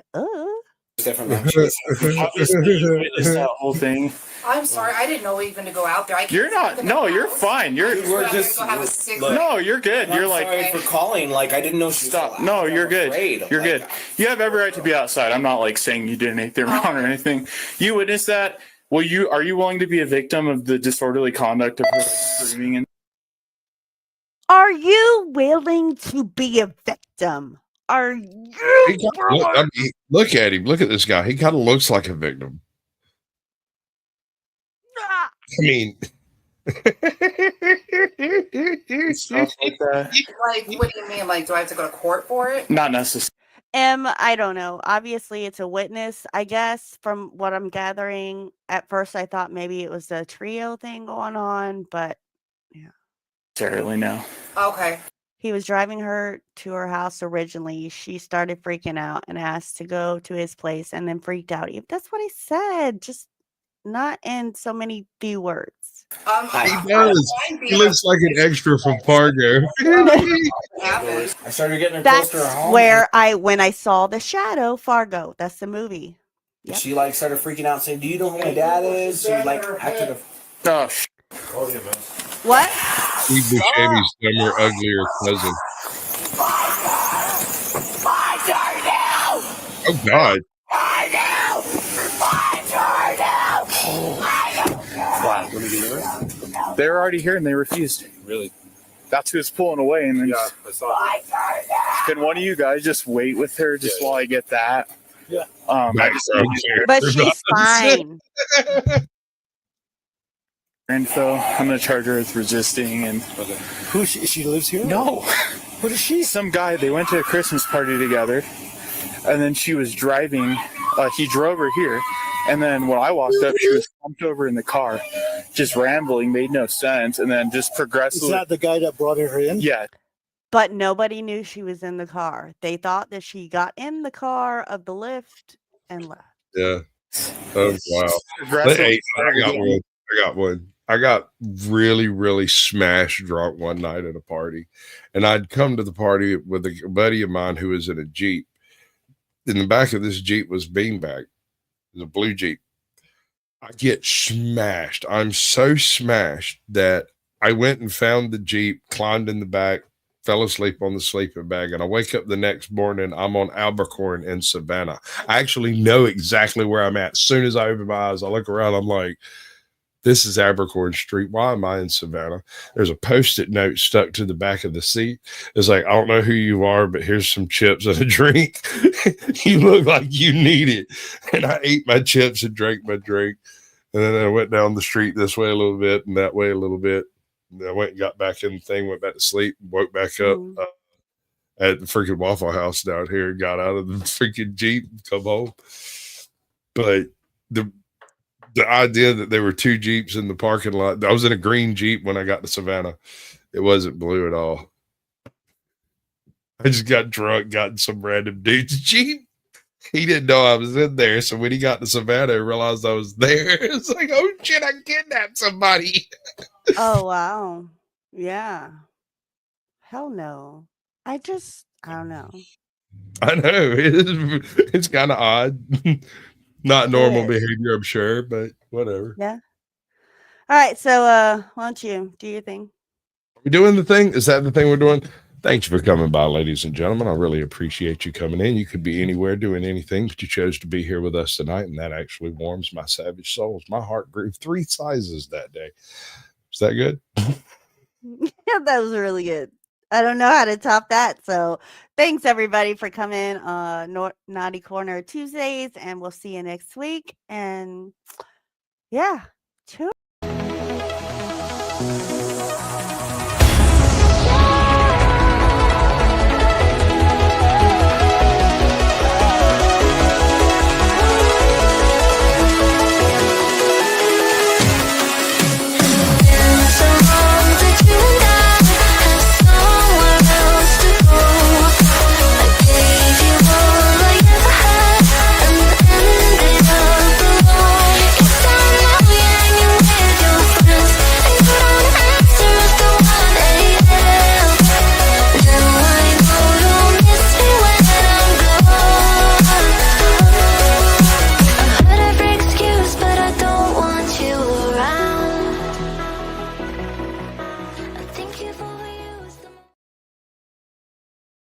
Obviously, you witnessed that whole thing. I'm sorry, I didn't know even to go out there. I You're not. No, you're fine. You're. We're just. go have a cigarette. No, you're good. I'm You're like. sorry for calling. Like I didn't know she Stop. No, you're good. You're good. You have every right to be outside. I'm not like saying you did anything wrong or anything. You witnessed that. Well, are you willing to be a victim of the disorderly conduct of her screaming and? Are you willing to be a victim? Are you? Look at him. Look at this guy. He kind of looks like a victim. I mean, stuff like that. Like, what do you mean? Like, do I have to go to court for it? Not necessarily. I don't know. Obviously, it's a witness, I guess, from what I'm gathering. At first, I thought maybe it was a trio thing going on, but Necessarily, no. Okay. he was driving her to her house originally. She started freaking out and asked to go to his place and then freaked out. That's what he said, just not in so many few words. he does. He looks like an extra from Fargo. I started getting her close That's to her home. where when I saw the shadow, Fargo. That's the movie. Yep. She like started freaking out, saying, "Do you know who my dad is?" She like acted a. What? Steve Buscemi's dumber, uglier cousin. Oh God! Wow. They're already here and they refused. Really? That's who's pulling away. And then Yeah, I saw can one of you guys just wait with her just while I get that? Yeah. I just But she's fine. info. I'm gonna charge her with resisting and. Who she lives here? No. What is she? Some guy. They went to a Christmas party together, and then she was driving. He drove her here, and then when I walked up, she was slumped over in the car, just rambling, made no sense, and then just progressively. Is that the guy that brought her in? Yeah. but nobody knew she was in the car. They thought that she got in the car of the lift and left. Yeah. Oh wow. Aggressive. Hey, I got one. I got really, really smash drunk one night at a party, and I'd come to the party with a buddy of mine who was in a Jeep. In the back of this Jeep was beanbag. It was a blue Jeep. I get smashed. I'm so smashed that I went and found the Jeep, climbed in the back, fell asleep on the sleeping bag, and I wake up the next morning. I'm on Albuquerque in Savannah. I actually know exactly where I'm at. As soon as I open my eyes, I look around. I'm like, this is Albuquerque Street. Why am I in Savannah? There's a Post-it note stuck to the back of the seat. It's like, I don't know who you are, but here's some chips and a drink. You look like you need it. And I ate my chips and drank my drink. And then I went down the street this way a little bit and that way a little bit. And I went and got back in the thing, went back to sleep, woke back up at the freaking Waffle House down here, got out of the freaking Jeep, come home. But the idea that there were two Jeeps in the parking lot, I was in a green Jeep when I got to Savannah. It wasn't blue at all. I just got drunk, got in some random dude's Jeep. He didn't know I was in there. So when he got to Savannah and realized I was there, it's like, oh shit, I kidnapped somebody. Oh, wow. Yeah. Hell no. I don't know. I know. It's kind of odd. Not normal behavior, I'm sure, but whatever. Yeah. All right. So why don't you do your thing? We're doing the thing. Is that the thing we're doing? Thanks for coming by, ladies and gentlemen. I really appreciate you coming in. You could be anywhere doing anything, but you chose to be here with us tonight, and that actually warms my savage souls. My heart grew 3 sizes that day. Is that good? Yeah, that was really good. I don't know how to top that. So thanks everybody for coming Naughty Corner Tuesdays, and we'll see you next week. And yeah,